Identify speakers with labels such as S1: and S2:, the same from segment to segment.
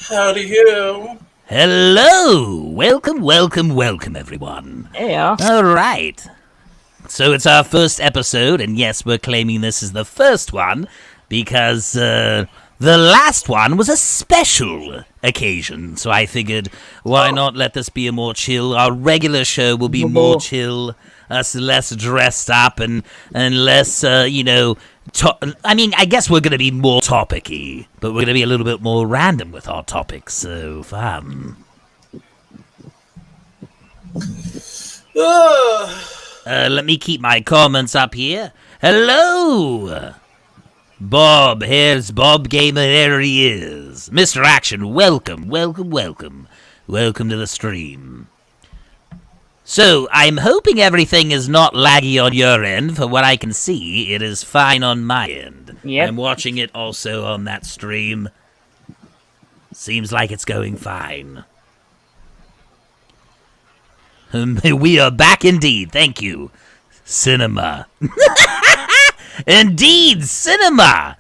S1: Howdy ho.
S2: Hello! Welcome, everyone.
S3: Yeah.
S2: Alright. So it's our first episode, and yes, we're claiming this is the first one, because, the last one was a special occasion, so I figured, why not let this be a more chill, our regular show will be more chill, us less dressed up, and less, I guess we're gonna be more topic-y, but we're gonna be a little bit more random with our topics, so fun. Let me keep my comments up here. Hello! Bob, here's Bob Gamer, there he is. Mr. Action, welcome. Welcome to the stream. So, I'm hoping everything is not laggy on your end. For what I can see, it is fine on my end.
S3: Yep.
S2: I'm watching it also on that stream. Seems like it's going fine. We are back indeed, thank you. Cinema. Indeed, cinema!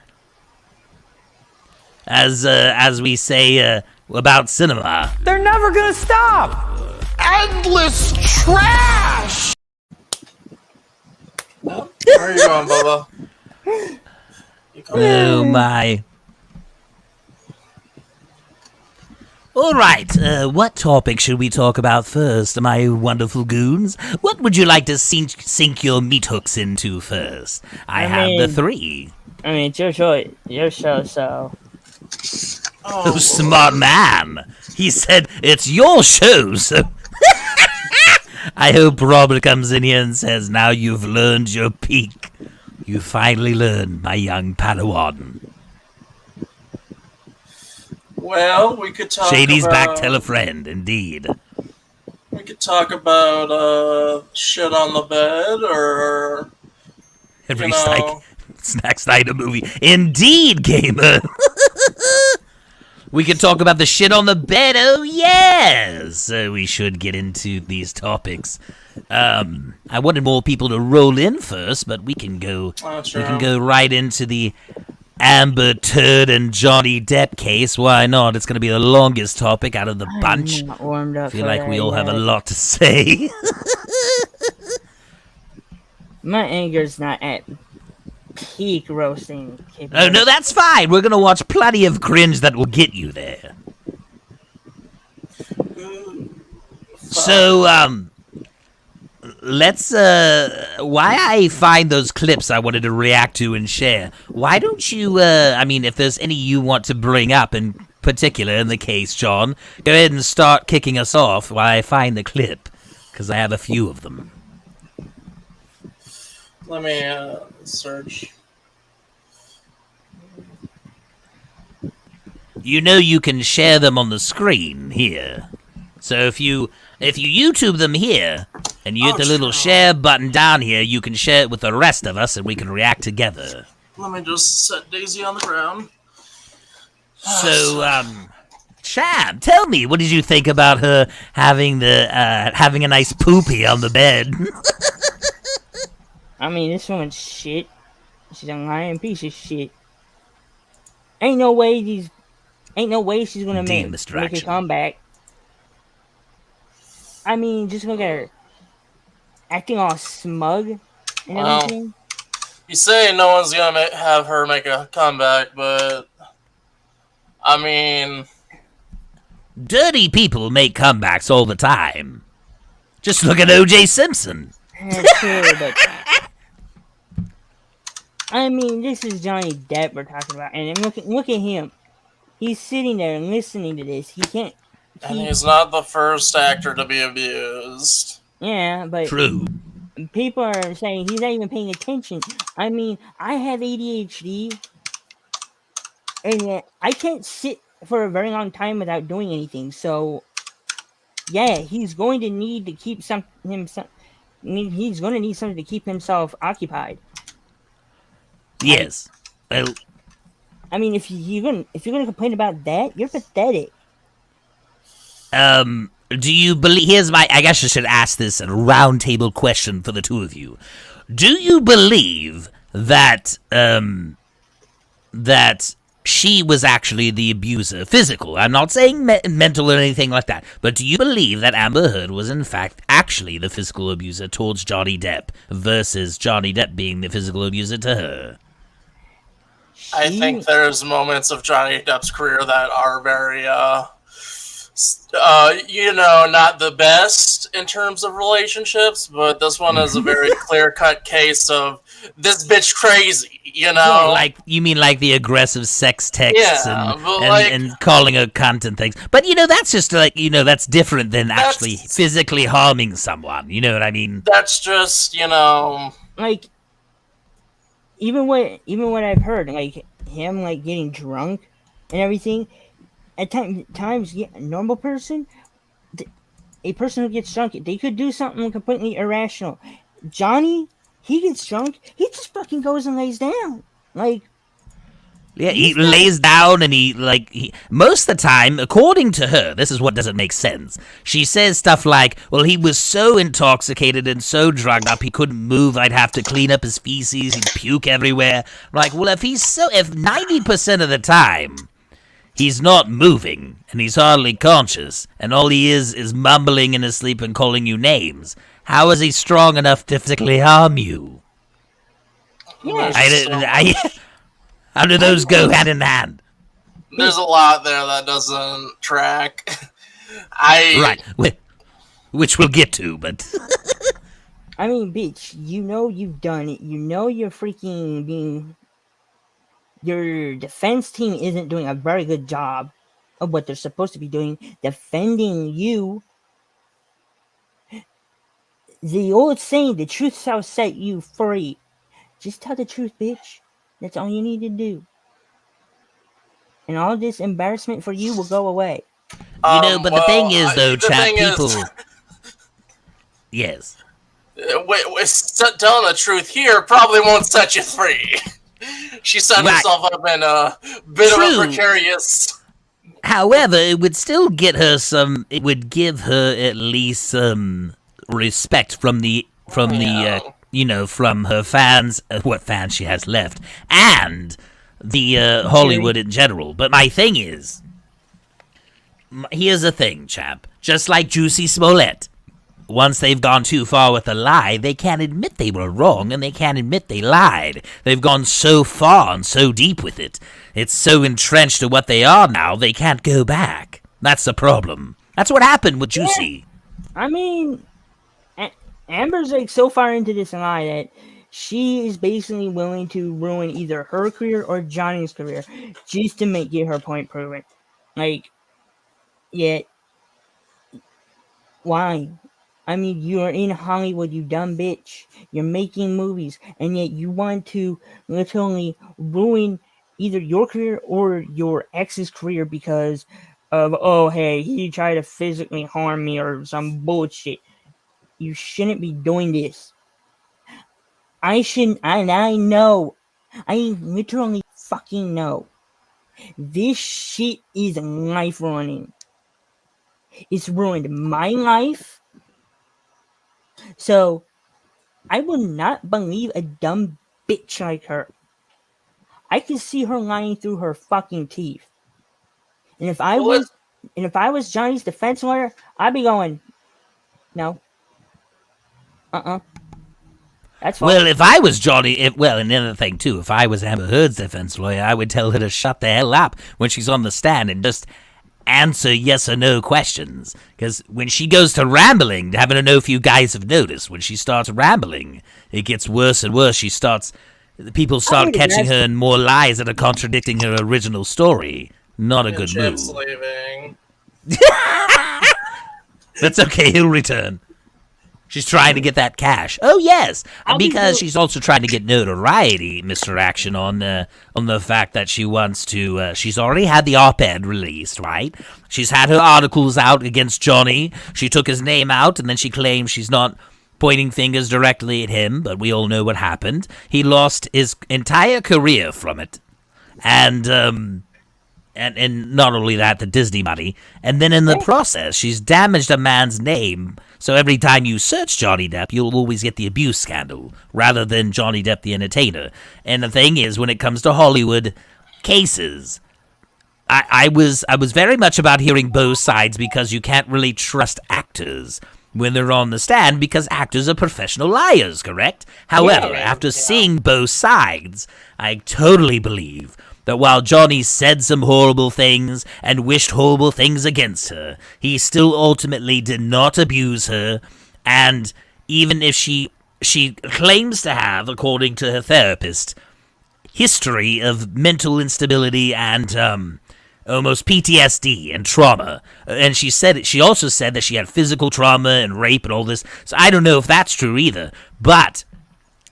S2: As we say about cinema.
S3: They're never gonna stop!
S1: Endless trash! Where are you going, Bubba?
S2: Oh my. Alright, what topic should we talk about first, my wonderful goons? What would you like to sink your meat hooks into first? I have the three.
S3: I mean, it's your choice, your show, so...
S2: Oh, smart man! He said, it's your show, so... I hope Robert comes in here and says, now you've learned your peak. You finally learned, my young Padawan.
S1: Well, we could talk
S2: Shady's
S1: about...
S2: back, tell a friend, indeed.
S1: We could talk about, shit on the bed, or...
S2: Every Snacks Night a movie. Indeed, gamer! We could talk about the shit on the bed, oh yes! So we should get into these topics. I wanted more people to roll in first, but we can go right into the Amber Turd and Johnny Depp case. Why not? It's going to be the longest topic out of the bunch. I feel like we all have a lot to say.
S3: My anger's not at peak roasting capability.
S2: Oh, no, that's fine. We're going to watch plenty of cringe that will get you there. So, let's, why I find those clips I wanted to react to and share, why don't you, if there's any you want to bring up in particular in the case, John, go ahead and start kicking us off while I find the clip, because I have a few of them.
S1: Let me, search.
S2: You know you can share them on the screen here. So if you YouTube them here, and you hit the little share button down here, you can share it with the rest of us, and we can react together.
S1: Let me just set Daisy on the ground.
S2: So, Chad, tell me, what did you think about her having a nice poopy on the bed?
S3: I mean, this woman's shit. She's a lying piece of shit. Ain't no way she's gonna make a comeback. I mean, just look at her. Acting all smug and everything.
S1: You say no one's gonna have her make a comeback, but... I mean...
S2: Dirty people make comebacks all the time. Just look at O.J. Simpson.
S3: True, but... I mean, this is Johnny Depp we're talking about, and look at him. He's sitting there and listening to this. He can't...
S1: And he's not the first actor to be abused.
S3: Yeah, but...
S2: True.
S3: people are saying he's not even paying attention. I mean, I have ADHD, and I can't sit for a very long time without doing anything. So, yeah, he's going to need to keep himself. He's going to need something to keep himself occupied.
S2: Yes. Well,
S3: I mean, if you're gonna complain about that, you're pathetic.
S2: do you believe? Here's my. I guess I should ask this a roundtable question for the two of you. Do you believe that that she was actually the abuser, physical? I'm not saying mental or anything like that. But do you believe that Amber Heard was in fact actually the physical abuser towards Johnny Depp versus Johnny Depp being the physical abuser to her?
S1: I think there's moments of Johnny Depp's career that are very, not the best in terms of relationships, but this one is a very clear-cut case of this bitch crazy, you know?
S2: Like, you mean like the aggressive sex texts and calling her cunt and things. But, that's just like, that's different than actually physically harming someone, you know what I mean?
S1: That's just,
S3: Like, even what I've heard, like, him, like, getting drunk and everything, at times, yeah, a normal person, a person who gets drunk, they could do something completely irrational. Johnny, he gets drunk, he just fucking goes and lays down. Like,
S2: yeah, he lays down and most of the time, according to her, this is what doesn't make sense. She says stuff like, well, he was so intoxicated and so drugged up he couldn't move, I'd have to clean up his feces, he'd puke everywhere. Like, well, if 90% of the time he's not moving and he's hardly conscious and all he is mumbling in his sleep and calling you names, how is he strong enough to physically harm you?
S3: Yeah.
S2: How do those go hand in hand?
S1: There's a lot there that doesn't track.
S2: Right, which we'll get to, but...
S3: I mean, bitch, you've done it. You're freaking being... Your defense team isn't doing a very good job of what they're supposed to be doing, defending you. The old saying, the truth shall set you free. Just tell the truth, bitch. That's all you need to do. And all this embarrassment for you will go away.
S2: But the thing is, though, chat, people... Yes.
S1: Telling the truth here probably won't set you free. She set herself up in a bit of a precarious...
S2: However, it would still get her some... It would give her at least some respect from her fans, what fans she has left, and the Hollywood in general. But my thing is, here's the thing, chap. Just like Juicy Smollett, once they've gone too far with a lie, they can't admit they were wrong, and they can't admit they lied. They've gone so far and so deep with it. It's so entrenched to what they are now, they can't go back. That's the problem. That's what happened with Juicy.
S3: I mean... Amber's like so far into this lie that she is basically willing to ruin either her career or Johnny's career just to get her point proven. Like, yet, why? I mean, you are in Hollywood, you dumb bitch. You're making movies, and yet you want to literally ruin either your career or your ex's career because of, oh, hey, he tried to physically harm me or some bullshit. You shouldn't be doing this. I know. I literally fucking know. This shit is life ruining. It's ruined my life. So, I would not believe a dumb bitch like her. I can see her lying through her fucking teeth. And if I was Johnny's defense lawyer, I'd be going, no. That's fine.
S2: Well, if I was Johnny, and another thing too, if I was Amber Heard's defense lawyer, I would tell her to shut the hell up when she's on the stand and just answer yes or no questions. Because when she goes to rambling, I don't know if you guys have noticed, when she starts rambling, it gets worse and worse. People start catching her in more lies that are contradicting her original story. Not a good move.
S1: Leaving.
S2: That's okay, he'll return. She's trying to get that cash. Oh yes,
S3: I'll be
S2: because
S3: real-
S2: she's also trying to get notoriety, Mr. Action, on the fact that she wants to. She's already had the op-ed released, right? She's had her articles out against Johnny. She took his name out, and then she claims she's not pointing fingers directly at him, but we all know what happened. He lost his entire career from it, and not only that, the Disney money, and then in the process, she's damaged a man's name. So every time you search Johnny Depp, you'll always get the abuse scandal, rather than Johnny Depp the entertainer. And the thing is, when it comes to Hollywood cases, I was very much about hearing both sides, because you can't really trust actors when they're on the stand, because actors are professional liars, correct? However, after seeing both sides, I totally believe that while Johnny said some horrible things and wished horrible things against her, he still ultimately did not abuse her. And even if she claims to have, according to her therapist, history of mental instability and almost PTSD and trauma, and she also said that she had physical trauma and rape and all this. So I don't know if that's true either, but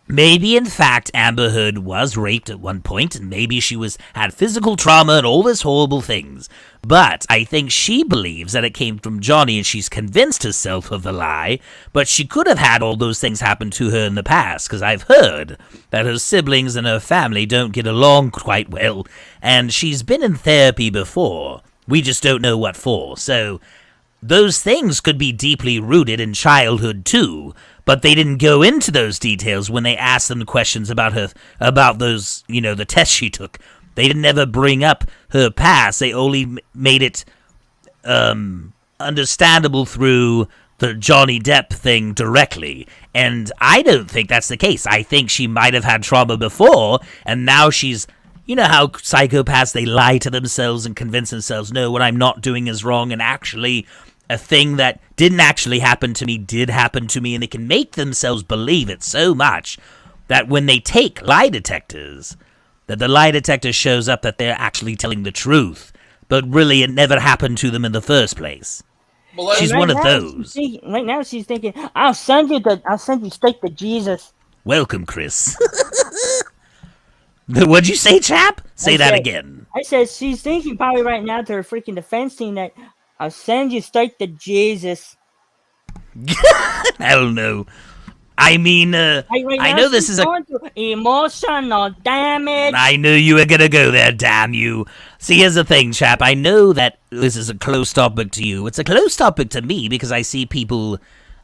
S2: maybe, in fact, Amber Heard was raped at one point, and maybe she had physical trauma and all these horrible things. But I think she believes that it came from Johnny, and she's convinced herself of the lie. But she could have had all those things happen to her in the past, because I've heard that her siblings and her family don't get along quite well, and she's been in therapy before. We just don't know what for. So those things could be deeply rooted in childhood too, but they didn't go into those details when they asked them questions about those, the tests she took. They didn't ever bring up her past. They only made it understandable through the Johnny Depp thing directly. And I don't think that's the case. I think she might have had trauma before, and now she's... You know how psychopaths, they lie to themselves and convince themselves, no, what I'm not doing is wrong, and actually a thing that didn't actually happen to me did happen to me, and they can make themselves believe it so much that when they take lie detectors, that the lie detector shows up that they're actually telling the truth, but really it never happened to them in the first place.
S1: Well,
S2: She's one of those.
S3: Right now she's thinking, I'll send you straight to Jesus.
S2: Welcome, Chris. What'd you say, chap? Say that again.
S3: I said she's thinking probably right now to her freaking defense team that I'll send you straight to Jesus.
S2: Hell no. I mean, I know this is
S3: emotional damage.
S2: I knew you were gonna go there, damn you. See, here's the thing, chap. I know that this is a close topic to you. It's a close topic to me because I see people...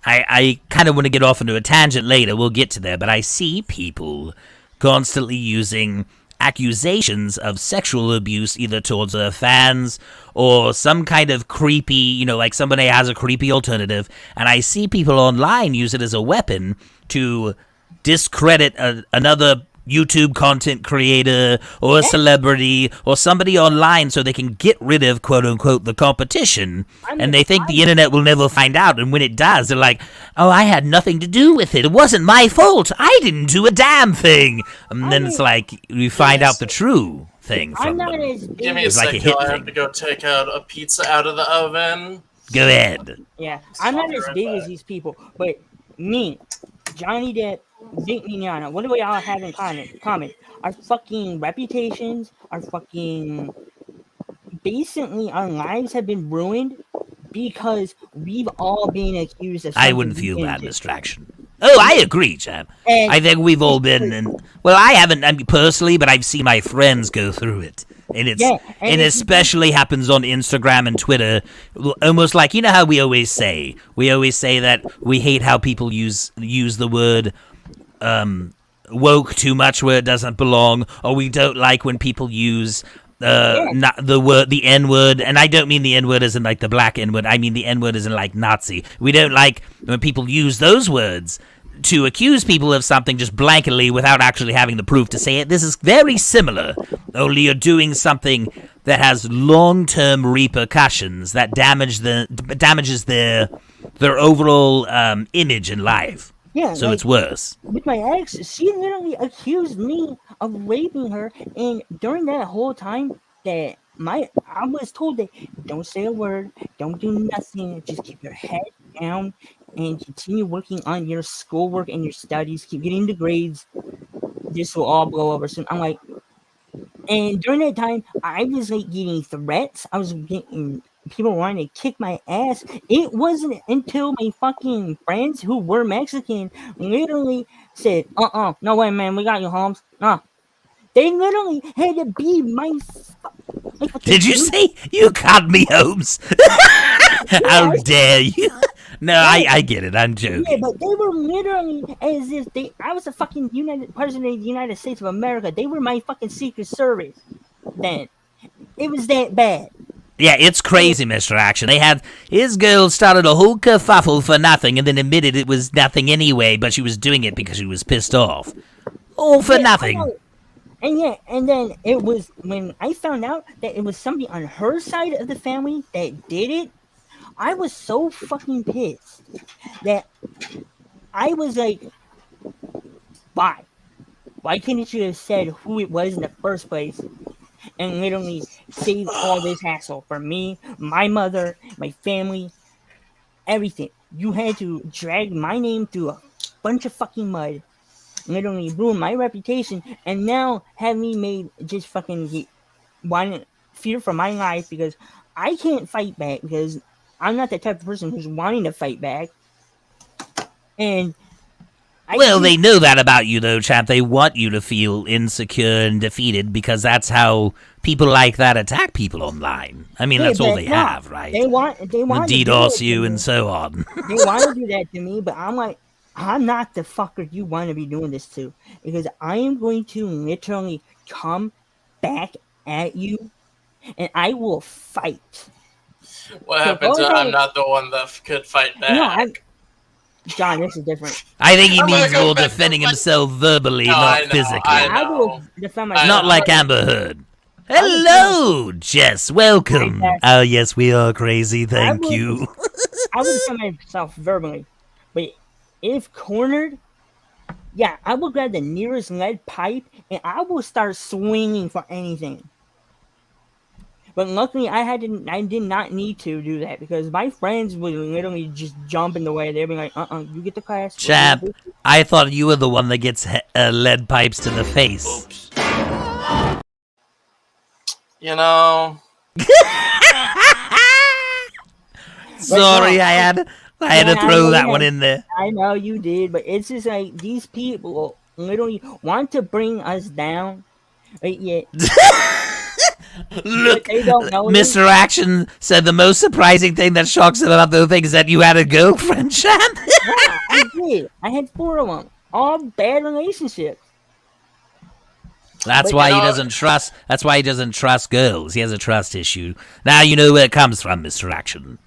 S2: I kind of want to get off into a tangent later. We'll get to there. But I see people constantly using accusations of sexual abuse either towards their fans or some kind of creepy, like somebody has a creepy alternative, and I see people online use it as a weapon to discredit another YouTube content creator or a celebrity or somebody online so they can get rid of, quote-unquote, the competition, and they think the internet will never find out, and when it does, they're like, oh, I had nothing to do with it. It wasn't my fault. I didn't do a damn thing. And then it's like, we find out the true thing from them.
S1: Give me a second. I have to go take out a pizza out of the oven.
S2: Go ahead.
S3: Yeah, I'm not as big as these people, but me, Johnny Depp, Vic Mignogna, what do we all have in common? Our fucking reputations, our fucking... Basically, our lives have been ruined because we've all been accused of something.
S2: I wouldn't feel bad, distraction. Oh, I agree, Chad. I think we've all been in... Well, I haven't personally, but I've seen my friends go through it. And it especially happens on Instagram and Twitter. Almost like, you know how we always say that we hate how people use the word woke too much where it doesn't belong, or we don't like when people use not the N-word, and I don't mean the N-word as in like the black N-word, I mean the N-word as in like Nazi. We don't like when people use those words to accuse people of something just blanketly without actually having the proof to say it. This is very similar, only you're doing something that has long-term repercussions that damages their overall image in life.
S3: Yeah,
S2: so it's worse.
S3: With my ex, she literally accused me of raping her, and during that whole time that I was told that don't say a word, don't do nothing, just keep your head down and continue working on your schoolwork and your studies. Keep getting the grades. This will all blow over soon. I'm like, and during that time, I was like getting threats. I was getting people wanting to kick my ass. It wasn't until my fucking friends who were Mexican literally said, no way, man, we got you, Holmes. Nah. They literally had to be my
S2: Did you say you got me, Holmes? How dare you? No, I get it. I'm joking.
S3: Yeah, but they were literally as if I was the fucking president of the United States of America. They were my fucking Secret Service. Then it was that bad.
S2: Yeah, it's crazy, Mr. Action. His girl started a whole kerfuffle for nothing and then admitted it was nothing anyway, but she was doing it because she was pissed off. All for nothing.
S3: And then it was when I found out that it was somebody on her side of the family that did it, I was so fucking pissed that I was like, why? Why couldn't you have said who it was in the first place and literally save all this hassle for me, my mother, my family, everything? You had to drag my name through a bunch of fucking mud, literally ruin my reputation, and now have me made just fucking fear for my life because I can't fight back because I'm not the type of person who's wanting to fight back. And
S2: they know that about you, though, Champ. They want you to feel insecure and defeated because that's how people like that attack people online. I mean, that's all they have, right?
S3: They want to
S2: DDoS you and so on.
S3: They want to do that to me, but I'm like, I'm not the fucker you want to be doing this to because I am going to literally come back at you and I will fight.
S1: What happens if I'm not the one that could fight back?
S3: No, John, this is different.
S2: I think he means more defending himself verbally, not physically.
S3: I will defend myself.
S2: Not like Amber Heard. Hello, Jess. Welcome. Oh, yes, we are crazy. Thank you.
S3: I will defend myself verbally. But if cornered, yeah, I will grab the nearest lead pipe and I will start swinging for anything. But luckily, I did not need to do that because my friends would literally just jump in the way. They'd be like, you get the class.
S2: Champ, I thought you were the one that gets lead pipes to the face.
S1: Oops. You know.
S2: Sorry, I had to throw that one in there.
S3: I know you did, but it's just like these people literally want to bring us down. But yet.
S2: Look, Mr. Action said the most surprising thing that shocks him about the whole thing is that you had a girlfriend, Champ.
S3: Yeah, I did. I had 4 of them. All bad relationships.
S2: That's why he doesn't trust. That's why he doesn't trust girls. He has a trust issue. Now you know where it comes from, Mr. Action.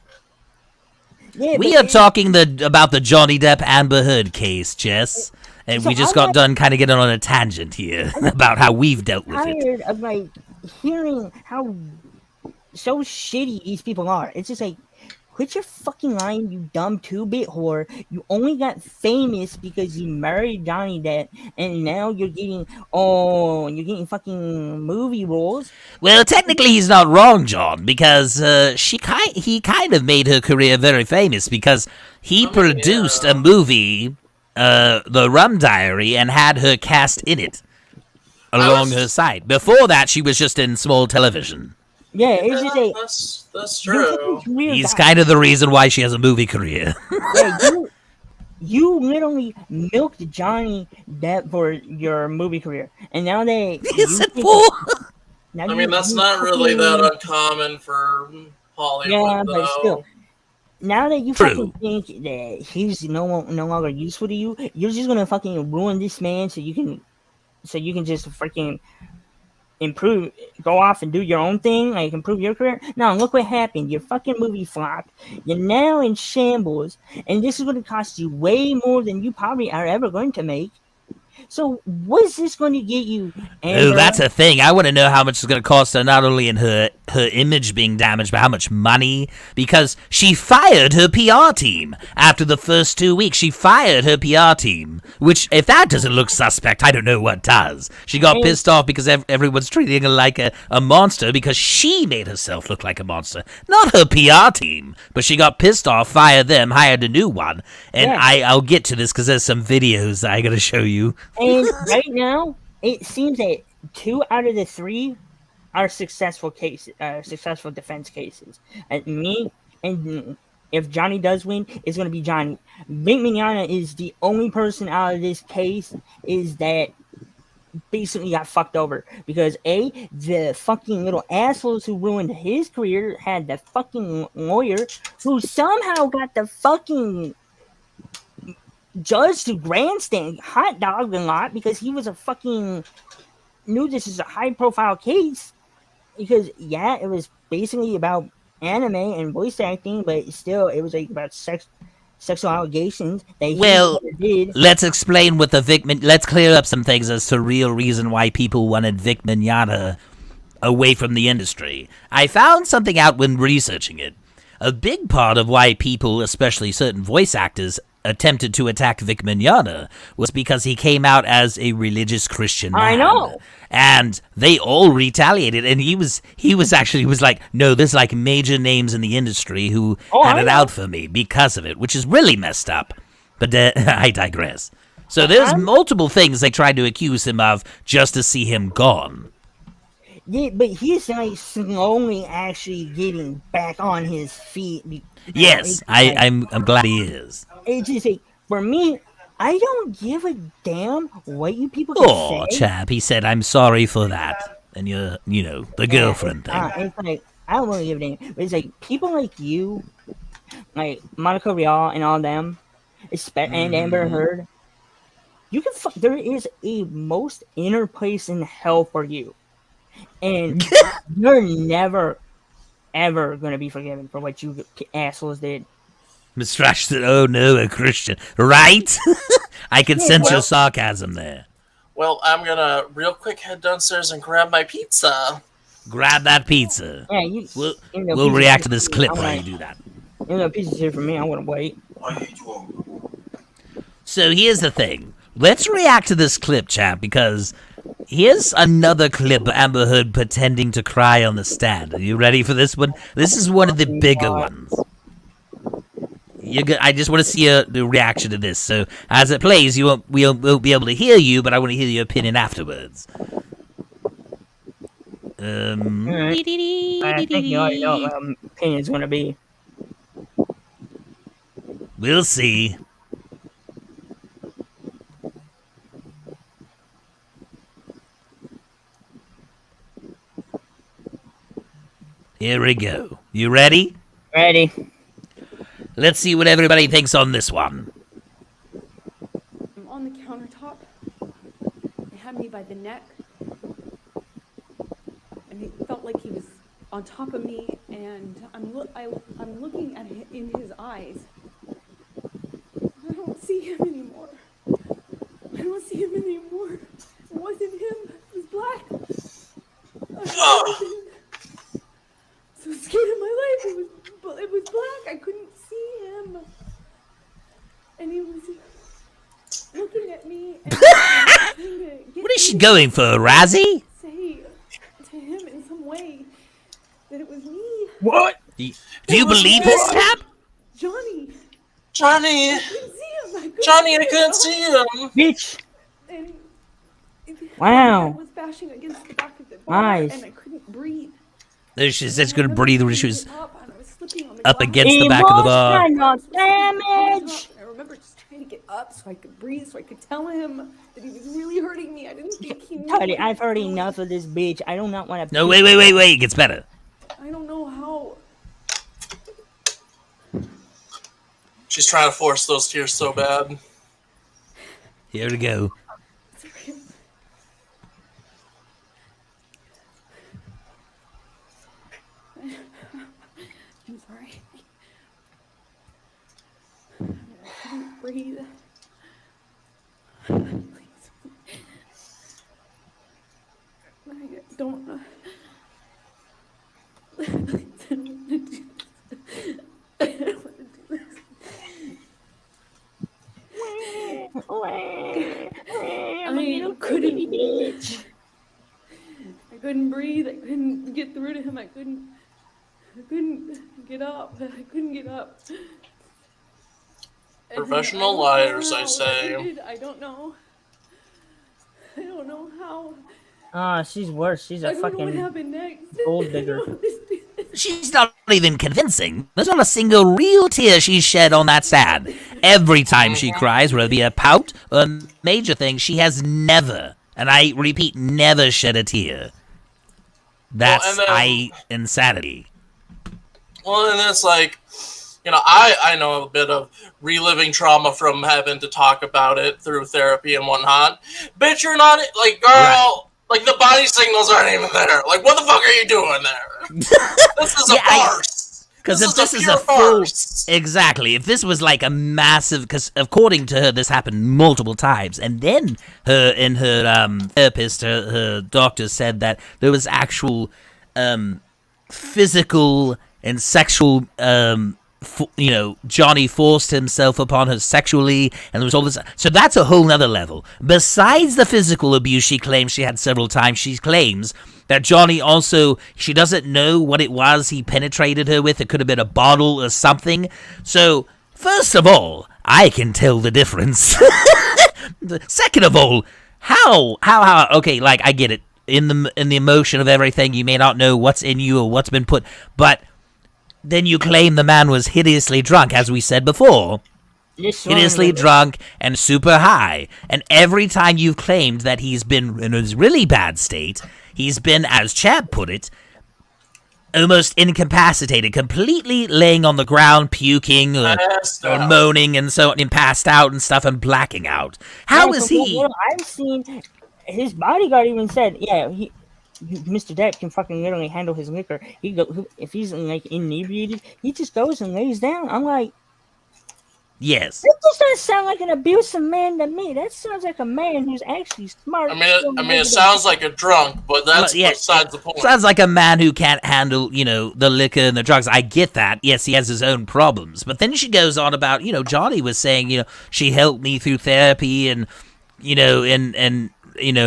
S2: Yeah, we are talking about the Johnny Depp Amber Heard case, Jess. And we just got done kind of getting on a tangent here about how we've dealt with it.
S3: I'm tired of like hearing how so shitty these people are. It's just like, quit your fucking lying, you dumb 2-bit whore. You only got famous because you married Johnny Depp, and now you're getting fucking movie roles.
S2: Well, technically he's not wrong, John, because he kind of made her career very famous because he produced a movie, The Rum Diary, and had her cast in it along her side. Before that, she was just in small television.
S3: Yeah, it's just
S1: that's true.
S2: He's kind of the reason why she has a movie career.
S3: Yeah, you literally milked Johnny Depp for your movie career, and now
S1: that's not really that uncommon for Hollywood.
S3: Yeah, but still, now that you fucking think that he's no longer useful to you, you're just gonna fucking ruin this man so you can just freaking go off and do your own thing, like improve your career. Now look what happened. Your fucking movie flopped. You're now in shambles, and this is going to cost you way more than you probably are ever going to make. So what's this going to get you,
S2: Oh,
S3: Amber?
S2: that's a thing. I want to know how much it's going to cost her, not only in her image being damaged, but how much money. Because she fired her PR team after the first 2 weeks. She fired her PR team, which, if that doesn't look suspect, I don't know what does. She got pissed off because everyone's treating her like a monster because she made herself look like a monster, not her PR team. But she got pissed off, fired them, hired a new one. And I'll get to this because there's some videos that I got to show you.
S3: And right now, it seems that 2 out of the 3 are successful cases, successful defense cases. And me, and if Johnny does win, it's going to be Johnny. Vic Mignogna is the only person out of this case is that basically got fucked over because the fucking little assholes who ruined his career had the fucking lawyer who somehow got the fucking judge to grandstand hot dog a lot because he was a fucking knew this is a high profile case because it was basically about anime and voice acting, but still it was like about sexual allegations that he did.
S2: Let's explain what let's clear up some things as to the real reason why people wanted Vic Mignogna away from the industry. I found something out when researching it. A big part of why people, especially certain voice actors, attempted to attack Vic Mignogna was because he came out as a religious Christian man.
S3: I know.
S2: And they all retaliated, and he was like, no, there's like major names in the industry who had it out for me because of it, which is really messed up. But I digress. So there's multiple things they tried to accuse him of just to see him gone.
S3: Yeah, but he's like slowly actually getting back on his feet.
S2: Yes, I'm glad he is.
S3: It's just like, for me, I don't give a damn what you people can
S2: Oh,
S3: say.
S2: chap, he said, I'm sorry for that. And the girlfriend thing.
S3: It's like, I don't really give a damn. But it's like, people like you, like Monica Rial and all them, and Amber Heard, you can there is a most inner place in hell for you. And you're never, ever going to be forgiven for what you assholes did.
S2: Miss Trash said, oh no, a Christian. Right? I can sense your sarcasm there.
S1: Well, I'm going to real quick head downstairs and grab my pizza.
S2: Grab that pizza.
S3: Yeah,
S2: we'll react to this clip while you do that.
S3: Pizza's here for me. I want to wait.
S2: So here's the thing. Let's react to this clip, chap, because here's another clip of Amber Heard pretending to cry on the stand. Are you ready for this one? This is one of the bigger ones. I just want to see the reaction to this. So as it plays, we won't be able to hear you, but I want to hear your opinion afterwards.
S3: I think you already know what my opinion's going to be.
S2: We'll see. Here we go. You ready?
S3: Ready.
S2: Let's see what everybody thinks on this one.
S4: I'm on the countertop. They had me by the neck. And it felt like he was on top of me, and I'm looking at him in his eyes. I don't see him anymore. I don't see him anymore. It wasn't him. It was black. So scared of my life. It was black. I couldn't see him. And he was looking at me. And
S2: what is she going for, Razzie?
S4: Say to him in some way that it was me.
S3: What?
S2: Do you believe this, Tap?
S4: Johnny.
S1: Johnny, I couldn't see him.
S3: Bitch.
S4: And
S3: wow.
S4: I was bashing against the back of the bar, and I couldn't breathe.
S2: No, she said she couldn't breathe when she was up against the back of the bar.
S3: Damage.
S4: I remember just trying to get up so I could breathe, so I could tell him that he was really hurting me. I didn't think he knew.
S3: Teddy, I've heard enough of this bitch. I do not want to.
S2: No, wait. It gets better.
S4: I don't know how.
S1: She's trying to force those tears so bad.
S2: Here we go.
S4: I'm sorry. I couldn't breathe. Please. don't. I don't want to do this. I don't want to do this. I couldn't.
S3: bitch.
S4: I couldn't breathe. I couldn't get through to him. I couldn't get up. I couldn't get up.
S1: Professional liars, I say.
S4: I don't know. I don't know how.
S3: Oh, she's worse. She's a
S4: I don't know what
S3: fucking
S4: happened next.
S3: gold digger.
S2: She's not even convincing. There's not a single real tear she's shed on that sand. Every time she cries, whether it be a pout or a major thing, she has never, and I repeat, never shed a tear. That's insanity.
S1: Well, and it's like, you know, I know a bit of reliving trauma from having to talk about it through therapy and whatnot. Bitch, you're not, like, girl, right. Like, the body signals aren't even there. Like, what the fuck are you doing there? This is a farce.
S2: Because if this is a full... Exactly. If this was like a massive... Because according to her, this happened multiple times. And then her therapist, her doctor said that there was actual physical and sexual... Johnny forced himself upon her sexually, and there was all this. So that's a whole nother level. Besides the physical abuse she claims she had several times, she claims that Johnny also, she doesn't know what it was he penetrated her with. It could have been a bottle or something. So, first of all, I can tell the difference. Second of all, how, okay, like, I get it. In the emotion of everything, you may not know what's in you or what's been put, but then you claim the man was hideously drunk, as we said before. Hideously drunk and super high. And every time you've claimed that he's been in a really bad state, he's been, as Champ put it, almost incapacitated, completely laying on the ground, puking or moaning and so on, and passed out and stuff and blacking out. How is he?
S3: I've seen his bodyguard even said, yeah, Mr. Depp can fucking literally handle his liquor. If he's like inebriated, he just goes and lays down. I'm like,
S2: yes.
S3: That just doesn't sound like an abusive man to me. That sounds like a man who's actually smart.
S1: I mean, it sounds like a drunk, but that's besides the point.
S2: Sounds like a man who can't handle, the liquor and the drugs. I get that. Yes, he has his own problems. But then she goes on about, Johnny was saying, she helped me through therapy and,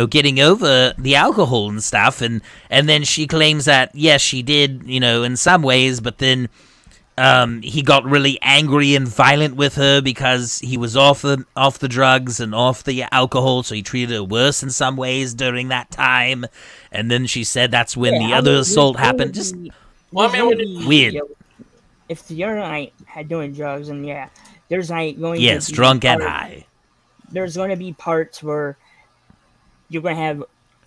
S2: getting over the alcohol and stuff, and then she claims that, yes, she did, in some ways, but then he got really angry and violent with her because he was off the drugs and off the alcohol, so he treated her worse in some ways during that time, and then she said that's when the other assault happened. Just weird.
S3: If you're like doing drugs, and there's like going to be
S2: drunk and high.
S3: There's going to be parts where you're going to have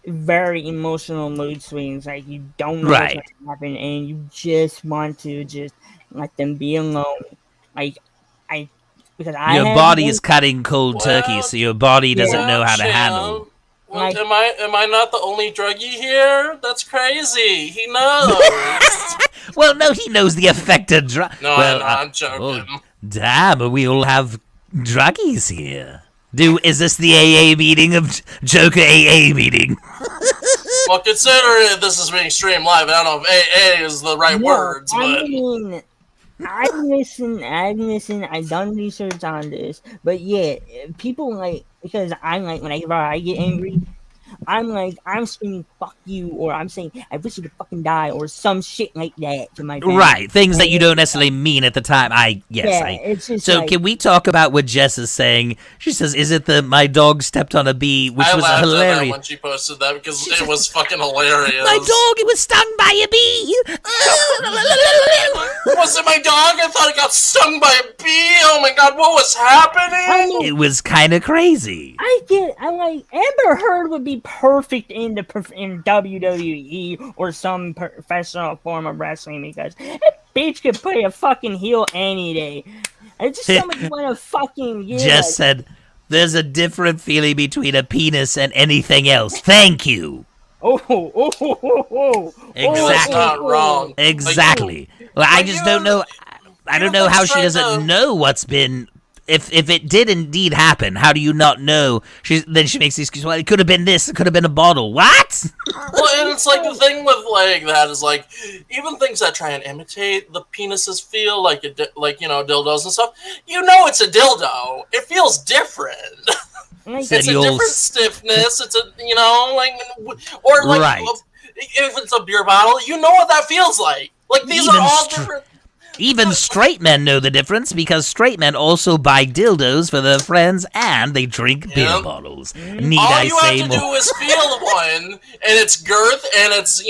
S3: very emotional mood swings, like you don't know what's going to happen, and you just want to just let them be alone. Because your
S2: body is cutting cold turkey, so your body doesn't know how to handle.
S1: Well, am I not the only druggie here? That's crazy. He knows.
S2: Well, no, he knows the effect of drug.
S1: No, I'm joking.
S2: Oh, damn, we all have druggies here. Is this the AA meeting of Joker AA meeting?
S1: Well, considering this is being streamed live, I don't know if AA is the right words, but...
S3: I mean, I've done research on this, but people because whenever I get angry, I'm screaming "fuck you" or I'm saying "I wish you could fucking die" or some shit like that to my family.
S2: Right, things that you don't necessarily mean at the time.
S3: It's just
S2: so can we talk about what Jess is saying? She says, "Is it my dog stepped on a bee?" Which was hilarious.
S1: At that when she posted that because it was fucking hilarious.
S2: My dog, it was stung by a bee.
S1: Was it my dog? I thought it got stung by a bee. Oh my god, what was happening?
S2: It was kind of crazy.
S3: I'm like, Amber Heard would be perfect in WWE or some professional form of wrestling because that bitch could play a fucking heel any day. It's just somebody want to fucking
S2: Just said, there's a different feeling between a penis and anything else. Thank you.
S1: Exactly. That's not wrong.
S2: Exactly. Well, I just don't know. I don't know how she doesn't know what's been if it did indeed happen, how do you not know? Then she makes the excuse, well, it could have been this, it could have been a bottle. What?
S1: Well, and it's like the thing with like that is like even things that try and imitate the penises feel like dildos and stuff. You know, it's a dildo. It feels different. It's a different stiffness. It's
S2: right.
S1: If it's a beer bottle, you know what that feels like. Like these are all different.
S2: Even straight men know the difference because straight men also buy dildos for their friends and they drink beer bottles. Need
S1: all
S2: I
S1: you
S2: say
S1: have to
S2: more?
S1: do is feel one, and its girth, and it's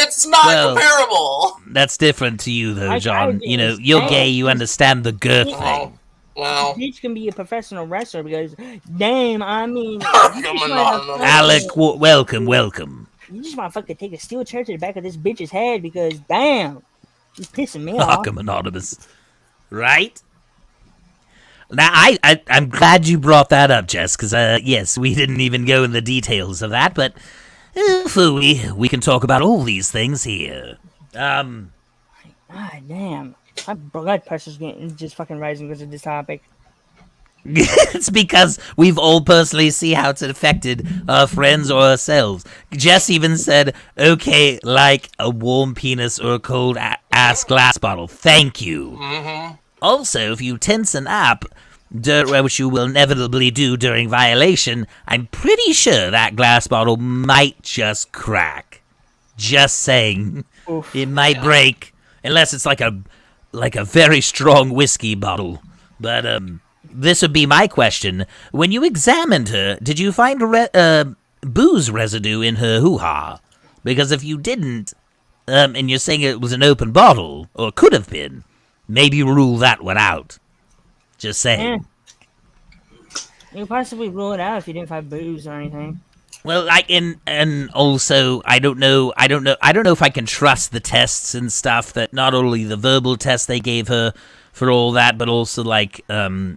S1: it's not comparable.
S2: That's different to you though, John. You're gay. You understand the girth thing.
S1: Well,
S3: bitch can be a professional wrestler because, damn, I mean,
S2: Alec, welcome.
S3: You just want to fucking take a steel chair to the back of this bitch's head because, damn, you're pissing me off.
S2: Fuck, I'm anonymous. Right? Now, I'm glad you brought that up, Jess, because, yes, we didn't even go in the details of that, but we can talk about all these things here.
S3: God damn. My blood pressure's just fucking rising because of this topic.
S2: It's because we've all personally see how it's affected our friends or ourselves. Jess even said, okay, like a warm penis or a cold ass glass bottle. Thank you.
S1: Mm-hmm.
S2: Also, if you tension up, which you will inevitably do during violation, I'm pretty sure that glass bottle might just crack. Just saying. Oof, it might break. Unless it's like a very strong whiskey bottle. But, this would be my question. When you examined her, did you find booze residue in her hoo-ha? Because if you didn't, and you're saying it was an open bottle, or could have been, maybe rule that one out. Just saying.
S3: You could possibly rule it out if you didn't find booze or anything.
S2: Well, and also, I don't know if I can trust the tests and stuff, that not only the verbal test they gave her for all that, but also, like, they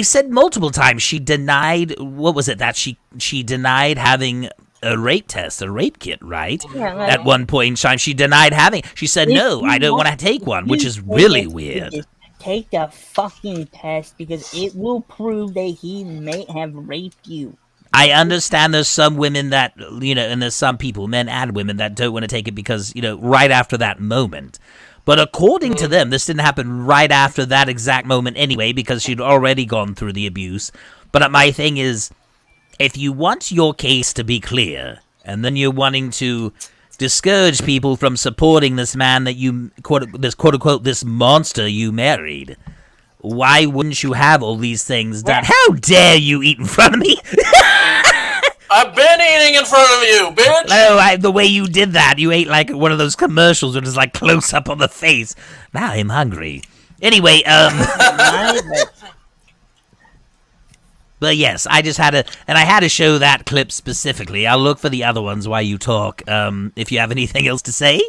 S2: said multiple times she denied, what was it, that she denied having a rape test, a rape kit, right?
S3: Yeah,
S2: at one point in time, she denied having, she said, no, I don't want to take one, which is really weird.
S3: Take the fucking test because it will prove that he may have raped you.
S2: I understand there's some women that, and there's some people, men and women, that don't want to take it because, right after that moment. But according to them, this didn't happen right after that exact moment anyway, because she'd already gone through the abuse. But my thing is, if you want your case to be clear, and then you're wanting to discourage people from supporting this man that you, quote-unquote, this monster you married, why wouldn't you have all these things done? How dare you eat in front of me?
S1: I've been eating in front of you, bitch!
S2: No, the way you did that, you ate like one of those commercials where it's like close up on the face. Now I'm hungry. Anyway, but yes, I had to show that clip specifically. I'll look for the other ones while you talk, if you have anything else to say.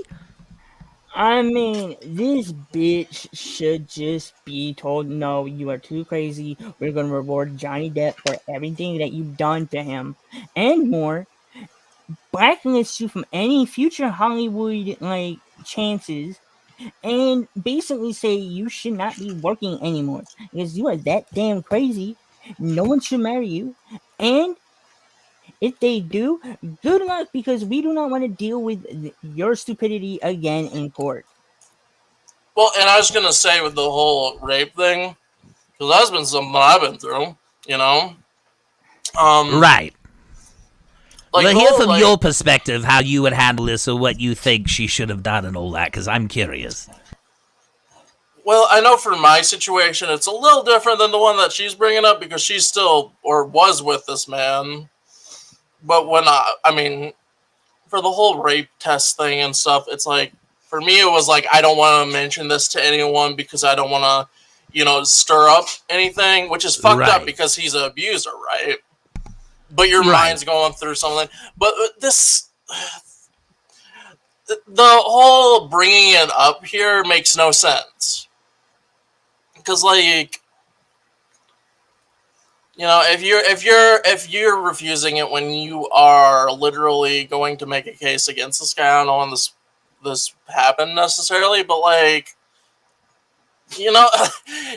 S3: I mean, this bitch should just be told, no, you are too crazy. We're going to reward Johnny Depp for everything that you've done to him. And more, blacklist you from any future Hollywood, chances. And basically say you should not be working anymore. Because you are that damn crazy. No one should marry you. And if they do, good luck, because we do not want to deal with your stupidity again in court.
S1: Well, and I was going to say with the whole rape thing, because that's been something I've been through,
S2: Right.
S1: Like,
S2: well, hear from your perspective how you would handle this or what you think she should have done and all that, because I'm curious.
S1: Well, I know for my situation, it's a little different than the one that she's bringing up because she's still, or was with this man. But when for the whole rape test thing and stuff, it's like, for me, it was like, I don't want to mention this to anyone because I don't want to, stir up anything, which is fucked up because he's an abuser, right? But your mind's going through something. But the whole bringing it up here makes no sense. Because, if you're refusing it when you are literally going to make a case against this guy, I don't know when this happened necessarily, but you know,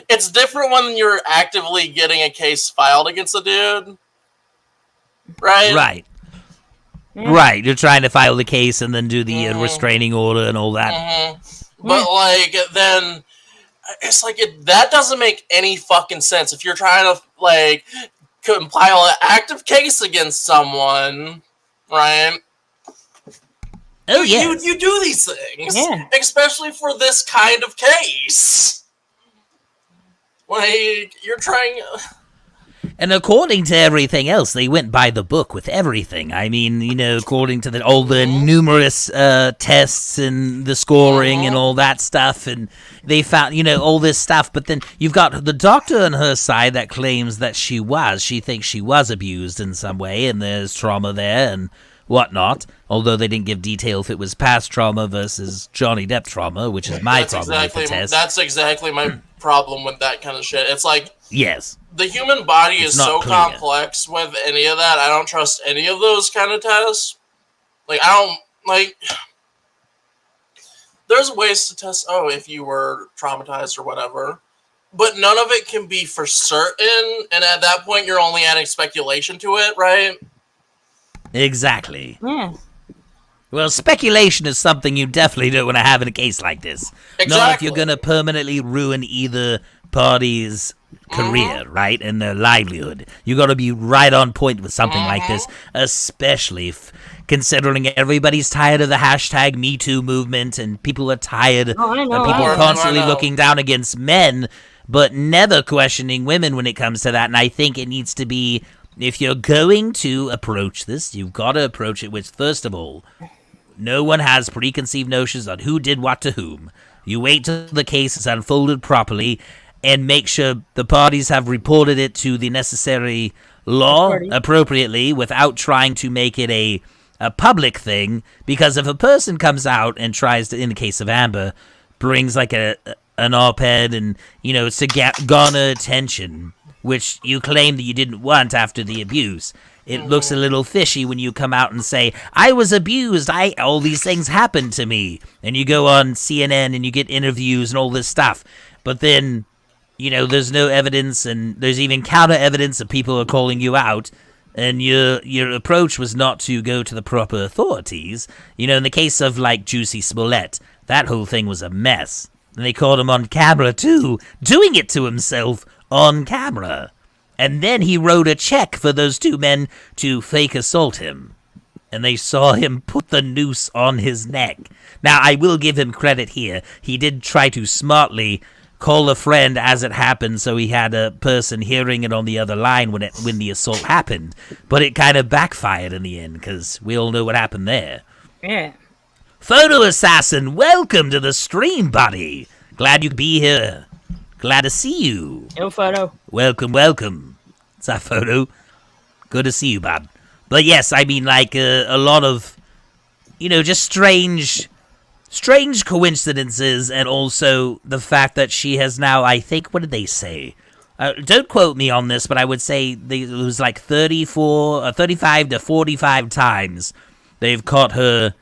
S1: it's different when you're actively getting a case filed against a dude, right?
S2: Right.
S3: Yeah.
S2: Right. You're trying to file the case and then do the restraining order and all that.
S1: But like then it's like that doesn't make any fucking sense if you're trying to like compile an active case against someone, right?
S2: Oh, yeah.
S1: You do these things,
S3: Yeah.
S1: especially for this kind of case. Like you're trying.
S2: And according to everything else, they went by the book with everything. I mean, according to all the numerous tests and the scoring and all that stuff, and they found, all this stuff. But then you've got the doctor on her side that claims that she thinks she was abused in some way, and there's trauma there and whatnot. Although they didn't give detail if it was past trauma versus Johnny Depp trauma, which is my problem with the test.
S1: That's exactly my problem with that kind of shit. It's like,
S2: yes.
S1: The human body is so
S2: clear.
S1: complex with any of that. I don't trust any of those kind of tests. Like, I don't, like, there's ways to test, if you were traumatized or whatever, but none of it can be for certain, and at that point, you're only adding speculation to it, right?
S2: Exactly.
S3: Yeah.
S2: Well, speculation is something you definitely don't want to have in a case like this.
S1: Exactly.
S2: Not if you're going to permanently ruin either party's career, right, and their livelihood. You got to be right on point with something like this, especially considering everybody's tired of the hashtag Me Too movement, and people are tired of people constantly looking down against men, but never questioning women when it comes to that. And I think it needs to be, if you're going to approach this, you've got to approach it with, first of all, no one has preconceived notions on who did what to whom. You wait till the case is unfolded properly and make sure the parties have reported it to the necessary law appropriately without trying to make it a public thing. Because if a person comes out and tries to, in the case of Amber, brings like an op-ed and, it's to garner attention, which you claim that you didn't want after the abuse, it looks a little fishy when you come out and say, I was abused, all these things happened to me. And you go on CNN and you get interviews and all this stuff. But then, there's no evidence, and there's even counter evidence that people are calling you out. And your approach was not to go to the proper authorities. In the case of, like, Juicy Smollett, that whole thing was a mess. And they caught him on camera, too, doing it to himself on camera. And then he wrote a check for those two men to fake assault him. And they saw him put the noose on his neck. Now, I will give him credit here. He did try to smartly call a friend as it happened, so he had a person hearing it on the other line when the assault happened. But it kind of backfired in the end, because we all know what happened there.
S3: Yeah.
S2: Photo Assassin, welcome to the stream, buddy. Glad you could be here. Glad to see you.
S3: Yo, Photo.
S2: Welcome. What's that, Photo? Good to see you, bud. But yes, I mean, like, a lot of, just strange coincidences, and also the fact that she has now, I think, what did they say? Don't quote me on this, but I would say it was like 35 to 45 times they've caught her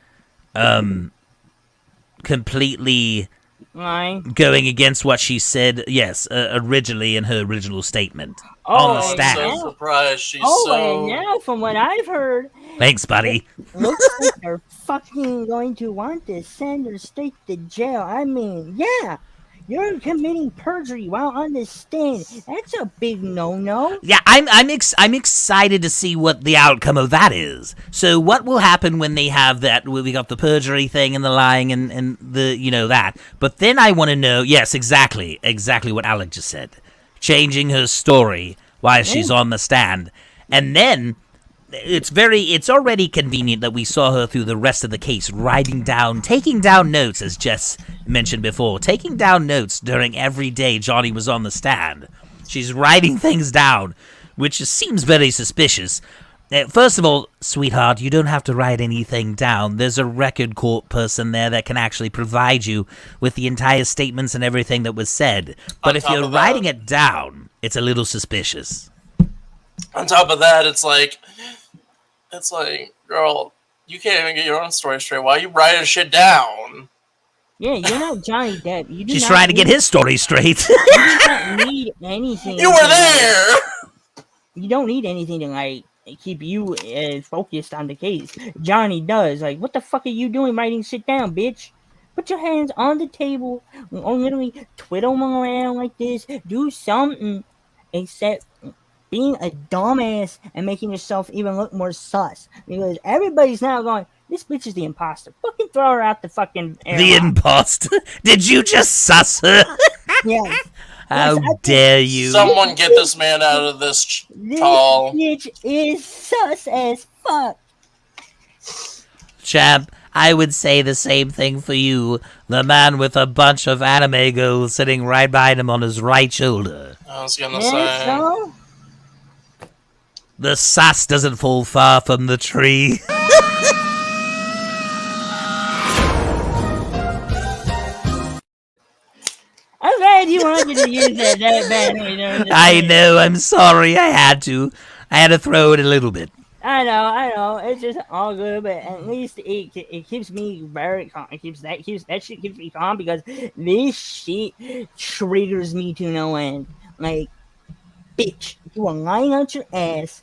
S2: completely
S3: lying,
S2: going against what she said, yes, originally in her original statement on the stand.
S1: I'm so surprised she's
S3: and now, from what I've heard,
S2: thanks, buddy.
S3: looks like they're fucking going to want to send her straight to jail. I mean, yeah, you're committing perjury while on the stand. That's a big no-no.
S2: Yeah, I'm excited to see what the outcome of that is. So what will happen when they have that? We got the perjury thing and the lying and the that. But then I want to know. Yes, exactly what Alec just said. Changing her story while she's on the stand, and then it's already convenient that we saw her through the rest of the case taking down notes, as Jess mentioned before, taking down notes during every day Johnny was on the stand. She's writing things down, which seems very suspicious. First of all, sweetheart, you don't have to write anything down. There's a record court person there that can actually provide you with the entire statements and everything that was said. But if you're writing it down, it's a little suspicious.
S1: On top of that, it's like, girl, you can't even get your own story straight. Why are you writing shit down?
S3: Yeah, you're not Johnny Depp. You do
S2: She's
S3: not
S2: trying to get
S3: need-
S2: his story straight.
S3: You do not need anything.
S1: You were there.
S3: You don't need anything to like keep you focused on the case. Johnny does. Like, what the fuck are you doing writing shit down, bitch? Put your hands on the table or literally twiddle them around like this. Do something except being a dumbass and making yourself even look more sus. Because everybody's now going, this bitch is the imposter. Fucking throw her out the fucking air.
S2: The imposter. Did you just suss her?
S3: Yes.
S2: How dare you?
S1: Someone get this man out of this
S3: This
S1: tall.
S3: bitch is sus as fuck.
S2: Champ, I would say the same thing for you. The man with a bunch of anime girls sitting right behind him on his right shoulder.
S1: I was gonna
S3: Yeah,
S1: say.
S3: so?
S2: The sass doesn't fall far from the tree.
S3: I'm glad you wanted to use that badly.
S2: I know, I'm sorry, I had to. I had to throw it a little bit.
S3: I know. It's just all good, but at least it keeps me very calm. That shit keeps me calm because this shit triggers me to no end. Like, bitch, you are lying out your ass.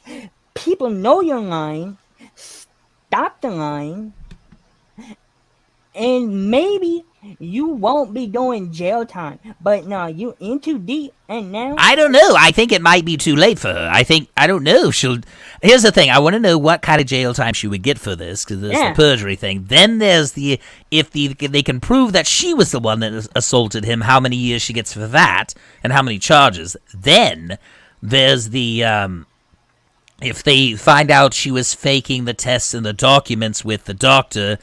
S3: People know you're lying. Stop the lying. And maybe you won't be doing jail time. But no, you in too deep, and now
S2: I don't know. I think it might be too late for her. I don't know if she'll... Here's the thing. I want to know what kind of jail time she would get for this, because there's the perjury thing. Then there's the... If they can prove that she was the one that assaulted him, how many years she gets for that, and how many charges. Then there's the... If they find out she was faking the tests and the documents with the doctor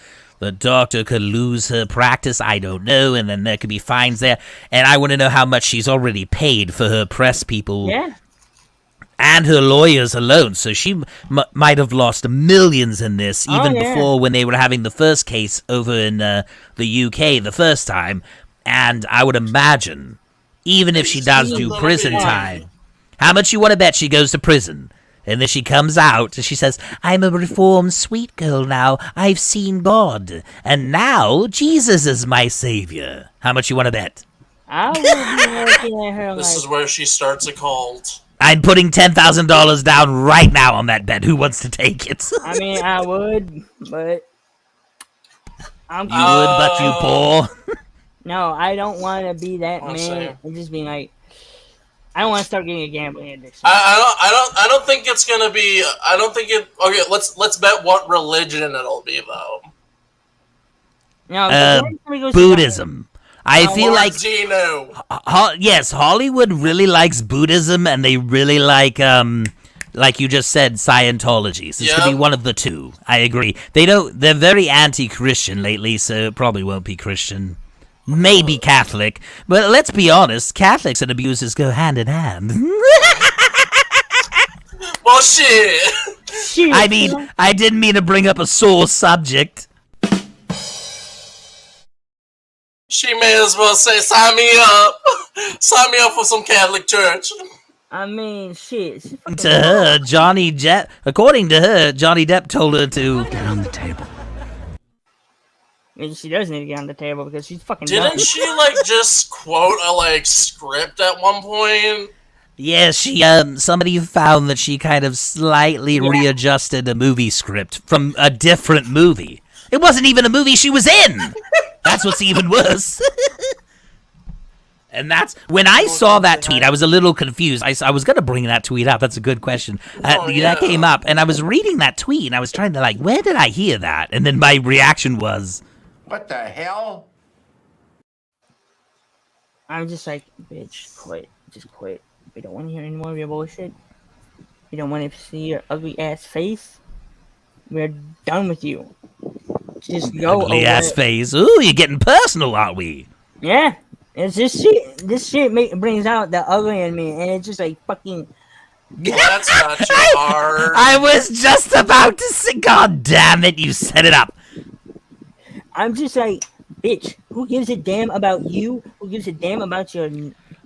S2: could lose her practice, I don't know, and then there could be fines there. And I want to know how much she's already paid for her press people and her lawyers alone. So she might have lost millions in this, even before when they were having the first case over in the UK the first time. And I would imagine, even if she does do prison time, how much you want to bet she goes to prison? And then she comes out and she says, I'm a reformed sweet girl now. I've seen God. And now Jesus is my savior. How much you want to bet?
S3: I would be looking at her
S1: This
S3: like,
S1: is where she starts a cult.
S2: I'm putting $10,000 down right now on that bet. Who wants to take it?
S3: I mean, I would, but I'm
S2: You would, but you poor.
S3: No, I don't want to be that
S1: I'm
S3: man
S1: saying.
S3: and just being like, I don't want to start getting a gambling addiction.
S1: I don't think it's gonna be. I don't think it. Okay, let's bet what religion it'll be though.
S3: No,
S2: Buddhism. I feel
S1: Lord
S2: like
S1: Zeno.
S2: yes, Hollywood really likes Buddhism, and they really like you just said, Scientology. So it's gonna be one of the two. I agree. They're very anti-Christian lately, so it probably won't be Christian. Maybe Catholic, but let's be honest, Catholics and abusers go hand in hand.
S1: Well, shit.
S2: I mean, I didn't mean to bring up a sore subject.
S1: She may as well say, sign me up. Sign me up for some Catholic church.
S3: I mean, shit.
S2: To her, according to her, Johnny Depp told her to
S5: get on the table.
S3: I mean, she does need to get on the table because she's fucking
S1: Didn't
S3: dumb.
S1: she just quote a script at one point?
S2: Yeah, she somebody found that she kind of slightly readjusted a movie script from a different movie. It wasn't even a movie she was in. That's what's even worse. And that's when I saw that tweet, I was a little confused. I was gonna bring that tweet up. That's a good question. That came up, and I was reading that tweet, and I was trying to where did I hear that? And then my reaction was,
S5: What the hell?
S3: I'm just like, bitch, quit. Just quit. We don't want to hear any more of your bullshit. We don't want to see your ugly ass face. We're done with you. Just go
S2: ugly
S3: away.
S2: ass face. Ooh, you're getting personal, aren't we?
S3: Yeah. It's this shit. This shit brings out the ugly in me, and it's just like fucking.
S1: Well, that's not too hard.
S2: I was just about to say, God damn it, you set it up.
S3: I'm just like, bitch, who gives a damn about you? Who gives a damn about your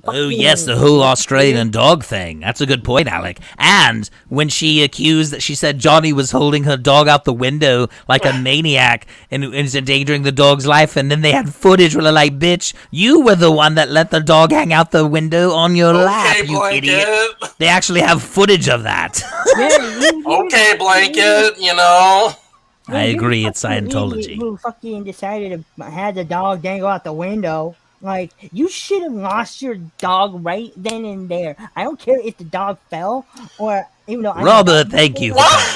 S2: Oh, yes, the whole Australian dog thing. That's a good point, Alec. And when she said Johnny was holding her dog out the window like a maniac and is endangering the dog's life, and then they had footage where they're like, bitch, you were the one that let the dog hang out the window on your lap, you
S1: Blanket.
S2: idiot. They actually have footage of that.
S1: Okay, Blanket, you know.
S2: I agree, it's
S3: Fucking
S2: Scientology.
S3: idiot who fucking decided to have the dog dangle out the window. Like, you should have lost your dog right then and there. I don't care if the dog fell or, even though
S2: Robert, thank you for coming.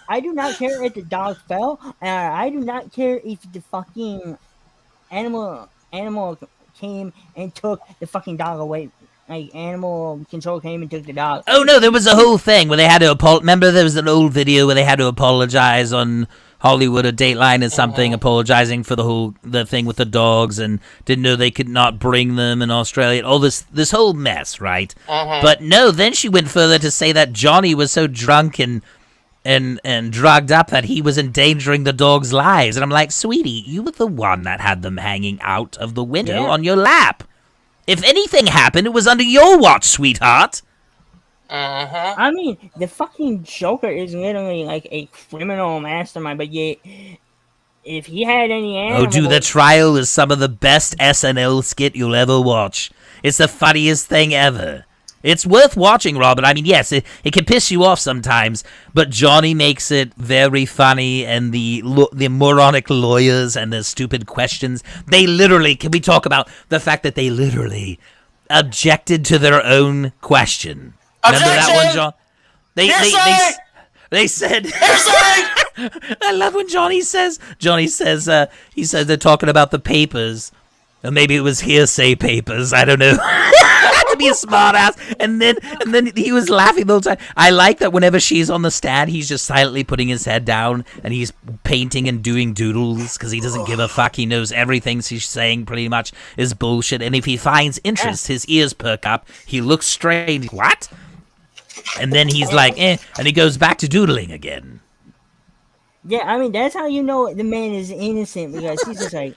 S3: I do not care if the dog fell. I do not care if the fucking animal came and took the fucking dog away. Like, animal control came and took the dog.
S2: Oh, no, there was a whole thing where they had to apologize. Remember there was an old video where they had to apologize on Hollywood or Dateline or something, apologizing for the thing with the dogs and didn't know they could not bring them in Australia. All this whole mess, right? But no, then she went further to say that Johnny was so drunk and drugged up that he was endangering the dogs' lives. And I'm like, sweetie, you were the one that had them hanging out of the window on your lap. If anything happened, it was under your watch, sweetheart.
S3: I mean, the fucking Joker is literally like a criminal mastermind, but yet, if he had any animals...
S2: Oh, dude, the trial is some of the best SNL skit you'll ever watch. It's the funniest thing ever. It's worth watching, Robert. I mean, yes, it can piss you off sometimes, but Johnny makes it very funny, and the moronic lawyers and the stupid questions, they literally... Can we talk about the fact that they literally objected to their own question? Remember that one, John? They said... I love when Johnny says, he says they're talking about the papers. Or maybe it was hearsay papers. I don't know. To be a smartass. And then he was laughing the whole time. I like that whenever she's on the stand, he's just silently putting his head down and he's painting and doing doodles because he doesn't give a fuck. He knows everything she's saying pretty much is bullshit. And if he finds interest, his ears perk up. He looks strange. What? And then he's like, and he goes back to doodling again.
S3: Yeah, I mean, that's how you know the man is innocent, because he's just like,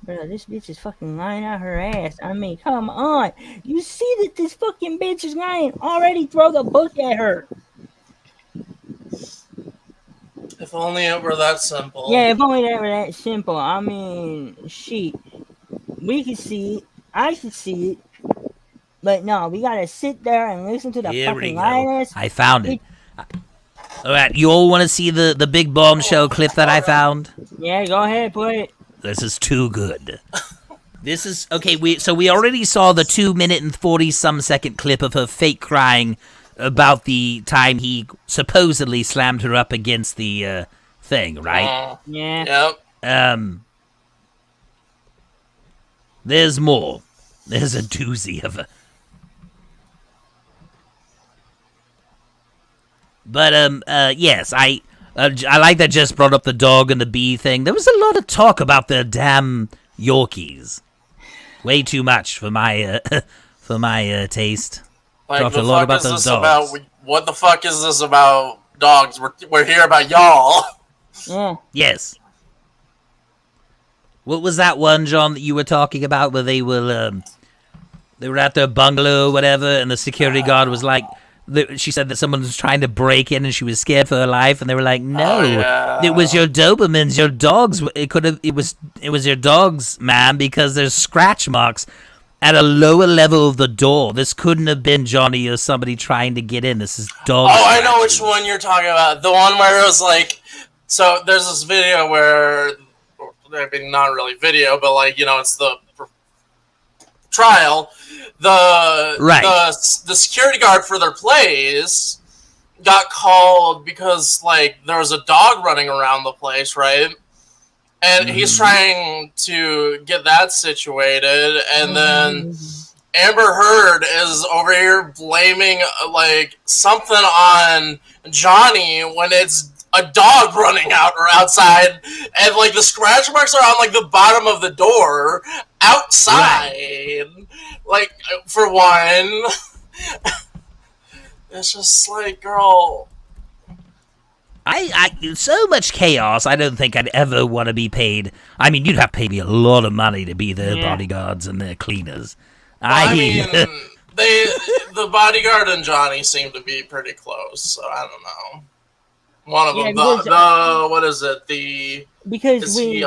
S3: bro, this bitch is fucking lying out her ass. I mean, come on. You see that this fucking bitch is lying. Already throw the book at her.
S1: If only it were that simple.
S3: Yeah, if only that were that simple. I mean, shit. We can see it. I can see it. But no, we gotta sit there and listen to the fucking lioness.
S2: I found it. All right, you all want to see the big bombshell clip that I found?
S3: Yeah, go ahead, play it.
S2: This is too good. This is okay. We already saw the 2-minute and 40-some second clip of her fake crying about the time he supposedly slammed her up against the thing, right?
S3: Yeah.
S1: Yep.
S2: There's more. There's a doozy of a. But yes, I like that Jess brought up the dog and the bee thing. There was a lot of talk about the damn Yorkies. Way too much for my taste.
S1: Like,
S2: Talked a lot about those dogs.
S1: What the fuck is this about dogs? We're here about y'all.
S3: Yeah.
S2: Yes. What was that one, John, that you were talking about where they were at their bungalow or whatever, and the security guard was like, she said that someone was trying to break in and she was scared for her life, and they were like, no, it was your Dobermans, your dogs. It was your dogs, ma'am, because there's scratch marks at a lower level of the door. This couldn't have been Johnny or somebody trying to get in. This is dog.
S1: Oh, I know which one you're talking about. The one where it was like, so there's this video where, I mean, not really video, but like, you know, it's the trial. The security guard for their place got called because, like, there was a dog running around the place, right? And he's trying to get that situated, and then Amber Heard is over here blaming, like, something on Johnny when it's a dog running out or outside, and, like, the scratch marks are on, like, the bottom of the door outside. Right. Like, for one, it's just like, girl.
S2: I so much chaos. I don't think I'd ever want to be paid. I mean, you'd have to pay me a lot of money to be their bodyguards and their cleaners.
S1: I mean, the bodyguard and Johnny seem to be pretty close. So I don't know. One of them, what is it?
S3: Because
S1: is he?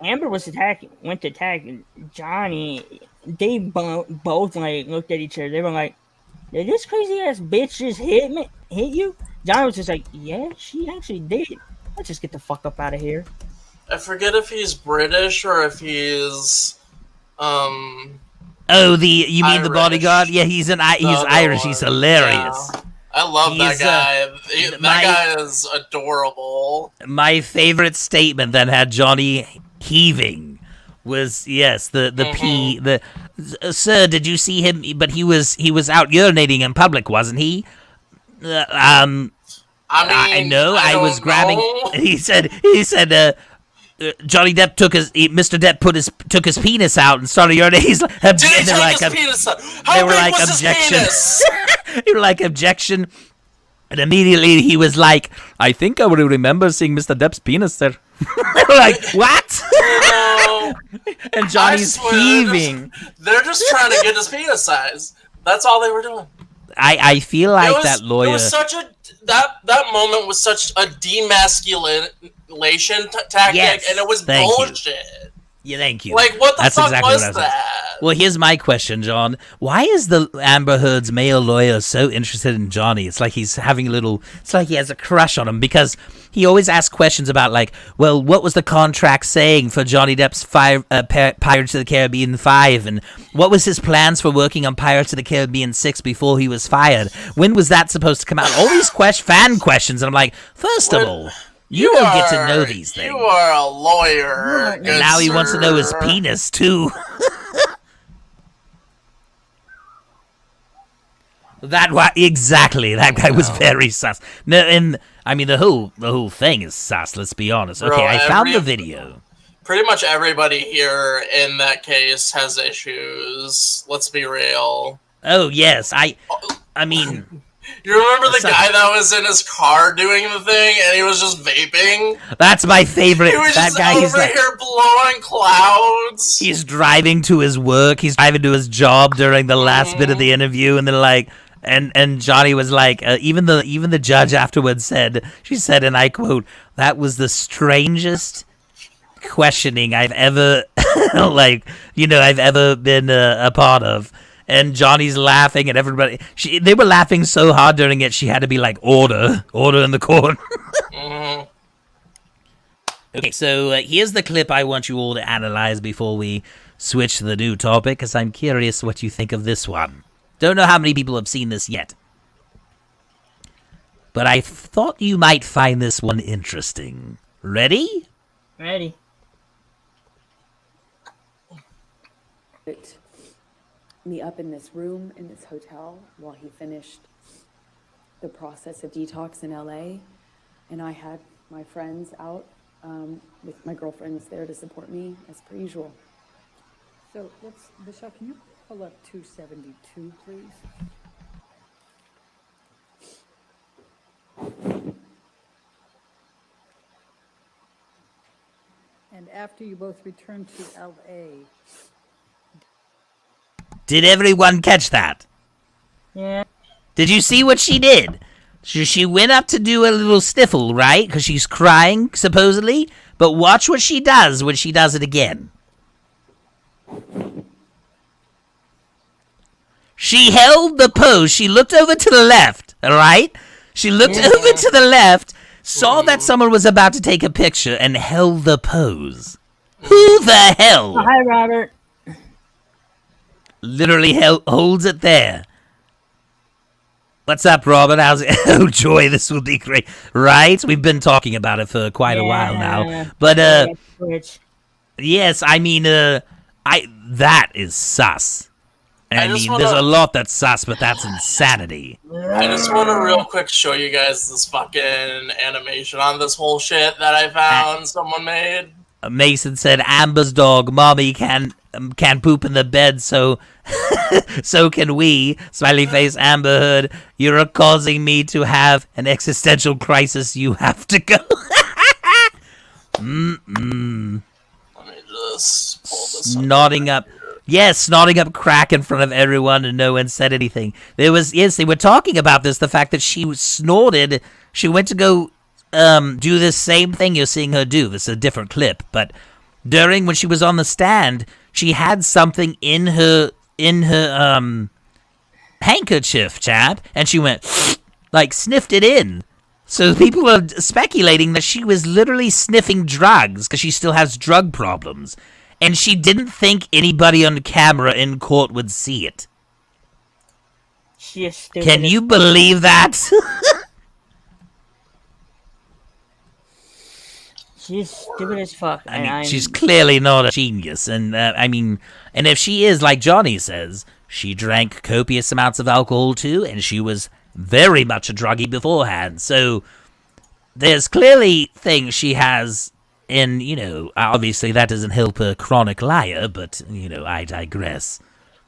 S3: Amber went to attack Johnny, they both like looked at each other. They were like, "Did this crazy ass bitch just hit you?" Johnny was just like, "Yeah, she actually did. Let's just get the fuck up out of here."
S1: I forget if he's British or if he's
S2: Oh, you mean the bodyguard? Yeah, he's Irish. He's hilarious.
S1: Yeah. I love that guy. That guy is adorable.
S2: My favorite statement that had Johnny heaving was sir, did you see him? But he was out urinating in public, wasn't he? I was grabbing. He said. Johnny Depp Mr. Depp took his penis out and started urinating. He's like,
S1: did he take his penis out? How big was
S2: objection.
S1: His penis?
S2: They were like, objection. And immediately he was like, I think I would remember seeing Mr. Depp's penis there. They were like, what? And Johnny's heaving.
S1: They're just trying to get his penis size. That's all they were doing.
S2: I feel like that lawyer.
S1: It was such that moment was such a demasculation tactic, and it was bullshit.
S2: Yeah, thank you.
S1: Like, what the fuck
S2: exactly
S1: was that?
S2: Well, here's my question, John. Why is the Amber Heard's male lawyer so interested in Johnny? It's like he's having it's like he has a crush on him, because he always asks questions about, like, well, what was the contract saying for Johnny Depp's Pirates of the Caribbean 5? And what was his plans for working on Pirates of the Caribbean 6 before he was fired? When was that supposed to come out? All these fan questions. And I'm like, first of all, you don't get to know these things.
S1: You are a lawyer.
S2: And now he wants to know his penis, too. Exactly. That guy was very sus. No, and I mean the whole thing is sus. Let's be honest. Okay, I found the video.
S1: Pretty much everybody here in that case has issues. Let's be real.
S2: Oh yes, I mean.
S1: You remember the guy that was in his car doing the thing and he was just vaping?
S2: That's my favorite.
S1: He was
S2: that
S1: just
S2: guy,
S1: over here blowing clouds.
S2: He's driving to his work. He's driving to his job during the last bit of the interview, and then like. And Johnny was like, even the judge afterwards she said, and I quote, "That was the strangest questioning I've ever, I've ever been a part of." And Johnny's laughing, and everybody, they were laughing so hard during it, she had to be like, order in the court. Okay, so here's the clip I want you all to analyze before we switch to the new topic, because I'm curious what you think of this one. Don't know how many people have seen this yet, but I thought you might find this one interesting. Ready?
S3: Ready.
S4: Me up in this room in this hotel while he finished the process of detox in LA, and I had my friends out with my girlfriends there to support me as per usual.
S6: So Michelle, can you pull up 272, please? And after you both returned to LA.
S2: Did everyone catch that?
S3: Yeah.
S2: Did you see what she did? She went up to do a little sniffle, right? Because she's crying, supposedly. But watch what she does when she does it again. She held the pose. She looked over to the left, all right? She looked over to the left, saw that someone was about to take a picture, and held the pose. Who the hell?
S3: Oh, hi, Robert.
S2: Literally holds it there. What's up, Robert? How's it? Oh, joy, this will be great. Right? We've been talking about it for quite a while now. But, yes, I mean, that is sus. I mean, there's a lot that's sus, but that's insanity.
S1: I just want to real quick show you guys this fucking animation on this whole shit that I found someone made.
S2: Mason said, Amber's dog, mommy can poop in the bed, so so can we. Smiley face, Amber Heard, you're causing me to have an existential crisis. You have to go.
S1: Let me just pull this up.
S2: Nodding up. Yes, snorting up crack in front of everyone and no one said anything. They were talking about this, the fact that she snorted. She went to go do this same thing you're seeing her do. This is a different clip, but when she was on the stand, she had something in her handkerchief, chap, and she went like sniffed it in. So people are speculating that she was literally sniffing drugs because she still has drug problems. And she didn't think anybody on camera in court would see it.
S3: She is stupid.
S2: Can you believe that?
S3: She's stupid as fuck.
S2: I mean, she's clearly not a genius. And, and if she is, like Johnny says, she drank copious amounts of alcohol too, and she was very much a druggie beforehand. So there's clearly things she has. And, obviously that doesn't help a chronic liar, but, I digress.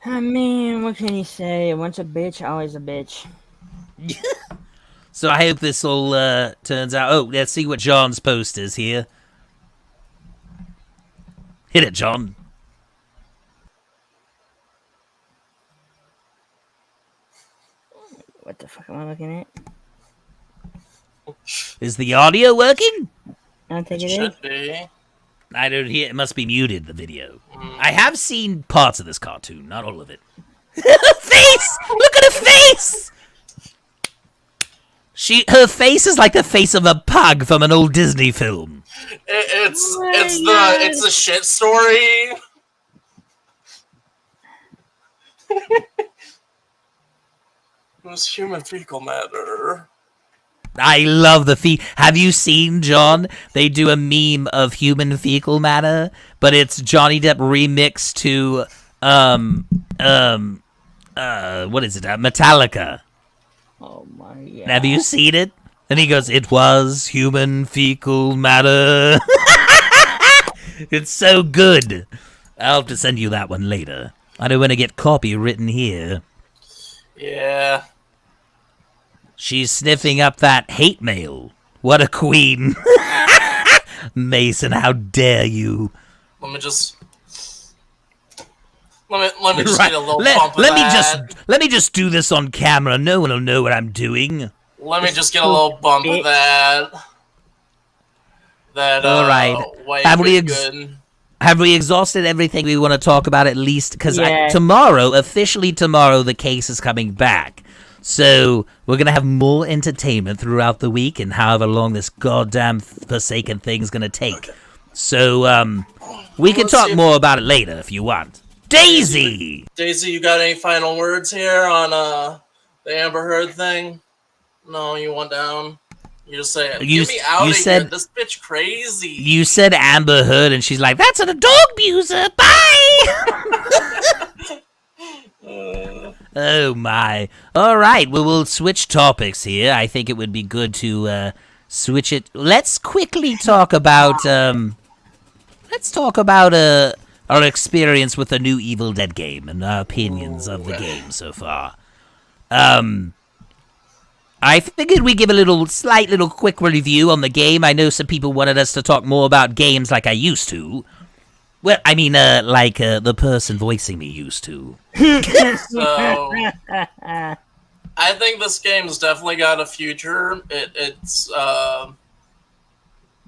S3: I mean, what can you say? Once a bitch, always a bitch.
S2: So I hope this all turns out. Oh, let's see what John's post is here. Hit it, John.
S3: What the fuck am I looking at?
S2: Is the audio working?
S3: I don't think it
S1: Should
S3: is.
S1: be.
S2: I don't hear. It must be muted, the video. I have seen parts of this cartoon, not all of it. Face! Look at her face! Her face is like the face of a pug from an old Disney film.
S1: It's the shit story. It was human fecal matter.
S2: I love the Have you seen, John? They do a meme of human fecal matter, but it's Johnny Depp remixed to what is it? Metallica.
S3: Oh my god.
S2: Have you seen it? And he goes, "It was human fecal matter." It's so good. I'll have to send you that one later. I don't want to get copy written here.
S1: Yeah.
S2: She's sniffing up that hate mail. What a queen. Mason, how dare you?
S1: Let me just get a little bump of that.
S2: Let me just do this on camera. No one will know what I'm doing.
S1: Let me just get a little bump of that.
S2: All right. Have we exhausted everything we want to talk about at least? Because officially tomorrow, the case is coming back. So we're going to have more entertainment throughout the week and however long this goddamn Forsaken thing's going to take. Okay. So we can talk more about it later if you want. Daisy,
S1: you got any final words here on the Amber Heard thing? No, you want down? You just say, get me out of here. This bitch crazy.
S2: You said Amber Heard and she's like, that's a dog abuser. Bye! Oh my. Alright, well, we'll switch topics here. I think it would be good to switch it. Let's quickly talk about our experience with the new Evil Dead game and our opinions of the game so far. I figured we'd give a slight little quick review on the game. I know some people wanted us to talk more about games like I used to. Well, I mean, like the person voicing me used to.
S1: So, I think this game's definitely got a future. It's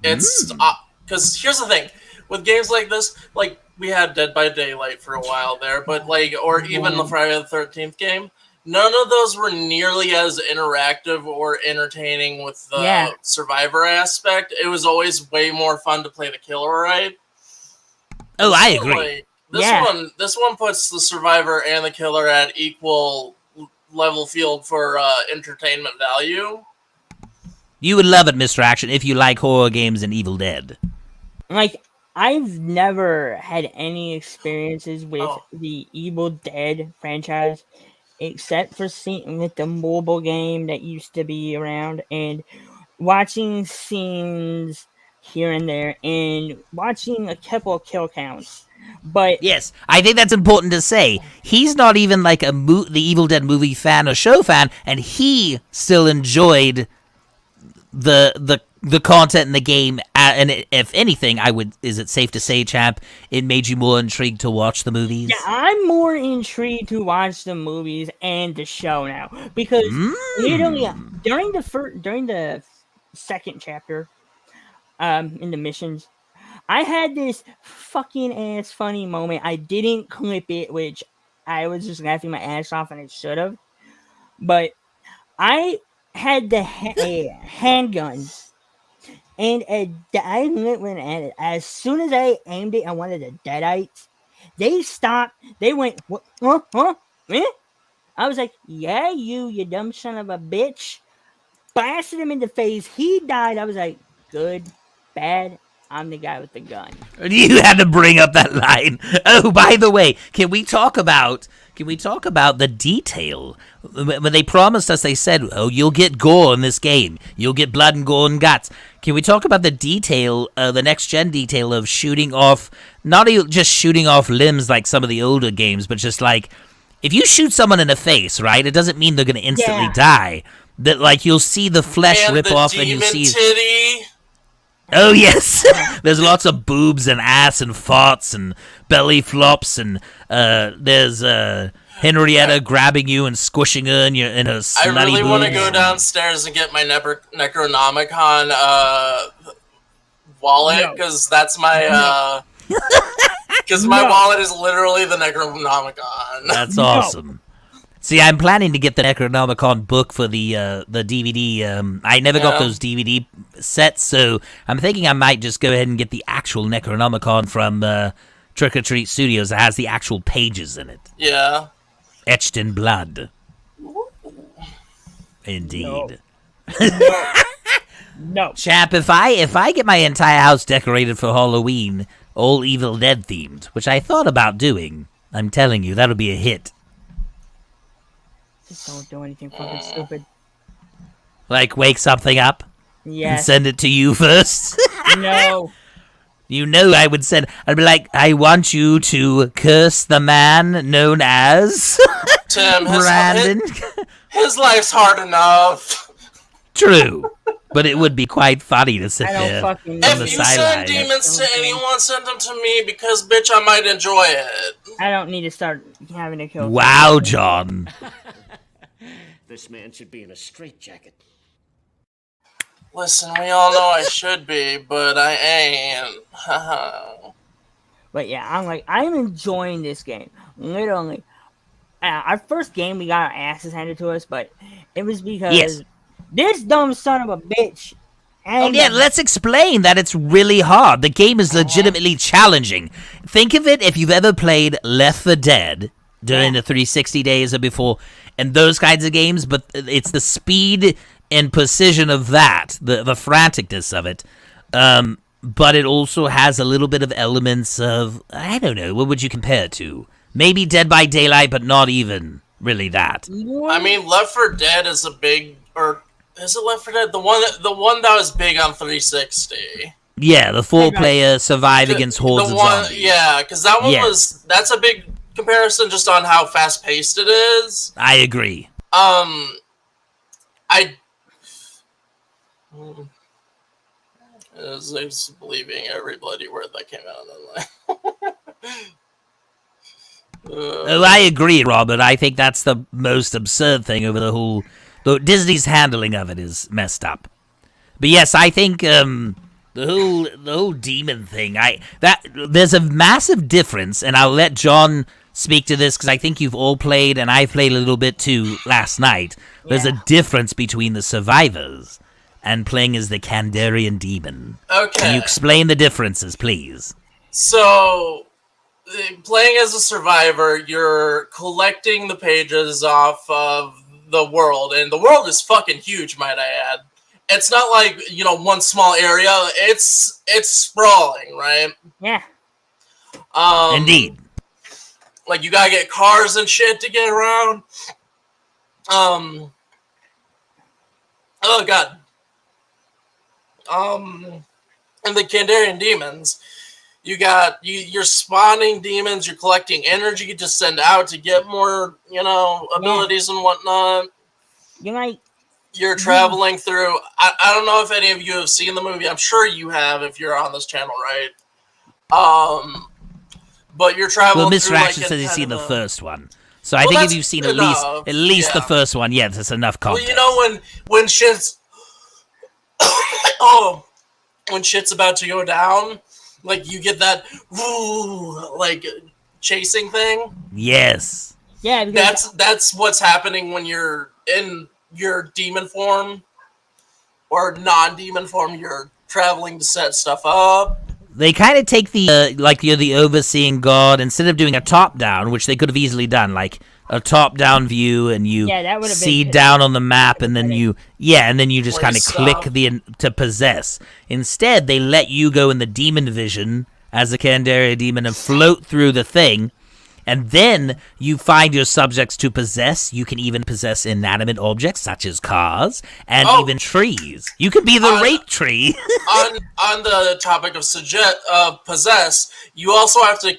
S1: because here's the thing with games like this, like we had Dead by Daylight for a while there, but or even the Friday the 13th game. None of those were nearly as interactive or entertaining with the survivor aspect. It was always way more fun to play the killer, right?
S2: Oh, I agree.
S1: This one puts the survivor and the killer at equal level field for entertainment value.
S2: You would love it, Mr. Action, if you like horror games and Evil Dead.
S3: Like, I've never had any experiences with the Evil Dead franchise, except for seeing with the mobile game that used to be around and watching scenes here and there and watching a couple of kill counts. But
S2: yes, I think that's important to say. He's not even like the Evil Dead movie fan or show fan, and he still enjoyed the content in the game if anything, is it safe to say, Champ, it made you more intrigued to watch the movies?
S3: Yeah, I'm more intrigued to watch the movies and the show now because literally during the second chapter, in the missions, I had this fucking ass funny moment. I didn't clip it, which I was just laughing my ass off, and I should have. But I had the handgun, and I went at it. As soon as I aimed it at one of the deadites, they stopped. They went, what? Huh? Eh? I was like, yeah, you dumb son of a bitch. Blasted him in the face. He died. I was like, good, bad. I'm the guy with the gun.
S2: You had to bring up that line. Oh, by the way, can we talk about the detail? When they promised us, they said, "Oh, you'll get gore in this game. You'll get blood and gore and guts." Can we talk about the detail, the next gen detail of shooting off, not just shooting off limbs like some of the older games, but just like if you shoot someone in the face, right? It doesn't mean they're going to instantly die. That like you'll see the flesh rip off, and you see
S1: titty.
S2: Oh, yes. There's lots of boobs and ass and farts and belly flops, and there's Henrietta grabbing you and squishing her in her slutty
S1: I really want to
S2: boobs.
S1: go downstairs and get my Necronomicon wallet, because that's my... Because my wallet is literally the Necronomicon.
S2: That's awesome. See, I'm planning to get the Necronomicon book for the DVD. I never got those DVD sets, so I'm thinking I might just go ahead and get the actual Necronomicon from Trick or Treat Studios that has the actual pages in it.
S1: Yeah.
S2: Etched in blood. Indeed.
S3: No.
S2: Champ, if I get my entire house decorated for Halloween, all Evil Dead themed, which I thought about doing, I'm telling you, that'll be a hit.
S3: Just don't do anything fucking stupid.
S2: Like wake something up and
S3: Yes.
S2: send it to you first.
S3: No.
S2: You know I'd be like, I want you to curse the man known as
S1: Tim,
S2: Brandon.
S1: his life's hard enough.
S2: True. But it would be quite funny to sit
S3: I don't
S2: there
S3: fucking
S2: on
S3: know.
S2: the
S1: If you send
S2: sideline.
S1: demons to anyone, send them to me, because, bitch, I might enjoy it.
S3: I don't need to start having to kill.
S2: Wow, John.
S7: This man should be in a straitjacket.
S1: Listen, we all know I should be, but I ain't.
S3: But yeah, I'm enjoying this game. Literally. Our first game, we got our asses handed to us, but it was because this dumb son of a bitch.
S2: Oh, yeah, let's explain that it's really hard. The game is legitimately challenging. Think of it if you've ever played Left 4 Dead during the 360 days or before, and those kinds of games, but it's the speed and precision of that, the franticness of it. But it also has a little bit of elements of, I don't know, what would you compare it to? Maybe Dead by Daylight, but not even really that.
S1: I mean, Left 4 Dead is a big, or is it Left 4 Dead? The one that was big on 360.
S2: Yeah, the 4-player survive against hordes of zombies.
S1: Yeah, because that one that's a big comparison just on how fast paced it is.
S2: I agree.
S1: I was believing every bloody word that came out of that line.
S2: Oh, I agree, Robert. I think that's the most absurd thing over the whole... Disney's handling of it is messed up. But yes, I think the whole demon thing, there's a massive difference, and I'll let John speak to this because I think you've all played, and I played a little bit too last night. There's a difference between the survivors and playing as the Kandarian demon.
S1: Okay.
S2: Can you explain the differences, please?
S1: So, playing as a survivor, you're collecting the pages off of the world, and the world is fucking huge, might I add. It's not like, one small area. It's sprawling, right?
S3: Yeah.
S2: Indeed.
S1: Like, you gotta get cars and shit to get around. Oh, God. And the Kandarian demons, you're spawning demons, you're collecting energy to send out to get more, abilities and whatnot.
S3: You're like
S1: you're traveling through. I don't know if any of you have seen the movie. I'm sure you have if you're on this channel, right? But you're traveling.
S2: Well,
S1: through
S2: Mr.
S1: like
S2: Action says he's seen the first one. So I
S1: Well,
S2: think if
S1: that's
S2: you've seen
S1: enough,
S2: at least the
S1: yeah.
S2: first one, yeah, that's enough
S1: Well,
S2: context.
S1: you know when shit's when shit's about to go down, like you get that woo, like chasing thing.
S2: Yes.
S3: Yeah, because
S1: That's what's happening when you're in your demon form or non-demon form. You're traveling to set stuff up.
S2: They kind of take the, like you're the overseeing god, instead of doing a top-down, which they could have easily done, like a top-down view, and you
S3: that would have
S2: see
S3: been
S2: down on the map, and then you just kind of
S1: Place
S2: click
S1: stuff.
S2: to possess. Instead, they let you go in the demon vision as a Candaria demon and float through the thing, and then you find your subjects to possess. You can even possess inanimate objects such as cars and even trees. You could be the rape tree.
S1: on the topic of possess, you also have to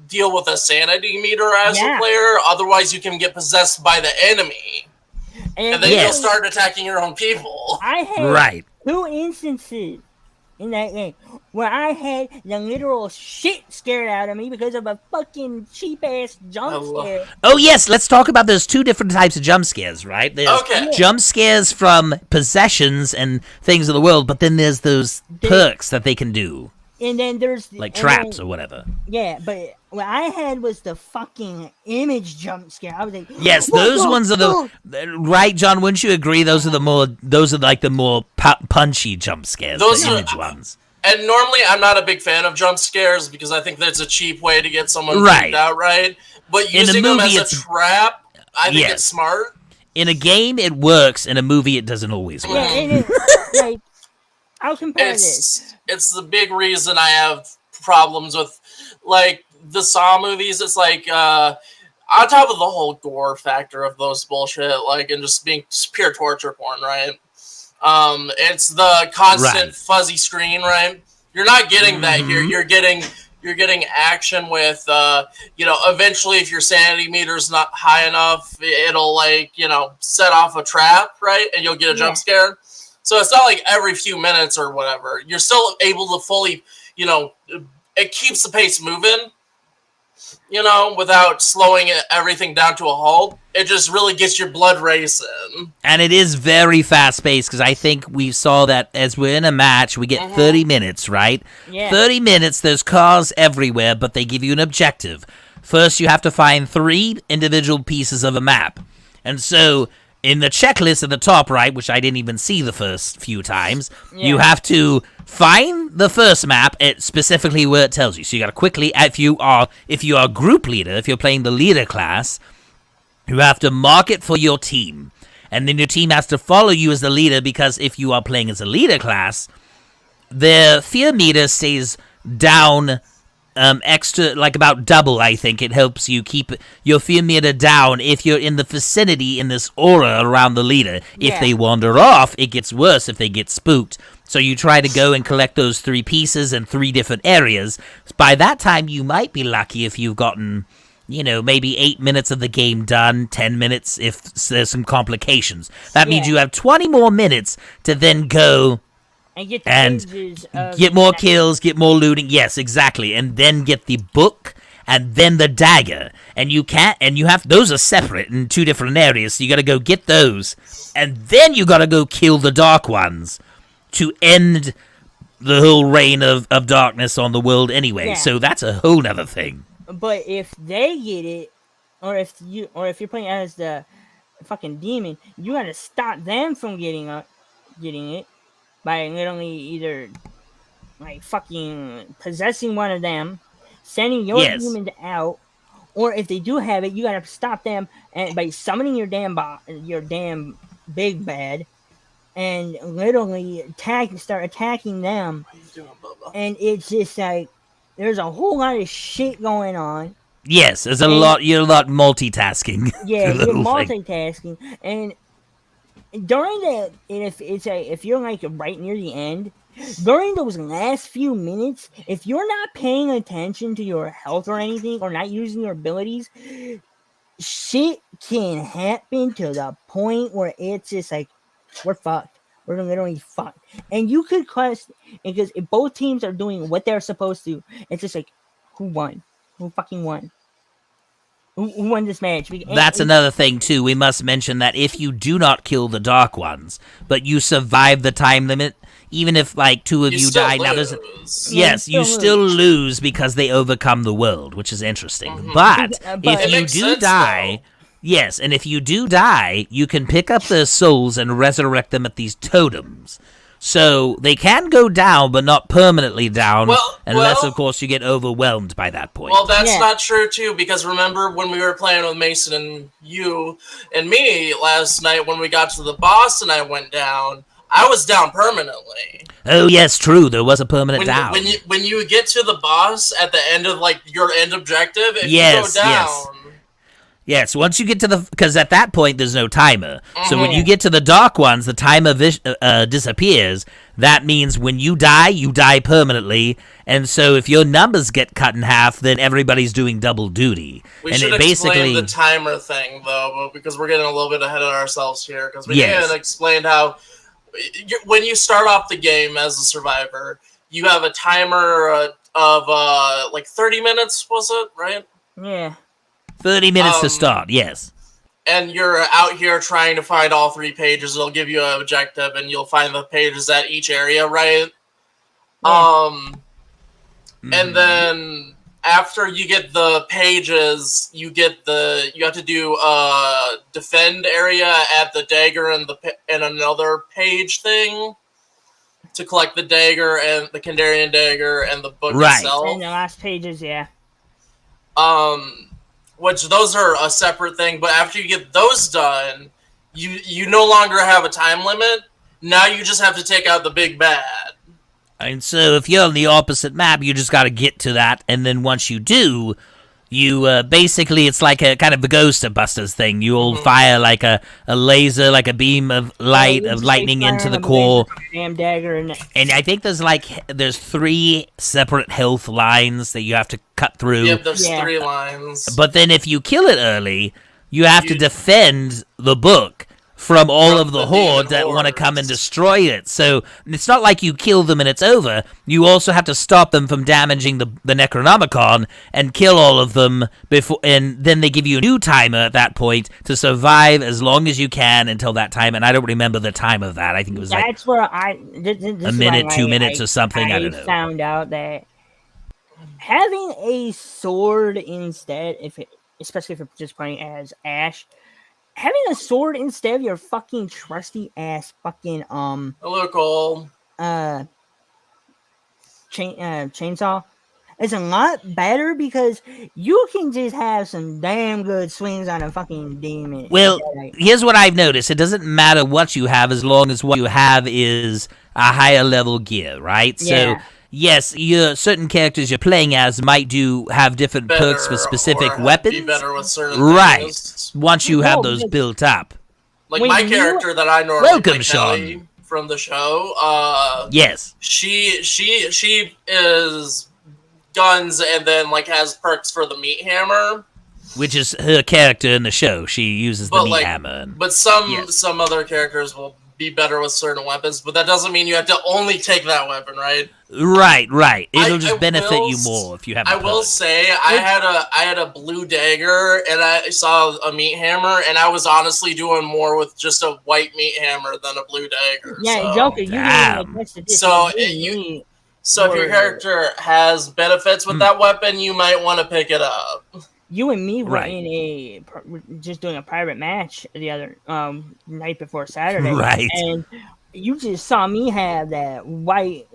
S1: deal with a sanity meter as a player. Otherwise, you can get possessed by the enemy, and then you'll start attacking your own people.
S3: I had
S2: Right.
S3: 2 instances in that game where I had the literal shit scared out of me because of a fucking cheap ass jump scare.
S2: Oh yes, let's talk about those 2 different types of jump scares, right? There's jump scares from possessions and things of the world, but then there's those perks that they can do.
S3: And then there's
S2: like traps or whatever.
S3: Yeah, but what I had was the fucking image jump scare. I was like,
S2: yes, those ones are the right, John. Wouldn't you agree? Those are the more punchy jump scares.
S1: Those
S2: the
S1: are
S2: image ones.
S1: And normally, I'm not a big fan of jump scares because I think that's a cheap way to get someone
S2: right
S1: freaked out. Right, but using them as a trap, I think it's smart.
S2: In a game, it works. In a movie, it doesn't always work.
S3: Yeah, and like, I'll compare this.
S1: It's the big reason I have problems with, like, the Saw movies. It's like, on top of the whole gore factor of those bullshit, like, and just being pure torture porn, right? It's the constant fuzzy screen, right? You're not getting that here. You're getting action with, eventually if your sanity meter's not high enough, it'll, like, set off a trap, right? And you'll get a jump scare. So it's not like every few minutes or whatever. You're still able to fully, it keeps the pace moving, without slowing everything down to a halt. It just really gets your blood racing.
S2: And it is very fast-paced, because I think we saw that as we're in a match, we get 30 minutes, right?
S3: Yeah.
S2: 30 minutes, there's cars everywhere, but they give you an objective. First, you have to find 3 individual pieces of a map. And so, in the checklist at the top right, which I didn't even see the first few times, you have to find the first map at specifically where it tells you. So you got to quickly, if you are group leader, if you're playing the leader class, you have to mark it for your team. And then your team has to follow you as the leader, because if you are playing as a leader class, their fear meter stays down extra, like about double, I think. It helps you keep your fear meter down if you're in the vicinity in this aura around the leader. If they wander off, it gets worse if they get spooked. So you try to go and collect those 3 pieces in 3 different areas. By that time, you might be lucky if you've gotten, maybe 8 minutes of the game done, 10 minutes if there's some complications. That means you have 20 more minutes to then go and get more kills, get more looting. Yes, exactly. And then get the book and then the dagger. And those are separate in 2 different areas. So you got to go get those. And then you got to go kill the dark ones to end the whole reign of darkness on the world anyway.
S3: Yeah.
S2: So that's a whole nother thing.
S3: But if they get it, or if you're playing as the fucking demon, you gotta stop them from getting it by literally either like fucking possessing one of them, sending your demon out, or if they do have it, you gotta stop them and by summoning your damn big bad, and literally start attacking them.
S1: What are you doing, Bubba?
S3: And it's just like there's a whole lot of shit going on.
S2: Yes, there's a lot. You're a lot multitasking.
S3: Yeah, you're multitasking, and during the if you're like right near the end, during those last few minutes, if you're not paying attention to your health or anything, or not using your abilities, shit can happen to the point where it's just like, we're fucked. We're literally fucked. And you could question, because if both teams are doing what they're supposed to, it's just like, who won? Who fucking won? Who won this match?
S2: That's another thing, too. We must mention that if you do not kill the Dark Ones, but you survive the time limit, even if, like, two of you die, now there's... Yes, you still lose because they overcome the world, which is interesting.
S1: Mm-hmm.
S2: But if
S1: it
S2: you
S1: makes
S2: do
S1: sense,
S2: die...
S1: though.
S2: Yes, and if you do die, you can pick up their souls and resurrect them at these totems. So they can go down, but not permanently down, unless, of course, you get overwhelmed by that point.
S1: Well, that's not true, too, because remember when we were playing with Mason and you and me last night when we got to the boss and I went down, I was down permanently.
S2: Oh, yes, true. There was a permanent down.
S1: When you get to the boss at the end of, like, your end objective, if you go down...
S2: Yes. Yes, once you get to the... Because at that point, there's no timer. So when you get to the Dark Ones, the timer disappears. That means when you die permanently. And so if your numbers get cut in half, then everybody's doing double duty.
S1: We should explain the timer thing, though, because we're getting a little bit ahead of ourselves here. Because we didn't explain how... When you start off the game as a survivor, you have a timer of, like, 30 minutes, was it, right?
S3: Yeah.
S2: 30 minutes to start, yes.
S1: And you're out here trying to find all 3 pages. It'll give you an objective, and you'll find the pages at each area, right? Yeah. And then after you get the pages, you have to do a defend area at the dagger and another page thing to collect the dagger and the Kandarian dagger and the book itself.
S3: And the last pages, yeah.
S1: Which those are a separate thing, but after you get those done, you no longer have a time limit. Now you just have to take out the big bad.
S2: And so if you're on the opposite map, you just got to get to that, and then once you do, you basically, it's like a kind of a Ghostbusters thing. You'll fire like a laser, like a beam of light, of lightning into the core.
S3: Damn dagger
S2: and I think there's 3 separate health lines that you have to cut through.
S1: Yep, there's 3 lines.
S2: But then if you kill it early, you have to defend the book from all of the horde that want to come and destroy it. So it's not like you kill them and it's over. You also have to stop them from damaging the Necronomicon and kill all of them before, and then they give you a new timer at that point to survive as long as you can until that time. And I don't remember the time of that. I think it was
S3: that's where
S2: a minute, 2 minutes or something. I don't know.
S3: I found out that having a sword instead, especially if you're just playing as Ash, having a sword instead of your fucking trusty ass fucking
S1: hello Cole
S3: chainsaw is a lot better because you can just have some damn good swings on a fucking demon.
S2: Well, here's what I've noticed. It doesn't matter what you have as long as what you have is a higher level gear, right?
S3: Yeah.
S2: So yes, certain characters you're playing as might have different perks for specific weapons.
S1: Be better with certain
S2: things. Once you have those built up.
S1: Like my character that I normally play,
S2: Sean.
S1: Kelly, from the show.
S2: Yes.
S1: She is guns and then like has perks for the meat hammer.
S2: Which is her character in the show. She uses the meat hammer.
S1: But some other characters will be better with certain weapons, but that doesn't mean you have to only take that weapon, right?
S2: Right. It'll just benefit you more if you have.
S1: I will say I had a blue dagger and I saw a meat hammer, and I was honestly doing more with just a white meat hammer than a blue dagger.
S3: Yeah, Joker,
S1: so if your character has benefits with that weapon, you might want to pick it up.
S3: You and me were just doing a private match the other night before Saturday,
S2: right?
S3: And you just saw me have that white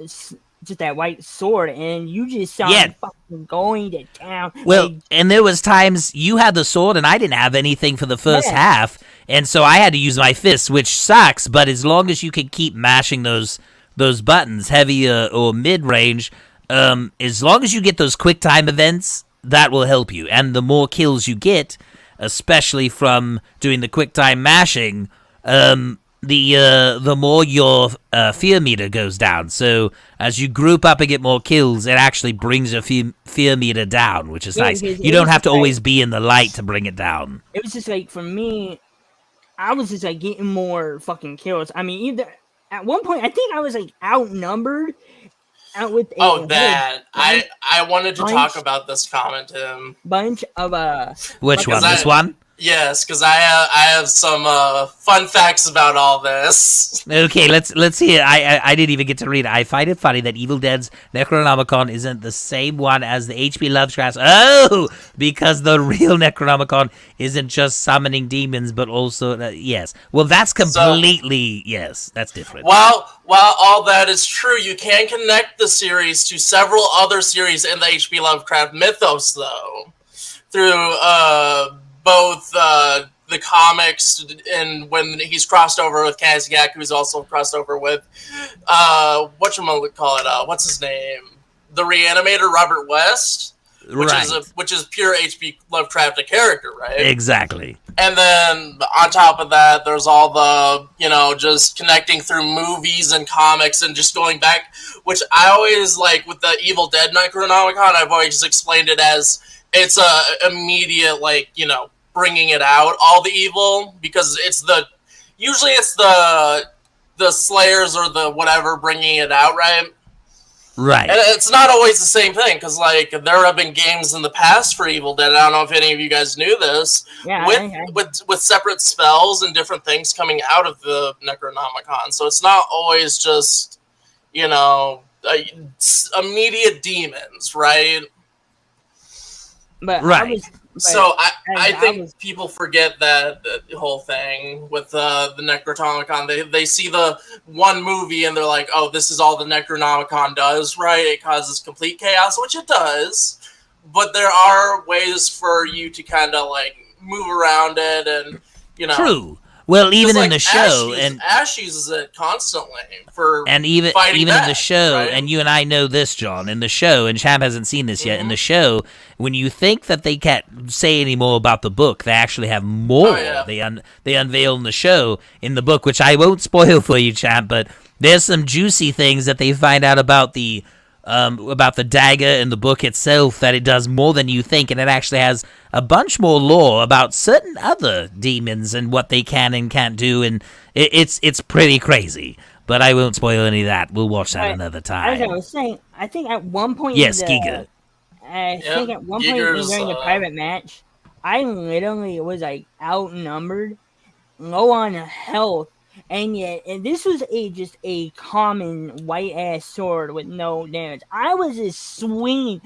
S3: sword, and you just saw me fucking going to town.
S2: Well, and there was times you had the sword, and I didn't have anything for the first half, and so I had to use my fists, which sucks. But as long as you can keep mashing those buttons, heavy or mid range, as long as you get those quick time events, that will help you. And the more kills you get, especially from doing the quick time mashing, the more your fear meter goes down. So as you group up and get more kills, it actually brings your fear meter down, which is nice. You don't have to always be in the light to bring it down.
S3: It was just like, for me, I was just like getting more fucking kills. I mean, either at one point, I think I was like outnumbered. With
S1: I wanted to talk about this comment, Tim.
S3: Bunch of
S2: Which one? This one?
S1: Yes, because I have some fun facts about all this.
S2: Okay, let's see it. I didn't even get to read it. I find it funny that Evil Dead's Necronomicon isn't the same one as the H.P. Lovecraft's. Oh, because the real Necronomicon isn't just summoning demons, but also yes. Well, that's completely yes. That's different.
S1: While all that is true, you can connect the series to several other series in the H.P. Lovecraft mythos, though, through both the comics and when he's crossed over with Kaziak, who's also crossed over with what's his name? The Reanimator Robert West, which is pure H.P. Lovecraft character, right?
S2: Exactly.
S1: And then on top of that, there's all the, just connecting through movies and comics and just going back, which I always like with the Evil Dead Necronomicon. I've always explained it as it's a immediate, bringing it out, all the evil, because usually it's the slayers or the whatever bringing it out, right?
S2: Right.
S1: And it's not always the same thing, because there have been games in the past for Evil Dead. I don't know if any of you guys knew this.
S3: Yeah,
S1: with separate spells and different things coming out of the Necronomicon. So it's not always just immediate demons, right?
S3: But
S2: right.
S1: I think people forget that the whole thing with the Necronomicon. They see the one movie and they're like, oh, this is all the Necronomicon does, right? It causes complete chaos, which it does. But there are ways for you to kind of move around it and,
S2: True. Well, even in the show,
S1: Ash uses it constantly for
S2: even
S1: back,
S2: in the show,
S1: right?
S2: and you and I know this, John. In the show, and Champ hasn't seen this yet. In the show, when you think that they can't say any more about the book, they actually have more.
S1: Oh, yeah.
S2: They unveil in the show, in the book, which I won't spoil for you, Champ. But there's some juicy things that they find out about the dagger in the book itself, that it does more than you think, and it actually has a bunch more lore about certain other demons and what they can and can't do, and it's pretty crazy. But I won't spoil any of that. We'll watch that another time.
S3: As I was saying, I think at one point,
S2: yes, Giga.
S3: Think at one point during the private match, I literally was outnumbered, low on health. And this was just a common white ass sword with no damage. I was just swinging,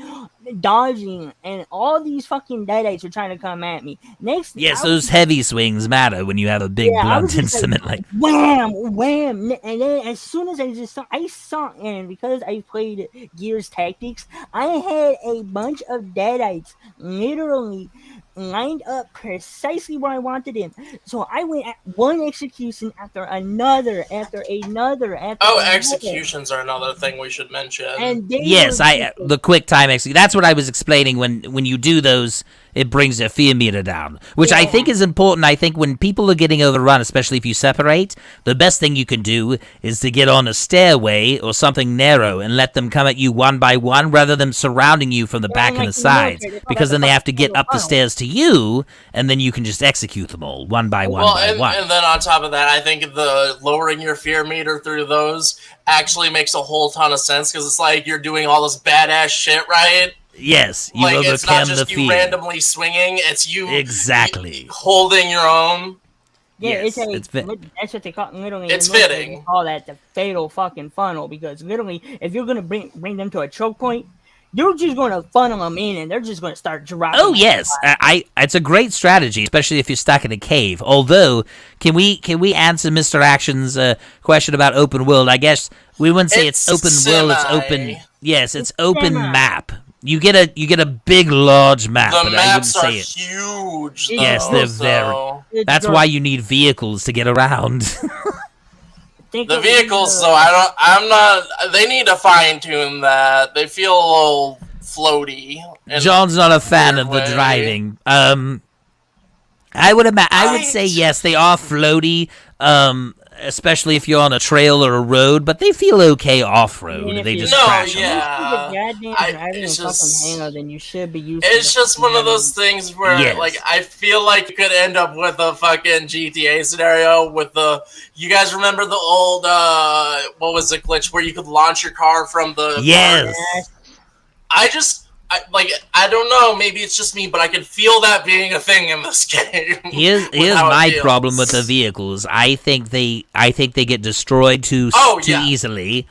S3: dodging, and all these fucking deadites were trying to come at me.
S2: Yes, those heavy swings matter when you have a big blunt instrument like
S3: wham, wham, and then as soon as I saw, and because I played Gears Tactics, I had a bunch of deadites literally lined up precisely where I wanted him. So I went at one execution after another, after another.
S1: Executions are another thing we should mention.
S3: And
S2: the quick time execution. That's what I was explaining. When you do those, it brings their fear meter down, which I think is important. I think when people are getting overrun, especially if you separate, the best thing you can do is to get on a stairway or something narrow and let them come at you one by one, rather than surrounding you from the back and the sides, because then they have to get up the stairs to you, and then you can just execute them all one by one one.
S1: And then on top of that, I think the lowering your fear meter through those actually makes a whole ton of sense, because it's like you're doing all this badass shit, right?
S2: Yes, you overcome
S1: it's not just
S2: the
S1: you
S2: fear.
S1: randomly swinging; it's you
S2: exactly
S1: holding your own.
S3: Yeah,
S2: yes,
S3: that's what they call literally.
S1: It's fitting.
S3: They call that the fatal fucking funnel, because literally, if you're gonna bring them to a choke point, you're just gonna funnel them in, and they're just gonna start dropping.
S2: Oh yes, it's a great strategy, especially if you're stuck in a cave. Although, can we answer Mr. Action's question about open world? I guess we wouldn't say it's open world. It's open. Yes, it's open map. You get a big, large map.
S1: The
S2: but
S1: maps
S2: I
S1: are
S2: wouldn't say
S1: huge.
S2: Yes, they're very. That's why you need vehicles to get around.
S1: The vehicles, though, they need to fine tune that. They feel a little floaty.
S2: John's not a fan of the driving. I would say yes, they are floaty. especially if you're on a trail or a road, but they feel okay off-road.
S3: And if
S2: They
S3: you-
S2: just
S1: No,
S2: crash.
S1: yeah.
S3: If you're goddamn
S1: I-
S3: driving
S1: it's
S3: a fucking
S1: just-
S3: Halo, then you should be used
S1: It's
S3: to
S1: just one of those things where,
S2: Yes.
S1: like, I feel like you could end up with a fucking GTA scenario with the. You guys remember the old what was it, glitch where you could launch your car from the.
S2: Yes.
S1: I don't know. Maybe it's just me, but I can feel that being a thing in this game.
S2: Here's
S1: how it
S2: my
S1: feels.
S2: problem with the vehicles. I think they get destroyed too
S1: yeah.
S2: easily.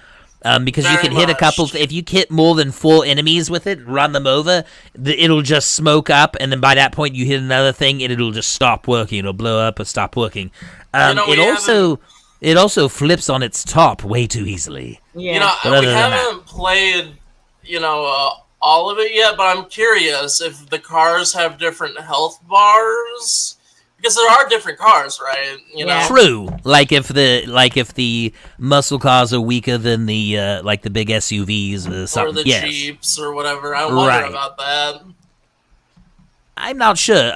S2: Because you
S1: Very
S2: can hit a couple.
S1: much.
S2: If you hit more than 4 enemies with it, run them over, it'll just smoke up, and then by that point you hit another thing, and it'll just stop working. It'll blow up or stop working. It also flips on its top way too easily.
S3: Yeah.
S1: You know,
S2: But
S1: we
S2: other than that-
S1: haven't played, all of it yet, but I'm curious if the cars have different health bars. Because there are different cars, right? You know?
S2: True. Like if the muscle cars are weaker than the like the big SUVs or something.
S1: Or the
S2: yes.
S1: Jeeps or whatever. I wonder
S2: Right.
S1: about that.
S2: I'm not sure.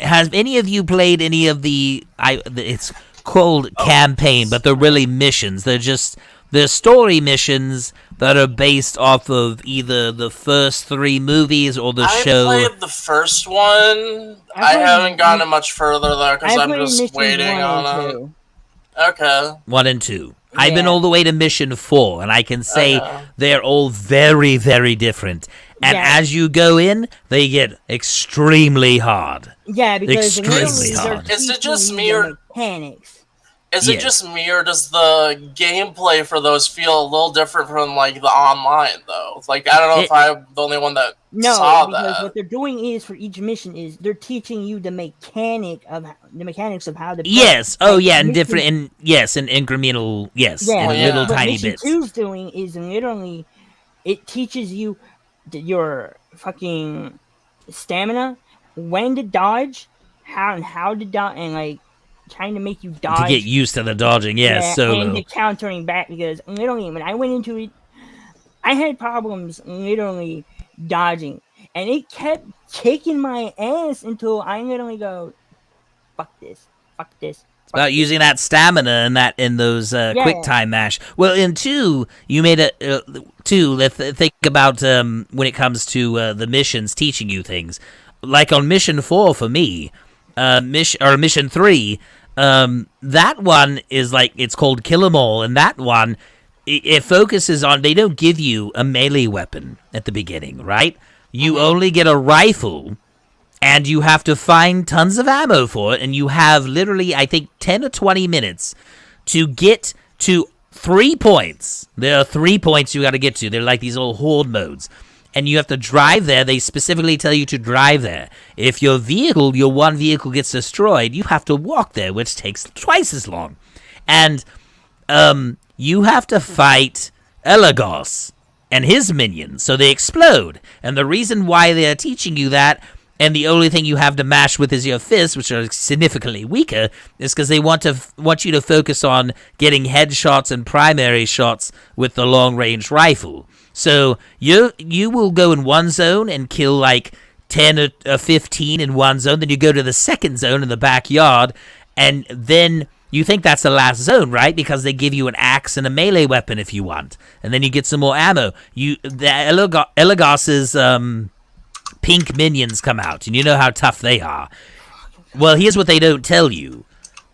S2: Has any of you played any of it's called campaign, but they're really missions. They're story missions that are based off of either the first 3 movies or the show.
S1: I played the first one. I
S3: played-
S1: haven't gotten much further though, because
S3: I
S1: I'm
S3: played
S1: just
S3: missions
S1: waiting
S3: 1
S1: on
S3: and
S1: it.
S3: 2.
S1: Okay.
S2: 1 and 2. I've been
S3: Yeah.
S2: all the way to mission 4, and I can say
S1: Okay.
S2: they're all very, very different. And
S3: Yeah.
S2: as you go in, they get extremely hard.
S3: Yeah, because
S2: Extremely
S3: literally they're
S2: hard.
S1: Is it
S3: teaching
S1: just
S3: you
S1: me
S3: the
S1: or-
S3: mechanics?
S1: Is it
S2: Yeah.
S1: just me, or does the gameplay for those feel a little different from, like, the online, though? Like, I don't know if I'm the only one that
S3: No,
S1: saw
S3: because
S1: that.
S3: what they're doing is for each mission is they're teaching you the mechanics of how to. play.
S2: Yes. Oh,
S3: Like,
S2: yeah, and
S3: mission-
S2: different, and yes, and incremental, yes,
S3: Yeah,
S2: and
S1: yeah.
S2: little
S3: what
S2: tiny
S3: mission
S2: bits.
S3: 2's doing is literally it teaches you your fucking stamina, when to dodge, how to dodge, and like trying to make you dodge.
S2: To get used to the dodging, yes,
S3: and
S2: solo.
S3: the countering back, because literally when I went into it, I had problems literally dodging, and it kept kicking my ass until I literally go, fuck this, fuck this. Fuck
S2: About
S3: this."
S2: using that stamina in those quick time mash. Well, in 2, you made a 2. Let's think about when it comes to the missions teaching you things. Like on mission 4 for me, mission 3. That one is like, it's called Kill 'Em All, and that one it focuses on, they don't give you a melee weapon at the beginning, right? You only get a rifle. And you have to find tons of ammo for it, and you have literally, I think, 10 or 20 minutes to get to 3 points. There are 3 points you got to get to. They're like these little horde modes. And you have to drive there. They specifically tell you to drive there. If your one vehicle gets destroyed, you have to walk there, which takes twice as long. And you have to fight Elagos and his minions, so they explode. And the reason why they're teaching you that, and the only thing you have to mash with is your fists, which are significantly weaker, is because they want you to focus on getting headshots and primary shots with the long-range rifle. So you will go in one zone and kill like 10 or 15 in one zone, then you go to the second zone in the backyard, and then you think that's the last zone, right? Because they give you an axe and a melee weapon if you want, and then you get some more ammo. Elagos's pink minions come out, and you know how tough they are. Well, here's what they don't tell you.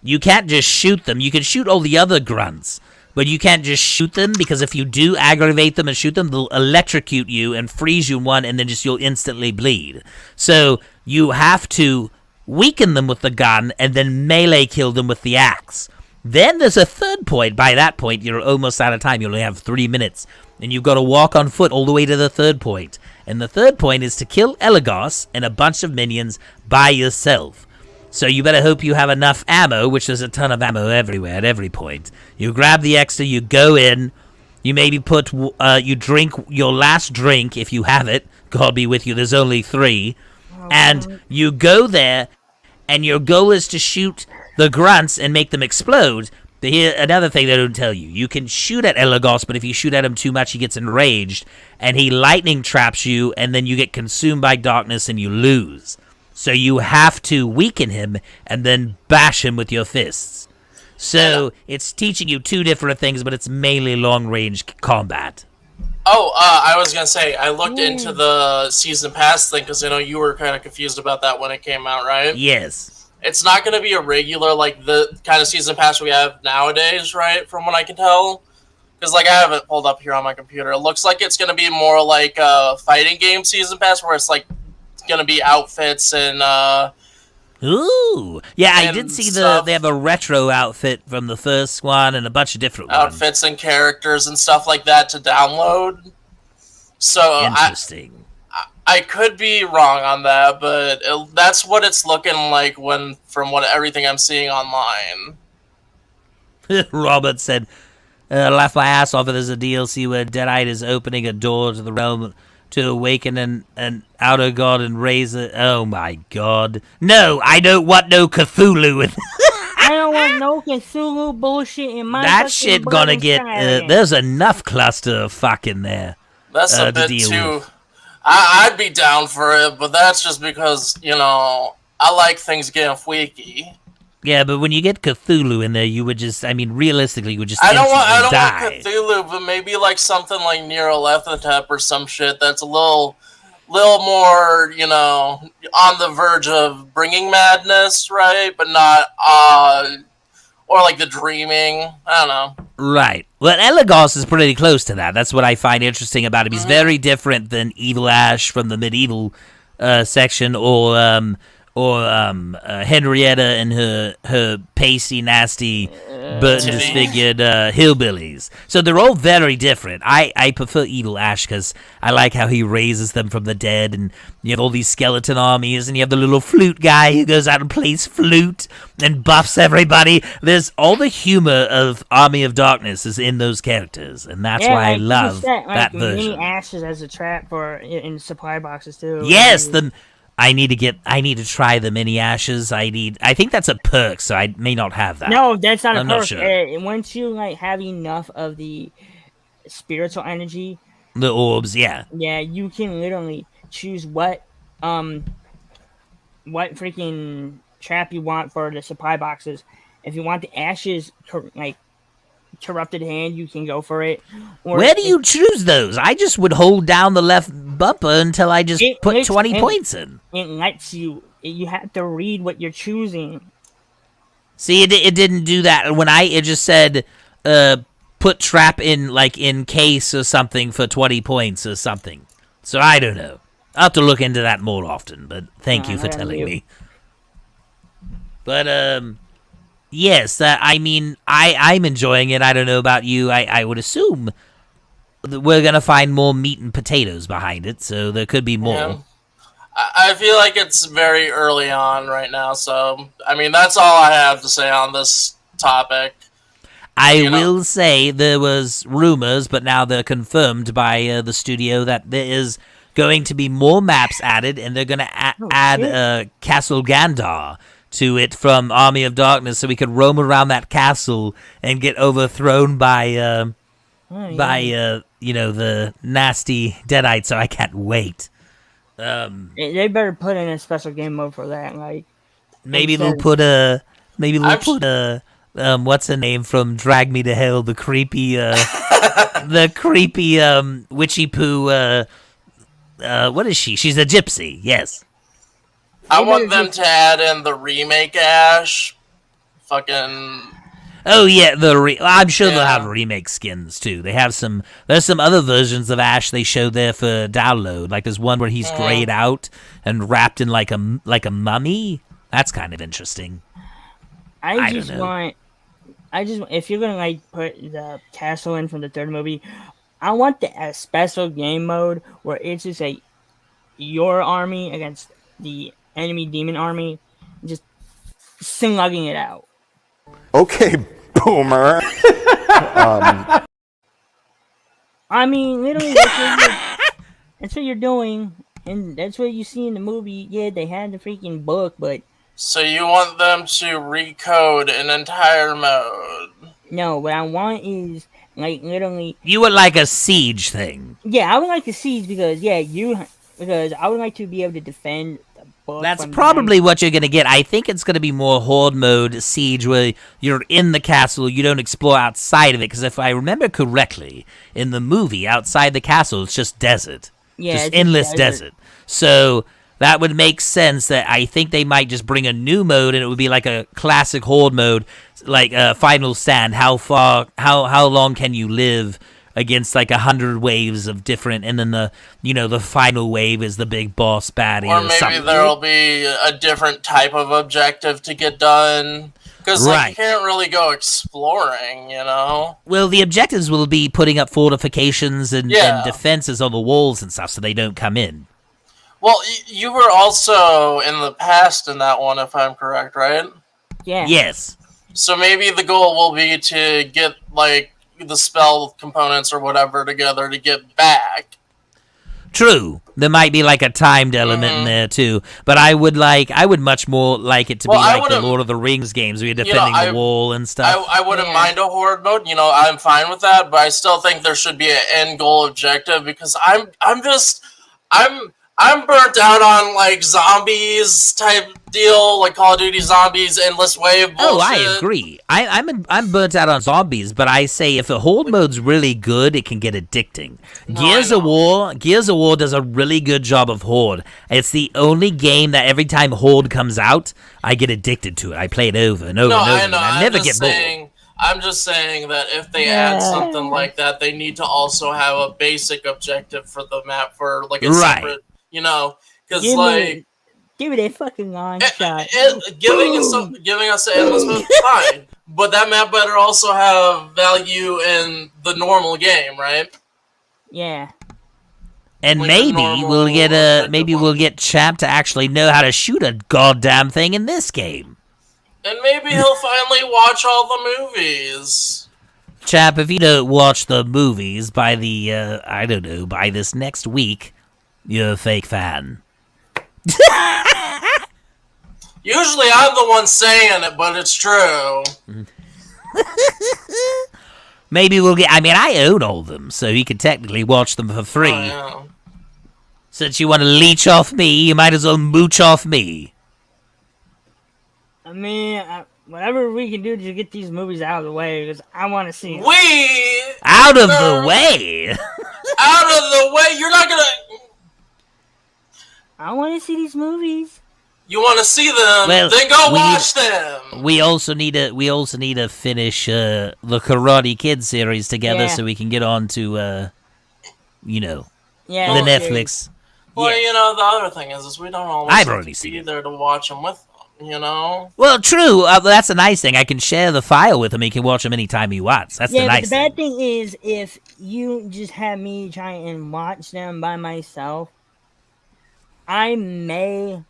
S2: You can't just shoot them. You can shoot all the other grunts, but you can't just shoot them, because if you do aggravate them and shoot them, they'll electrocute you and freeze you in one, and then you'll instantly bleed. So you have to weaken them with the gun and then melee kill them with the axe. Then there's a third point. By that point, you're almost out of time. You only have 3 minutes, and you've got to walk on foot all the way to the third point. And the third point is to kill Elagos and a bunch of minions by yourself. So you better hope you have enough ammo, which there's a ton of ammo everywhere at every point. You grab the extra, you go in, you maybe you drink your last drink if you have it. God be with you, there's only 3. And you go there, and your goal is to shoot the grunts and make them explode. But here, another thing they don't tell you. You can shoot at Elagos, but if you shoot at him too much, he gets enraged, and he lightning traps you, and then you get consumed by darkness and you lose. So you have to weaken him and then bash him with your fists. So it's teaching you two different things, but it's mainly long-range combat.
S1: Oh, I was gonna say, I looked into the season pass thing because I know you were kind of confused about that when it came out, right?
S2: Yes.
S1: It's not gonna be a regular, like, the kind of season pass we have nowadays, right? From what I can tell. Because, like, I have it pulled up here on my computer. It looks like it's gonna be more like a fighting game season pass, where it's, like, gonna be outfits and,
S2: Ooh. Yeah, I did
S1: and
S2: see
S1: stuff.
S2: they have a retro outfit from the first one and a bunch of different ones.
S1: Outfits and characters and stuff like that to download. So
S2: Interesting.
S1: I could be wrong on that, but that's what it's looking like from everything I'm seeing online.
S2: Robert said, laugh my ass off if there's a DLC where Deadite is opening a door to the realm to awaken an outer god and raise it. Oh my god. No, I don't want no Cthulhu with
S3: I don't want no Cthulhu bullshit in my
S2: that
S3: fucking
S2: shit
S3: blood
S2: gonna
S3: and
S2: get,
S3: silence.
S2: there's enough cluster of fuck in there.
S1: That's a
S2: to
S1: bit
S2: deal
S1: too.
S2: with.
S1: I'd be down for it, but that's just because, I like things getting freaky.
S2: Yeah, but when you get Cthulhu in there, you would just, I mean, realistically, you would just
S1: I don't
S2: instantly die.
S1: want Cthulhu, but maybe like something like Nyarlathotep or some shit that's a little more, on the verge of bringing madness, right? But not, or like the dreaming. I don't know.
S2: Right. Well, Elagos is pretty close to that. That's what I find interesting about him. He's very different than Evil Ash from the medieval section, or Henrietta and her pasty, nasty, burnt and disfigured hillbillies. So they're all very different. I prefer Evil Ash because I like how he raises them from the dead, and you have all these skeleton armies, and you have the little flute guy who goes out and plays flute and buffs everybody. There's all the humor of Army of Darkness is in those characters, and that's why I love that version.
S3: Mini ashes as a trap for in supply boxes too.
S2: Yes, I need to try the mini ashes. I think that's a perk, so I may not have that.
S3: No, that's not a
S2: I'm
S3: perk.
S2: not sure.
S3: Once you have enough of the spiritual energy,
S2: The orbs, yeah.
S3: yeah, you can literally choose what freaking trap you want for the supply boxes. If you want the ashes, corrupted hand, you can go for it. Or
S2: Where do you choose those? I just would hold down the left bumper until I just put 20 points in.
S3: It lets you. You have to read what you're choosing.
S2: See, it didn't do that. When it just said, put trap in case or something for 20 points or something. So I don't know. I'll have to look into that more often, but thank you for telling me. But, yes, I mean, I'm enjoying it. I don't know about you. I would assume that we're going to find more meat and potatoes behind it, so there could be more.
S1: Yeah. I feel like it's very early on right now, so, I mean, that's all I have to say on this topic.
S2: I will say there was rumors, but now they're confirmed by the studio that there is going to be more maps added, and they're going to add Castle Gandar to it from Army of Darkness, so we could roam around that castle and get overthrown by the nasty Deadites. So I can't wait.
S3: They better put in a special game mode for that.
S2: Maybe they'll put what's her name from Drag Me to Hell, the creepy witchy poo. What is she? She's a gypsy. Yes.
S1: I want them to add in the remake Ash. Fucking.
S2: Oh yeah, I'm sure they'll have remake skins too. They have some. There's some other versions of Ash they showed there for download. Like there's one where he's grayed out and wrapped in like a mummy. That's kind of interesting.
S3: I just if you're gonna put the castle in from the third movie, I want a special game mode where it's just your army against the enemy demon army, just slugging it out.
S5: Okay, boomer.
S3: I mean, literally, that's what you're doing, and that's what you see in the movie. Yeah, they had the freaking book, but
S1: So you want them to recode an entire mode?
S3: no, what I want is literally.
S2: You would like a siege thing.
S3: Yeah, I would like to siege because I would like to be able to defend fuck.
S2: That's
S3: from
S2: probably what you're gonna get. I think it's gonna be more horde mode siege, where you're in the castle, you don't explore outside of it. Because if I remember correctly, in the movie, outside the castle, it's just desert,
S3: Yeah,
S2: just
S3: it's just
S2: endless
S3: desert.
S2: desert. So that would make sense. That I think they might just bring a new mode, and it would be like a classic horde mode, like Final Stand. How long can you live against like 100 waves of different, and then the final wave is the big boss baddie
S1: Or
S2: or
S1: maybe
S2: something.
S1: there'll be a different type of objective to get done. Because
S2: Right.
S1: you can't really go exploring,
S2: Well, the objectives will be putting up fortifications and
S1: Yeah.
S2: defenses on the walls and stuff so they don't come in.
S1: Well, you were also in the past in that one, if I'm correct, right?
S3: Yeah.
S2: Yes.
S1: So maybe the goal will be to get, like, the spell components or whatever together to get back.
S2: True. There might be like a timed element in there too, but I would much more like it to be
S1: Well, I
S2: like the
S1: wouldn't-
S2: Lord of the Rings games where you're defending the wall and stuff.
S1: I wouldn't
S3: Yeah.
S1: mind a horde mode, I'm fine with that, but I still think there should be an end goal objective because I'm burnt out on like zombies type deal, like Call of Duty zombies, endless wave bullshit.
S2: Oh, I agree. I'm burnt out on zombies, but I say if a horde mode's really good, it can get addicting. Gears of War does a really good job of horde. It's the only game that every time horde comes out, I get addicted to it. I play it over and over and over.
S1: I know.
S2: And I never get bored.
S1: I'm just saying that if they add something like that, they need to also have a basic objective for the map for like a
S2: Right.
S1: separate, because
S3: Give me that fucking long shot.
S1: giving us an endless mode, fine. But that map better also have value in the normal game, right?
S3: Yeah.
S2: And
S1: Like a
S2: maybe
S1: normal
S2: we'll get Champ to actually know how to shoot a goddamn thing in this game.
S1: And maybe he'll finally watch all the movies.
S2: Champ, if you don't watch the movies by by this next week, you're a fake fan.
S1: Usually I'm the one saying it, but it's true.
S2: Maybe we'll get. I mean, I own all of them, so you can technically watch them for free.
S1: Oh, yeah.
S2: Since you want to leech off me, you might as well mooch off me.
S3: I mean, whatever we can do to get these movies out of the way, because I want to see them.
S2: Out of the way.
S1: Out of the way. You're not gonna.
S3: I want to see these movies.
S1: You want to see them?
S2: Well,
S1: then go watch them.
S2: We also need to finish the Karate Kid series together,
S3: Yeah.
S2: so we can get on to
S3: Yeah.
S2: the Netflix.
S1: Well,
S2: Yeah.
S1: the other thing is we don't always
S2: I've
S1: have
S2: already
S1: to
S2: seen
S1: be
S2: it.
S1: there to watch them with them.
S2: Well, true. That's a nice thing. I can share the file with him. He can watch them anytime he wants. That's
S3: Yeah,
S2: the
S3: but
S2: nice
S3: the bad
S2: thing.
S3: thing is if you just have me try and watch them by myself, I may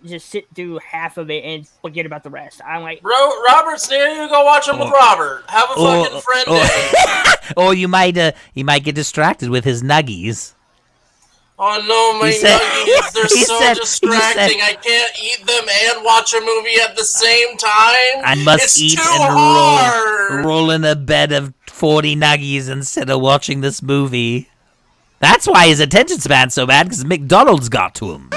S3: just sit through half of it and forget about the rest. I'm like,
S1: Robert's near you. Go watch them with Robert. Have a fucking friend day.
S2: Or you might get distracted with his nuggies.
S1: Oh no, my nuggies, they're
S2: he
S1: so
S2: said-
S1: distracting. I can't eat them and watch a movie at the same time.
S2: I must
S1: it's
S2: eat
S1: too
S2: and
S1: hard.
S2: roll in a bed of 40 nuggies instead of watching this movie. That's why his attention span's so bad, because McDonald's got to him.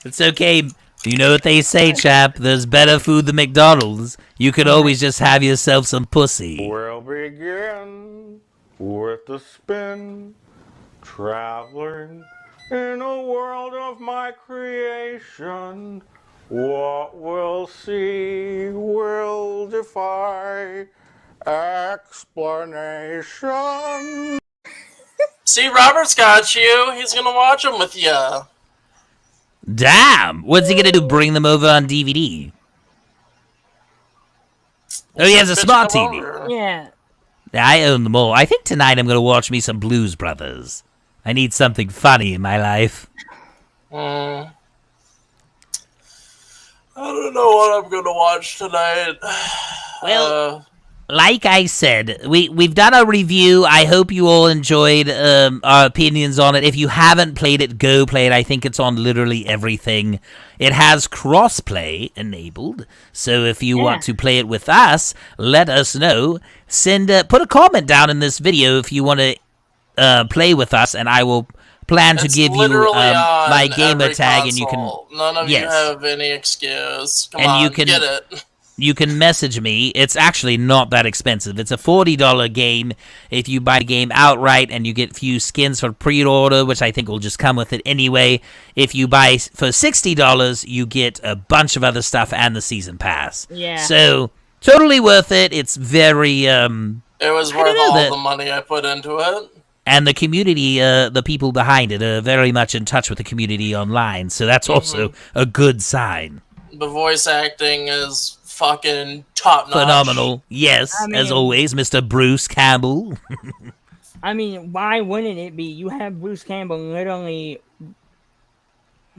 S2: It's okay. You know what they say, chap. There's better food than McDonald's. You could always just have yourself some pussy.
S5: We'll begin with the spin, traveling in a world of my creation. What we'll see will defy explanation.
S1: See, Robert's got you. He's gonna watch them with you.
S2: Damn! What's he gonna do? Bring them over on DVD? Oh, he has a smart TV.
S3: yeah.
S2: I own them all. I think tonight I'm gonna watch me some Blues Brothers. I need something funny in my life.
S1: I don't know what I'm gonna watch tonight.
S2: Well, like I said, we've done a review. I hope you all enjoyed our opinions on it. If you haven't played it, go play it. I think it's on literally everything. It has crossplay enabled, so if you want to play it with us, let us know. Put a comment down in this video if you want to play with us, and I will plan to give you my gamer tag, and you can.
S1: None of you have any excuse. Come
S2: and
S1: on,
S2: you can
S1: get it.
S2: You can message me. It's actually not that expensive. It's a $40 game if you buy the game outright, and you get a few skins for pre-order, which I think will just come with it anyway. If you buy for $60, you get a bunch of other stuff and the season pass.
S3: Yeah.
S2: So totally worth it. It's very
S1: It was worth all the money I put into it.
S2: And the community, the people behind it, are very much in touch with the community online. So that's also a good sign.
S1: The voice acting is fucking top-notch.
S2: Phenomenal. Yes, as always, Mr. Bruce Campbell.
S3: I mean, why wouldn't it be? You have Bruce Campbell literally...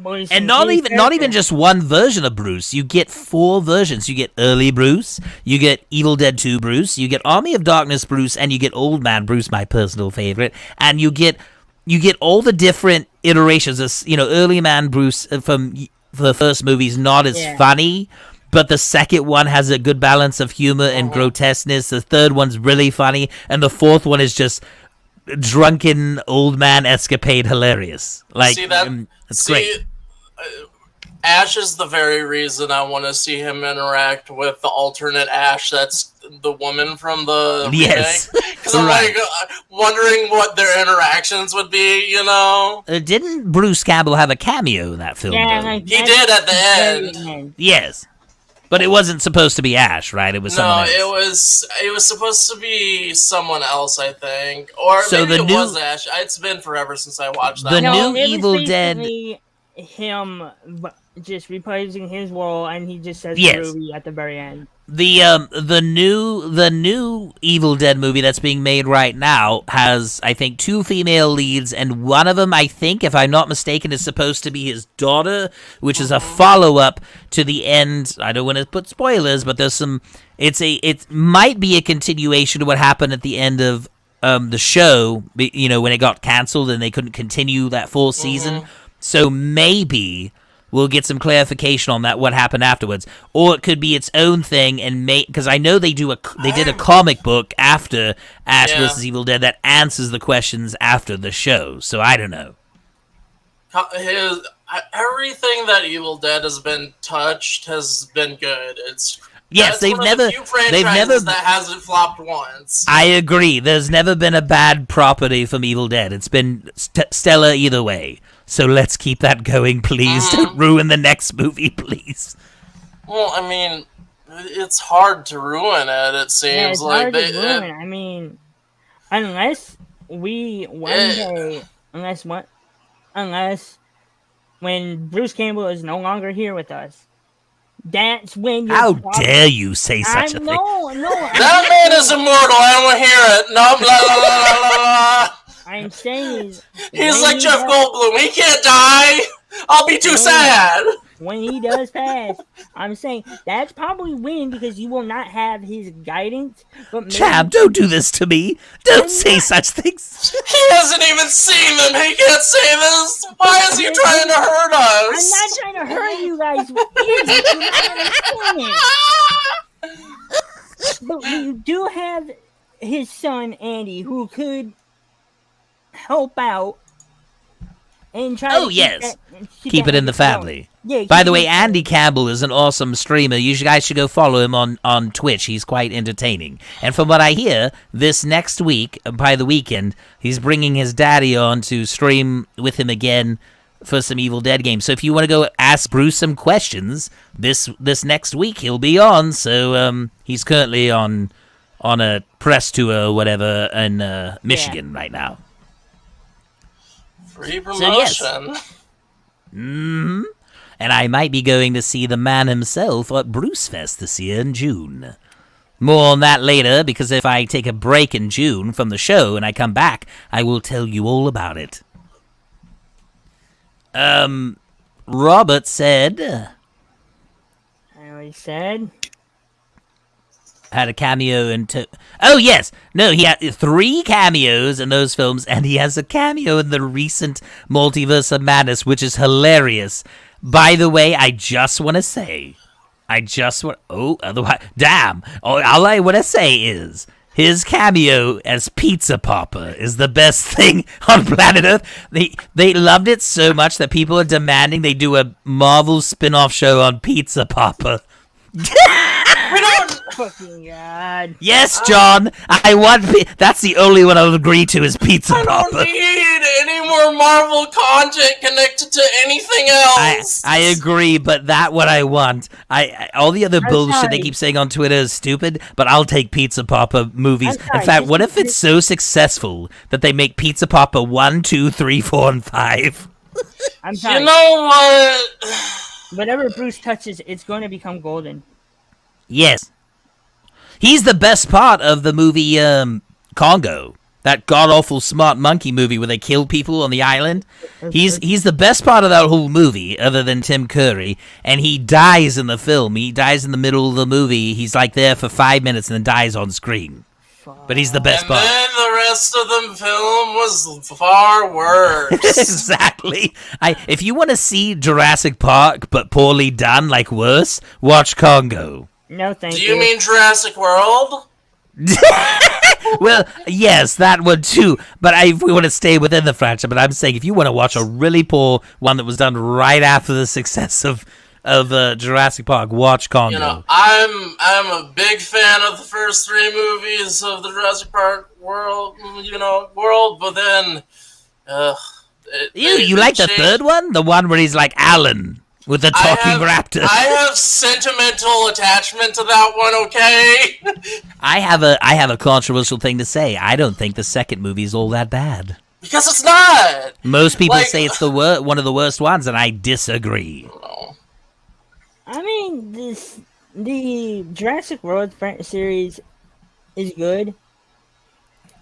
S2: And not even just one version of Bruce. You get 4 versions. You get early Bruce, you get Evil Dead 2 Bruce, you get Army of Darkness Bruce, and you get Old Man Bruce, my personal favorite. And you get all the different iterations of, early man Bruce from the first movie's not as funny, but the second one has a good balance of humor and grotesqueness. The third one's really funny, and the fourth one is just drunken old man escapade hilarious. Like, it's great.
S1: Ash is the very reason I want to see him interact with the alternate Ash. That's the woman from the remake. Because I'm like wondering what their interactions would be.
S2: Didn't Bruce Campbell have a cameo in that film?
S3: Yeah,
S1: he did at the end.
S2: Yes. But it wasn't supposed to be Ash, right? It was someone else.
S1: it was supposed to be someone else, I think. Or maybe it was Ash. It's been forever since I watched that.
S2: The new Evil Dead...
S3: him just reprising his role, and he just says Ruby at the very end.
S2: The new Evil Dead movie that's being made right now has, I think, 2 female leads, and one of them, I think, if I'm not mistaken, is supposed to be his daughter, which is a follow-up to the end. I don't want to put spoilers, but there's some. It might be a continuation of what happened at the end of the show. When it got canceled and they couldn't continue that full season. So maybe we'll get some clarification on that, what happened afterwards, or it could be its own thing, and because I know they did a comic book after Ash vs. Evil Dead that answers the questions after the show. So I don't know.
S1: Everything that Evil Dead has been touched has been good.
S2: They've never
S1: that hasn't flopped once.
S2: I agree. There's never been a bad property from Evil Dead. It's been stellar either way. So let's keep that going, please. Don't ruin the next movie, please.
S1: Well, I mean, it's hard to ruin it. It seems like
S3: hard to ruin. I mean, unless we unless when Bruce Campbell is no longer here with us, that's when.
S2: How dare you say such a thing?
S3: No.
S1: That man is immortal. I don't want to hear it. No, blah, blah, blah, blah, blah.
S3: I'm saying
S1: he's like Jeff Goldblum. He can't die. I'll be too sad.
S3: When he does pass, I'm saying that's probably when, because you will not have his guidance. But
S2: Champ, don't do this to me. Don't say such things.
S1: He hasn't even seen them. He can't say this. Why is he trying to hurt us?
S3: I'm not trying to hurt you guys. You don't understand. But we do have his son, Andy, who could help out and try
S2: keep it in the family. By the way, Andy Campbell is an awesome streamer. You guys should go follow him on Twitch. He's quite entertaining. And from what I hear, this next week, by the weekend, he's bringing his daddy on to stream with him again for some Evil Dead games. So if you want to go ask Bruce some questions, this next week he'll be on. So he's currently on a press tour or whatever in Michigan right now.
S1: Free promotion.
S2: And I might be going to see the man himself at Bruce Fest this year in June. More on that later, because if I take a break in June from the show and I come back, I will tell you all about it. Robert said...
S3: I already said...
S2: had a cameo in Oh, yes. No, he had 3 cameos in those films, and he has a cameo in the recent Multiverse of Madness, which is hilarious. By the way, I just want to say, otherwise, damn. All I want to say is, his cameo as Pizza Popper is the best thing on planet Earth. They loved it so much that people are demanding they do a Marvel spin-off show on Pizza Popper.
S1: We don't.
S3: Fucking God.
S2: Yes, John. I want. That's the only one I'll agree to is Pizza
S1: I
S2: Popper.
S1: don't need any more Marvel content connected to anything else.
S2: I agree, but that what I want. All the other bullshit
S3: sorry.
S2: they keep saying on Twitter is stupid, but I'll take Pizza Popper movies.
S3: I'm sorry,
S2: In fact,
S3: this
S2: what
S3: is-
S2: if it's so successful that they make Pizza Popper 1, 2, 3, 4, and 5?
S3: I'm sorry.
S1: You know what?
S3: Whatever Bruce touches, it's going to become golden.
S2: Yes. He's the best part of the movie Congo. That god-awful smart monkey movie where they kill people on the island. He's the best part of that whole movie, other than Tim Curry. And he dies in the film. He dies in the middle of the movie. He's like there for 5 minutes and then dies on screen. But he's the best
S1: And
S2: part.
S1: then the rest of the film was far worse.
S2: Exactly. If you want to see Jurassic Park but poorly done, like worse, watch Congo.
S3: No, thank
S1: Do you mean Jurassic World?
S2: Well, yes, that one too. But if we want to stay within the franchise, but I'm saying if you want to watch a really poor one that was done right after the success of Jurassic Park, watch Congo.
S1: You know, I'm a big fan of the first 3 movies of the Jurassic Park world, but then,
S2: You like the third one? The one where he's like Alan with the talking raptor.
S1: I have sentimental attachment to that one. Okay,
S2: I have a controversial thing to say. I don't think the second movie is all that bad.
S1: because it's not.
S2: Most people
S1: Like-
S2: say it's one of the worst ones, and I disagree.
S3: I mean, the Jurassic World series is good.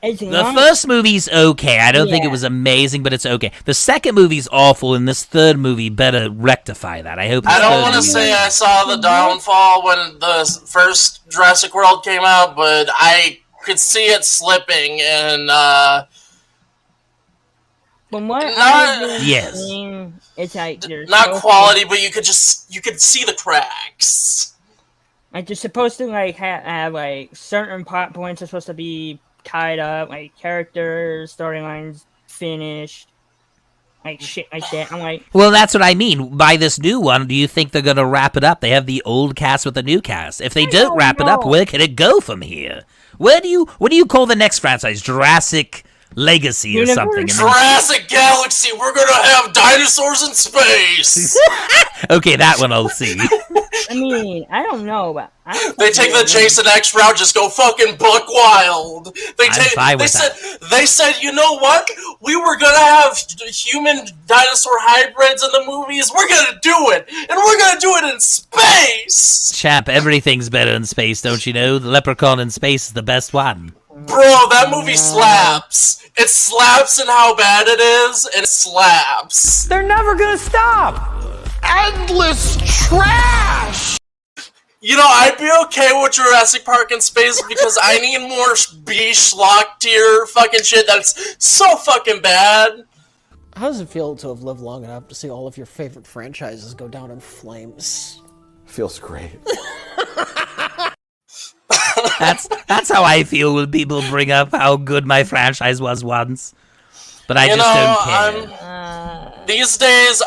S3: It's
S2: The
S3: not,
S2: first movie's okay. I don't think it was amazing, but it's okay. The second movie's awful, and this third movie better rectify that. I hope.
S1: I
S2: the
S1: don't
S2: third
S1: want to
S2: movie-
S1: say I saw the downfall when the first Jurassic World came out, but I could see it slipping, and
S3: from what
S1: not-
S3: I've been
S2: Yes.
S3: seeing, it's like there's
S1: not
S3: supposed
S1: quality, but you could see the cracks.
S3: Like they're supposed to like have like certain plot points are supposed to be tied up, like characters, storylines finished, like shit like that. I'm like,
S2: Well, that's what I mean. By this new one, do you think they're gonna wrap it up? They have the old cast with the new cast. If they don't wrap it up, where can it go from here? What do you call the next franchise? Jurassic Legacy or
S3: Universe.
S2: something? And then-
S1: Jurassic Galaxy, we're gonna have dinosaurs in space.
S2: Okay, that one I'll see.
S3: I mean, I don't know, but I don't
S1: They
S3: think
S1: take the
S3: it-
S1: Jason X route, just go fucking buck wild.
S2: I'm fine with
S1: They said, you know what? We were gonna have human dinosaur hybrids in the movies. We're gonna do it, and we're gonna do it in space,
S2: Champ, everything's better in space, don't you know? The Leprechaun in space is the best one.
S1: bro. That movie slaps. It slaps in how bad it is, and it slaps.
S5: They're never gonna stop! Endless trash!
S1: You know, I'd be okay with Jurassic Park in space because I need more B schlock tier fucking shit that's so fucking bad.
S8: How does it feel to have lived long enough to see all of your favorite franchises go down in flames?
S5: Feels great.
S2: That's how I feel when people bring up how good my franchise was once. But I just don't care.
S1: These days,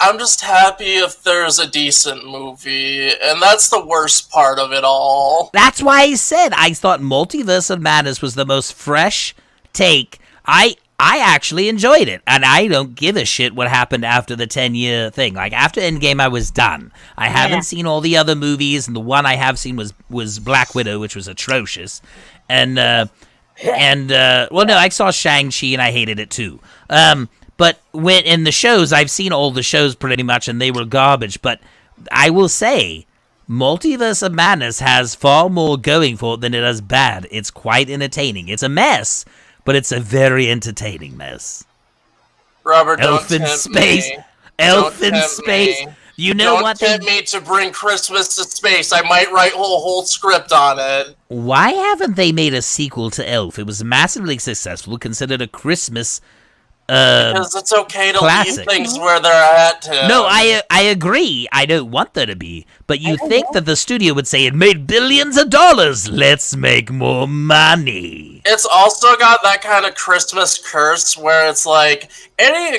S1: I'm just happy if there's a decent movie, and that's the worst part of it all.
S2: That's why I said I thought Multiverse of Madness was the most fresh take. I actually enjoyed it, and I don't give a shit what happened after the 10-year thing. Like, after Endgame, I was done. I haven't seen all the other movies, and the one I have seen was Black Widow, which was atrocious. And well, no, I saw Shang-Chi, and I hated it too. But when in the shows, I've seen all the shows pretty much, and they were garbage. But I will say, Multiverse of Madness has far more going for it than it does bad. It's quite entertaining. It's a mess, but it's a very entertaining mess.
S1: Robert, don't
S2: Elf in
S1: tempt
S2: space.
S1: me.
S2: Elf
S1: Don't
S2: in
S1: tempt
S2: space.
S1: me.
S2: You know
S1: Don't
S2: what?
S1: get me to bring Christmas to space. I might write a whole script on it.
S2: Why haven't they made a sequel to Elf? It was massively successful, considered a Christmas
S1: Because it's okay to
S2: classic.
S1: leave things where they're at, Tim.
S2: No, I agree. I don't want there to be. But you think that the studio would say it made billions of dollars. Let's make more money.
S1: It's also got that kind of Christmas curse where it's like any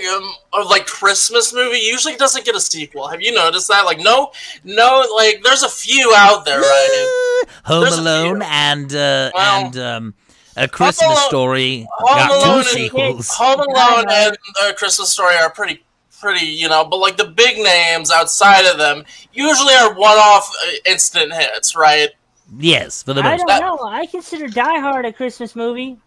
S1: like Christmas movie usually doesn't get a sequel. Have you noticed that? Like no, like there's a few out there, right?
S2: Home
S1: There's a
S2: Alone
S1: few.
S2: and A Christmas
S1: Alone-
S2: Story
S1: Home
S2: got
S1: Alone
S2: two
S1: and-
S2: sequels.
S1: Home Alone and A Christmas Story are pretty, but like the big names outside of them usually are one-off instant hits, right?
S2: Yes, for the
S3: I
S2: most
S3: don't
S2: part.
S3: know. I consider Die Hard a Christmas movie.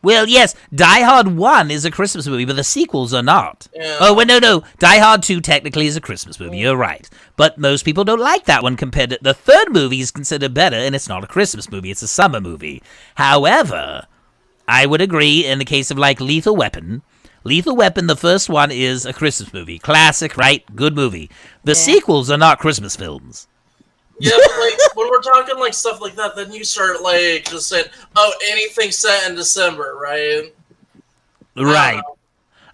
S2: Well, yes, Die Hard 1 is a Christmas movie, but the sequels are not.
S1: Yeah.
S2: Oh, wait, no. Die Hard 2 technically is a Christmas movie. You're right. But most people don't like that one compared to... The third movie is considered better, and it's not a Christmas movie. It's a summer movie. However, I would agree in the case of, like, Lethal Weapon. Lethal Weapon, the first one, is a Christmas movie. Classic, right? Good movie. The sequels are not Christmas films.
S1: Yeah, but like when we're talking like stuff like that, then you start like just saying, "Oh, anything set in December," right?
S2: Right.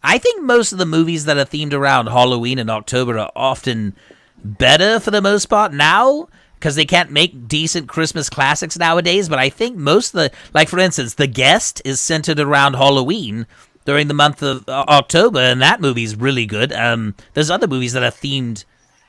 S2: I think most of the movies that are themed around Halloween and October are often better for the most part now because they can't make decent Christmas classics nowadays. But I think most of the, like for instance, The Guest is centered around Halloween during the month of October, and that movie's really good. There's other movies that are themed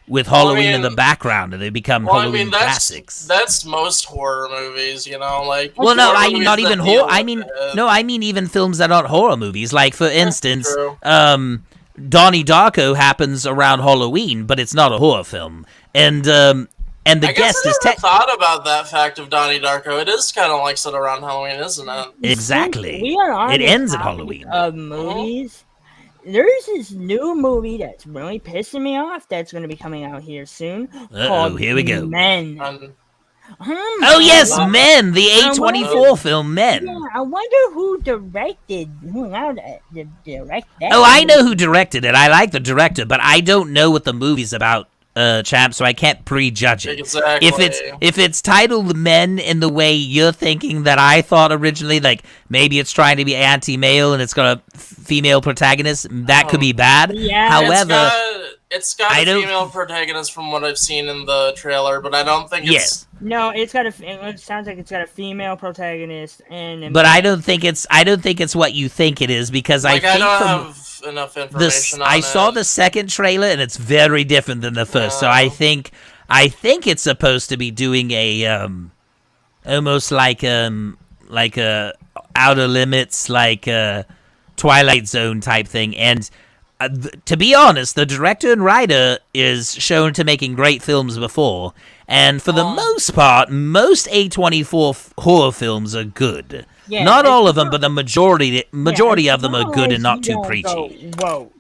S2: with Halloween in the background, and they become Halloween classics.
S1: That's most horror movies, like.
S2: Well, no,
S1: horror movies
S2: not
S1: that
S2: even
S1: deal
S2: horror. I
S1: with
S2: mean,
S1: it.
S2: no, I mean even films that aren't horror movies. Like, for instance,
S1: true.
S2: Donnie Darko happens around Halloween, but it's not a horror film. And The
S1: I
S2: Guest
S1: guess I
S2: is
S1: never thought about that fact of Donnie Darko. It is kind of like set around Halloween, isn't it?
S2: exactly.
S3: We are on
S2: It
S3: the
S2: ends at
S3: topic
S2: Halloween.
S3: of movies. There's this new movie that's really pissing me off that's going to be coming out here soon. Called
S2: here we go.
S3: Men.
S2: Oh yes, Men, the A24 film Men.
S3: Yeah, I wonder who allowed to direct that.
S2: Oh, I know who directed it. I like the director, but I don't know what the movie's about, champ, so I can't prejudge it.
S1: Exactly.
S2: If it's titled Men in the way you're thinking that I thought originally, like maybe it's trying to be anti-male and it's got a female protagonist, that could be bad.
S3: Yeah.
S2: However,
S1: it's got a female protagonist from what I've seen in the trailer, but I don't think it's.
S2: yes.
S3: No, it sounds like it's got a female protagonist and.
S2: But I don't think it's what you think it is because
S1: Like,
S2: I
S1: I
S2: think
S1: don't
S2: from
S1: have enough information on
S2: I
S1: it.
S2: saw the second trailer and it's very different than the first. So I think it's supposed to be doing a almost like a Outer Limits, like a Twilight Zone type thing. And to be honest, the director and writer is shown to making great films before. And for the most part, most A24 horror films are good.
S3: Yeah,
S2: not all of them, but the majority of them are good and not too preachy.
S3: Woke.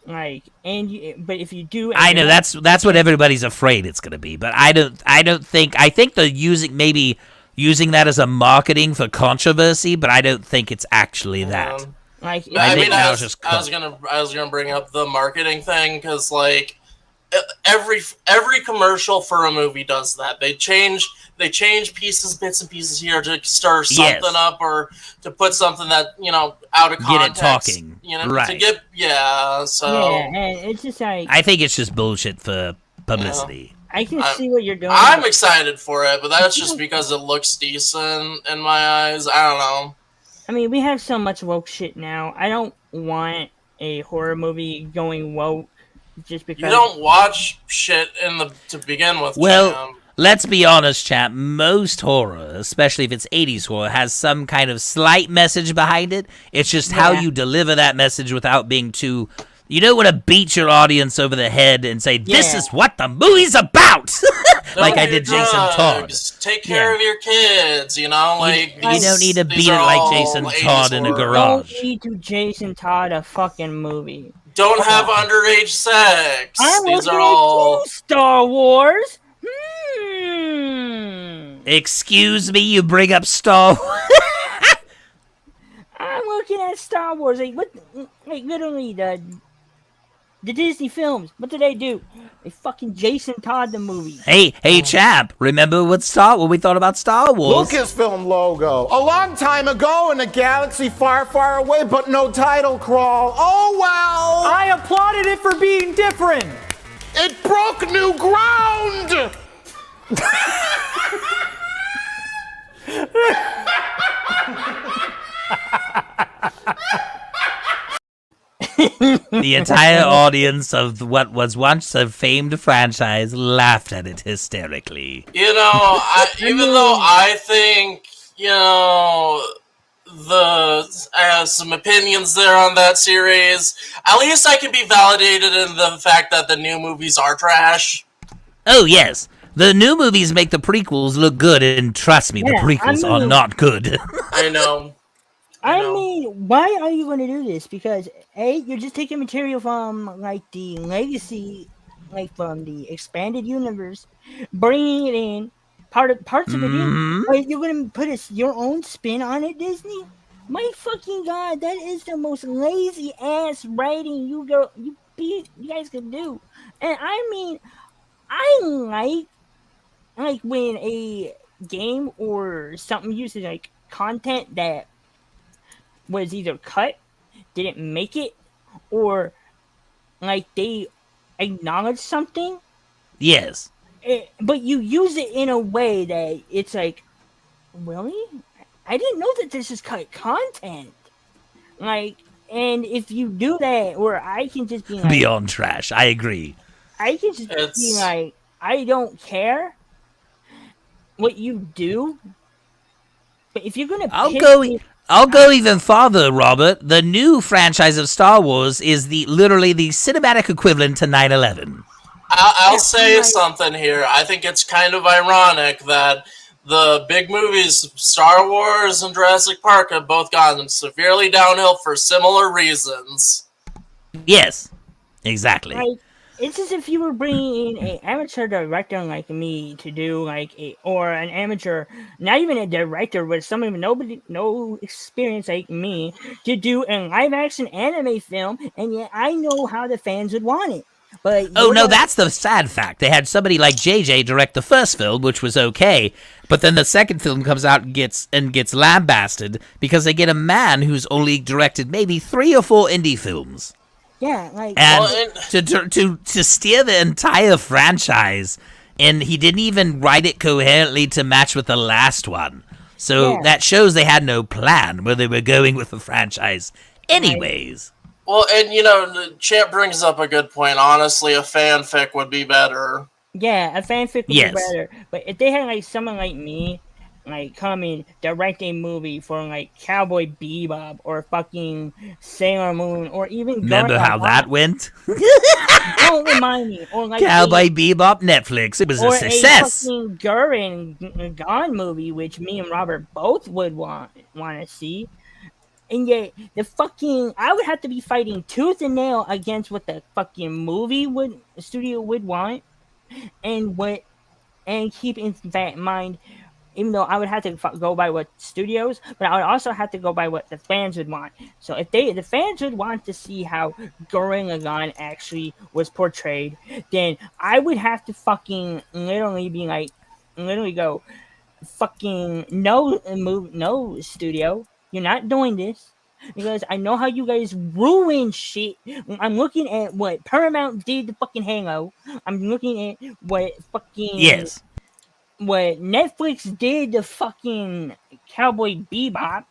S3: Like, but if you do,
S2: I know that's what everybody's afraid it's going to be, but I think they're using that as a marketing for controversy, but I don't think it's actually that.
S3: Like,
S1: I
S2: was
S1: gonna bring up the marketing thing because like every commercial for a movie does that. They change bits and pieces here to stir something up or to put something that out of context.
S2: Get it talking, right?
S1: To get So
S3: yeah, and it's just like
S2: I think it's just bullshit for publicity.
S3: I can see what you're doing.
S1: I'm excited for it, but that's just because it looks decent in my eyes. I don't know.
S3: I mean, we have so much woke shit now. I don't want a horror movie going woke just because
S1: You don't watch shit to begin with.
S2: Well,
S1: Champ.
S2: let's be honest, champ. Most horror, especially if it's 80s horror, has some kind of slight message behind it. It's just how you deliver that message without being too... You don't want to beat your audience over the head and say, this is what the movie's about! Like I did Jason Todd.
S1: Take care of your kids, like...
S2: You don't need to beat it like Jason Todd in a garage.
S3: Don't need to Jason Todd a fucking movie.
S1: Don't have underage sex.
S3: I'm
S1: These
S3: looking
S1: are all...
S3: at you, Star Wars.
S2: Excuse me, you bring up Star Wars?
S3: I'm looking at Star Wars. Like, what? Like, literally, The Disney films, what did they do? They fucking Jason Todd the movie.
S2: Hey, champ, remember what we thought about Star Wars?
S5: Lucasfilm logo. A long time ago in a galaxy far, far away, but no title crawl. Oh well!
S9: I applauded it for being different.
S5: It broke new ground!
S2: The entire audience of what was once a famed franchise laughed at it hysterically.
S1: You know, even though I think, I have some opinions there on that series, at least I can be validated in the fact that the new movies are trash.
S2: Oh, yes. The new movies make the prequels look good, and trust me, the prequels are not good.
S1: I know.
S3: I mean, why are you going to do this? Because you're just taking material from like the legacy, like from the expanded universe, bringing it in parts of it in. Like, you're going to put your own spin on it, Disney. My fucking god, that is the most lazy ass writing you guys can do. And I mean, I like when a game or something uses like content that was either cut, didn't make it, or like they acknowledge something.
S2: Yes.
S3: But you use it in a way that it's like, really? I didn't know that this is cut content. Like, and if you do that, or I can just be like,
S2: beyond trash. I agree.
S3: I can just be like, I don't care what you do. But if you're gonna,
S2: I'll go even farther, Robert. The new franchise of Star Wars is literally the cinematic equivalent to 9/11.
S1: I'll say something here. I think it's kind of ironic that the big movies, Star Wars and Jurassic Park, have both gone severely downhill for similar reasons.
S2: Yes, exactly.
S3: Like, it's as if you were bringing in an amateur director like me to do or an amateur, not even a director, but someone with no experience like me to do a live action anime film, and yet I know how the fans would want it. But
S2: that's the sad fact. They had somebody like JJ direct the first film, which was okay, but then the second film comes out and gets lambasted because they get a man who's only directed maybe 3 or 4 indie films.
S3: Yeah, like,
S2: and to steer the entire franchise, and he didn't even write it coherently to match with the last one. So that shows they had no plan where they were going with the franchise. Anyways.
S1: Well, and Champ brings up a good point. Honestly, a fanfic would be better.
S3: Yeah, a fanfic would be better. But if they had like someone like me, like come and direct a movie for like Cowboy Bebop or fucking Sailor Moon or even
S2: remember how that went?
S3: Don't remind me. Or like
S2: Cowboy Bebop Netflix. It was a success.
S3: Or a fucking Gurren Gone movie, which me and Robert both would want to see. And yet I would have to be fighting tooth and nail against what the fucking studio would want, and keep in mind. Even though I would have to go by what studios, but I would also have to go by what the fans would want. So if the fans would want to see how Gurren Lagann actually was portrayed, then I would have to fucking literally go, fucking no studio, you're not doing this. Because I know how you guys ruin shit. I'm looking at what Paramount did to fucking Halo. I'm looking at what fucking what Netflix did to fucking Cowboy Bebop,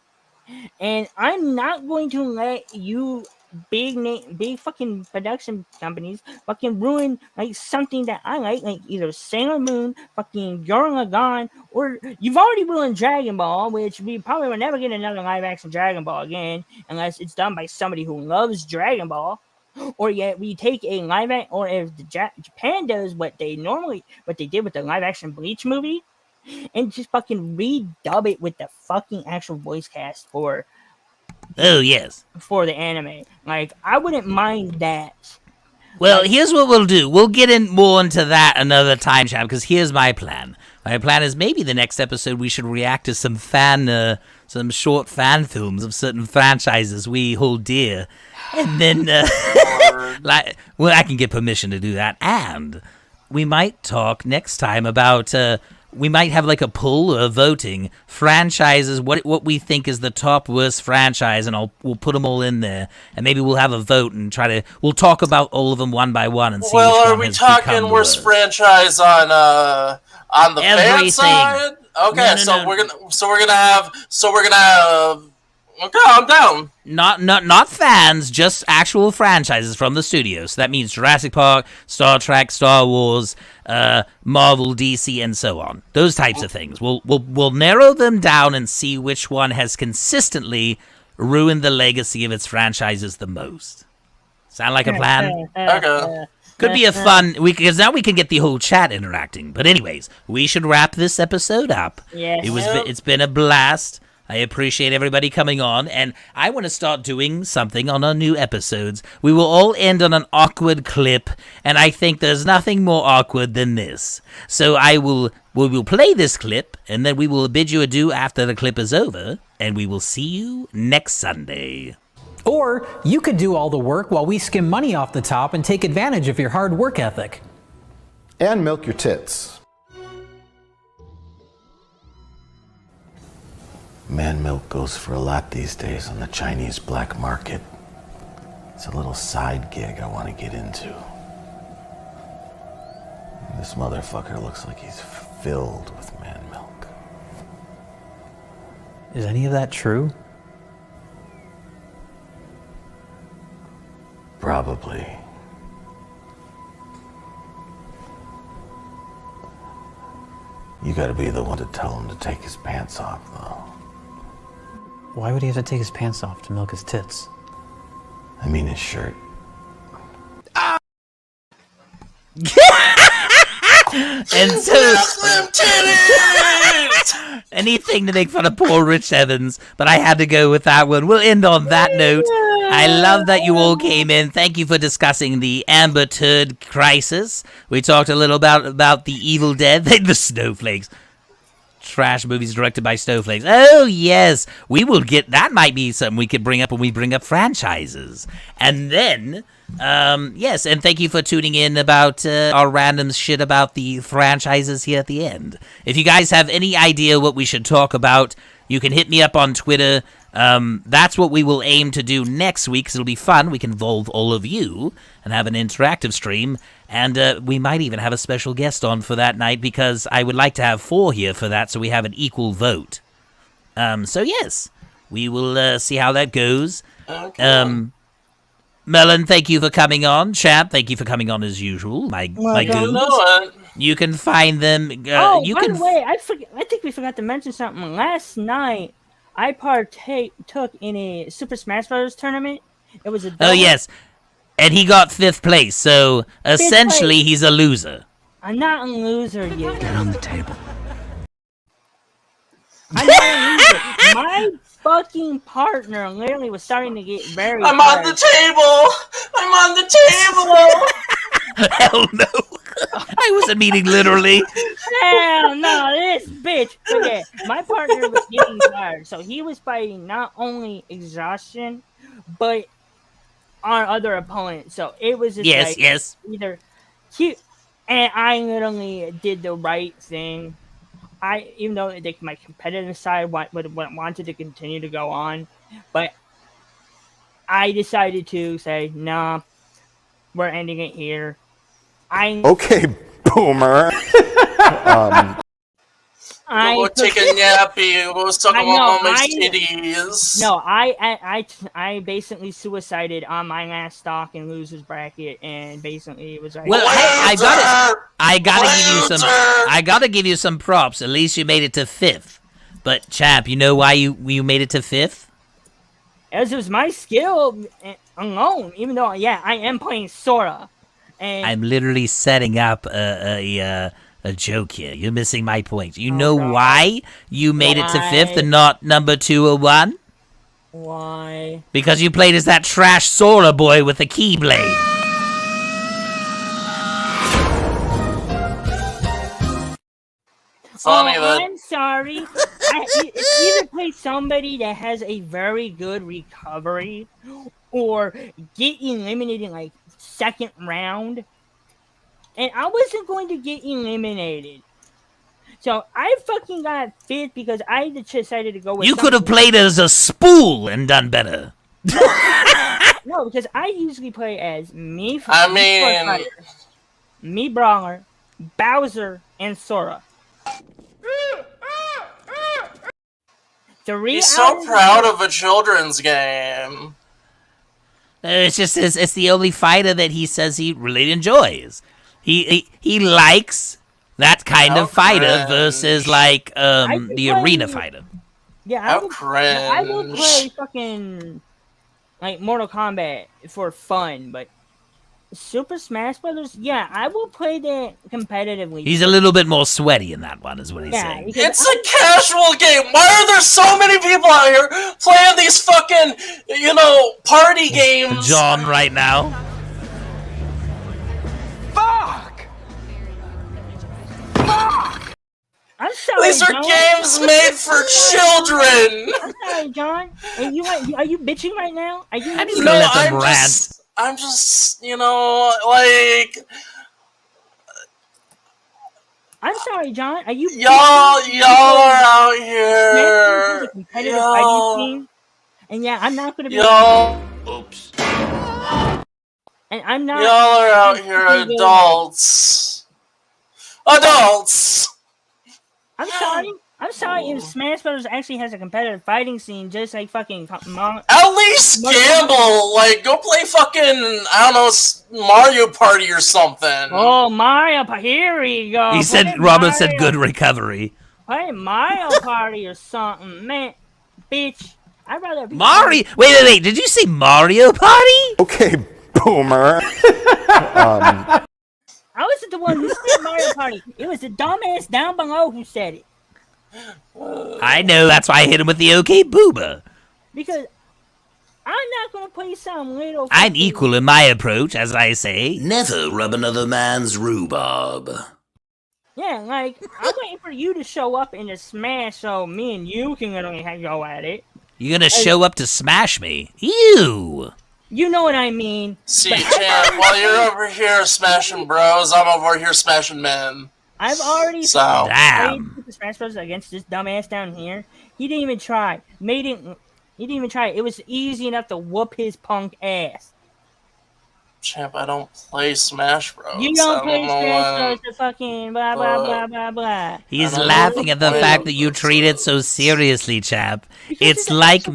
S3: and I'm not going to let you big fucking production companies fucking ruin like something that I like either Sailor Moon, fucking Gurren Lagann, or you've already ruined Dragon Ball, which we probably will never get another live action Dragon Ball again unless it's done by somebody who loves Dragon Ball. Or yet we take a live action, or if Japan does what they did with the live action Bleach movie, and just fucking redub it with the fucking actual voice cast for the anime. Like, I wouldn't mind that.
S2: Well, here's what we'll do. We'll get in more into that another time, Champ, because here's my plan. My plan is maybe the next episode we should react to some fan some short fan films of certain franchises we hold dear, and then I can get permission to do that, and we might talk next time about we might have like a poll or voting franchises, what we think is the top worst franchise, and we'll put them all in there, and maybe we'll have a vote and we'll talk about all of them one by one and see.
S1: Well,
S2: which
S1: are
S2: one
S1: we
S2: has
S1: talking
S2: become
S1: worst
S2: worse.
S1: franchise on the fan
S2: Everything.
S1: side? Okay,
S2: No.
S1: we're gonna have. Okay, I'm down.
S2: Not fans, just actual franchises from the studio. So that means Jurassic Park, Star Trek, Star Wars, Marvel, DC, and so on. Those types of things. We'll narrow them down and see which one has consistently ruined the legacy of its franchises the most. Sound like a plan?
S1: Okay.
S2: Could be a fun, because now we can get the whole chat interacting. But anyways, we should wrap this episode up.
S3: Yes.
S2: It's been a blast. I appreciate everybody coming on, and I want to start doing something on our new episodes. We will all end on an awkward clip, and I think there's nothing more awkward than this. So we will play this clip, and then we will bid you adieu after the clip is over, and we will see you next Sunday.
S9: Or you could do all the work while we skim money off the top and take advantage of your hard work ethic.
S5: And milk your tits.
S10: Man milk goes for a lot these days on the Chinese black market. It's a little side gig I want to get into. This motherfucker looks like he's filled with man milk.
S9: Is any of that true?
S10: Probably. You gotta be the one to tell him to take his pants off, though.
S9: Why would he have to take his pants off to milk his tits?
S10: I mean his shirt.
S2: And so, anything to make fun of poor Rich Evans, but I had to go with that one. We'll end on that note. I love that you all came in. Thank you for discussing the Amber Turd crisis. We talked a little about the Evil Dead, the Snowflakes. Trash movies directed by Snowflakes. Oh, yes. We will get, that might be something we could bring up when we bring up franchises. And then, yes, and thank you for tuning in about our random shit about the franchises here at the end. If you guys have any idea what we should talk about, you can hit me up on Twitter. That's what we will aim to do next week, 'cause it'll be fun. We can involve all of you and have an interactive stream. And we might even have a special guest on for that night, because I would like to have 4 here for that, so we have an equal vote. So yes, we will see how that goes.
S1: Okay.
S2: Melohn, thank you for coming on. Champ, thank you for coming on as usual. My goons. You can find them.
S3: By the way, I think we forgot to mention something. Last night, I took in a Super Smash Bros. Tournament. It was a
S2: Oh, yes. And he got 5th place, so essentially he's a loser.
S3: I'm not a loser yet.
S10: Get on the table.
S3: I'm not a loser. My fucking partner literally was starting to get very
S1: I'm on the table! I'm on the table!
S2: Hell no. I wasn't meaning literally.
S3: Hell no, this bitch. Okay, my partner was getting tired, so he was fighting not only exhaustion, but our other opponent. So it was just either cute, and I literally did the right thing. Even though my competitive side wanted to continue to go on, but I decided to say, nah, we're ending it here.
S5: Okay, boomer.
S1: We'll take a nappy. We'll suck on my titties.
S3: No, I basically suicided on my last stock in losers bracket, and basically it was like,
S2: well, hey, I gotta give you some props. At least you made it to 5th. But Champ, you know why you made it to 5th?
S3: As it was my skill alone. Even though, yeah, I am playing Sora. And
S2: I'm literally setting up a joke here. You're missing my point. You know why you made it to 5th and not number 2 or 1?
S3: Why?
S2: Because you played as that trash Sora boy with a keyblade.
S1: Funny that.
S3: I'm sorry. it's either play somebody that has a very good recovery, or get eliminated in like second round. And I wasn't going to get eliminated. So I fucking got fifth because I decided to go with.
S2: You could have played as a spool and done better.
S3: No, because I usually play as me. Me Brawler, Bowser, and Sora.
S1: He's so proud of a children's game.
S2: It's just it's the only fighter that he says he really enjoys. He likes that kind of fighter versus like the arena fighter.
S3: Yeah, I will play fucking like Mortal Kombat for fun, but Super Smash Brothers, yeah, I will play that competitively.
S2: He's a little bit more sweaty in that one, is what he's saying.
S1: It's a casual game. Why are there so many people out here playing these fucking, party games?
S2: John, right now.
S5: Fuck!
S3: I'm sorry,
S1: These are
S3: John.
S1: games made for children.
S3: I'm sorry, John. And are you bitching right now? Are you?
S2: I'm just gonna let them rant.
S1: I'm just, like.
S3: I'm sorry, John. Are you?
S1: Y'all are out here.
S3: Competitive fighting scene. And yeah, I'm not gonna be.
S1: Oops.
S3: And I'm not.
S1: Y'all are out here, adults. Adults.
S3: I'm sorry if Smash Brothers actually has a competitive fighting scene, just like fucking.
S1: At least gamble, like go play fucking Mario Party or something.
S3: Oh, Mario Party! Here we go.
S2: He said Robert said good recovery.
S3: Play Mario Party or something, man, bitch. I'd rather be
S2: Mario. Wait! Did you say Mario Party?
S5: Okay, boomer.
S3: I wasn't the one who said Mario Party. It was the dumbass down below who said it.
S2: I know, that's why I hit him with the okay booba.
S3: Because I'm not gonna play some little.
S2: I'm equal in my approach, as I say. Never rub another man's rhubarb.
S3: Yeah, like I'm waiting for you to show up in the Smash, so me and you can go at it.
S2: You're gonna show up to smash me? Ew.
S3: You know what I mean.
S1: See, Champ, while you're over here smashing bros, I'm over here smashing men.
S3: I've already
S2: played
S3: Super Smash Bros. Against this dumbass down here. He didn't even try. He didn't even try. It was easy enough to whoop his punk ass.
S1: Champ, I don't play Smash Bros.
S3: You don't play Smash Bros. The fucking blah blah blah blah blah.
S2: He's laughing at the fact that you treat it so seriously, chap. It's like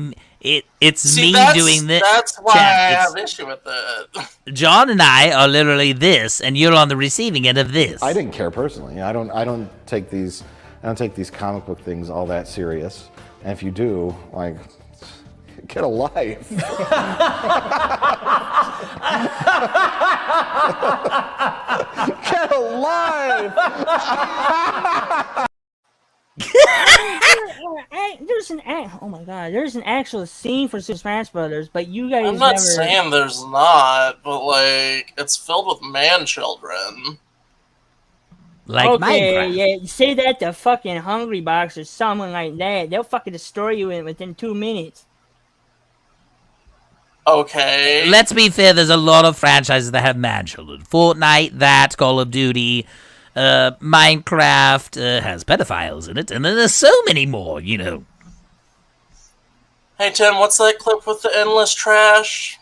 S2: it's me doing this.
S1: That's why I have issue with it.
S2: John and I are literally this, and you're on the receiving end of this.
S10: I didn't care personally. I don't take these comic book things all that serious. And if you do, like, get a life. Get a life.
S3: There's an actual scene for Super Smash Brothers, but you guys
S1: I'm not saying there's not, but like it's filled with man children.
S2: Like Minecraft.
S3: Yeah, say that to fucking Hungry Box or someone like that. They'll fucking destroy you within 2 minutes.
S1: Okay.
S2: Let's be fair, there's a lot of franchises that have man children. Fortnite, that, Call of Duty, Minecraft has pedophiles in it, and then there's so many more,
S1: Hey Tim, what's that clip with the endless trash?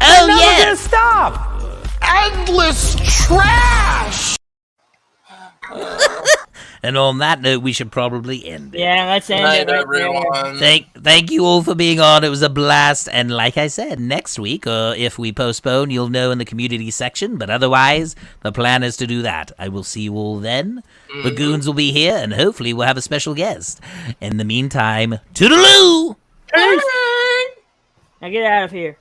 S2: Oh yes!
S5: Stop! Endless trash!
S2: And on that note, we should probably end it.
S3: Yeah, let's end it right
S1: everyone.
S2: Thank you all for being on. It was a blast. And like I said, next week, if we postpone, you'll know in the community section. But otherwise, the plan is to do that. I will see you all then. The goons will be here, and hopefully we'll have a special guest. In the meantime, toodaloo!
S3: Now get out of here.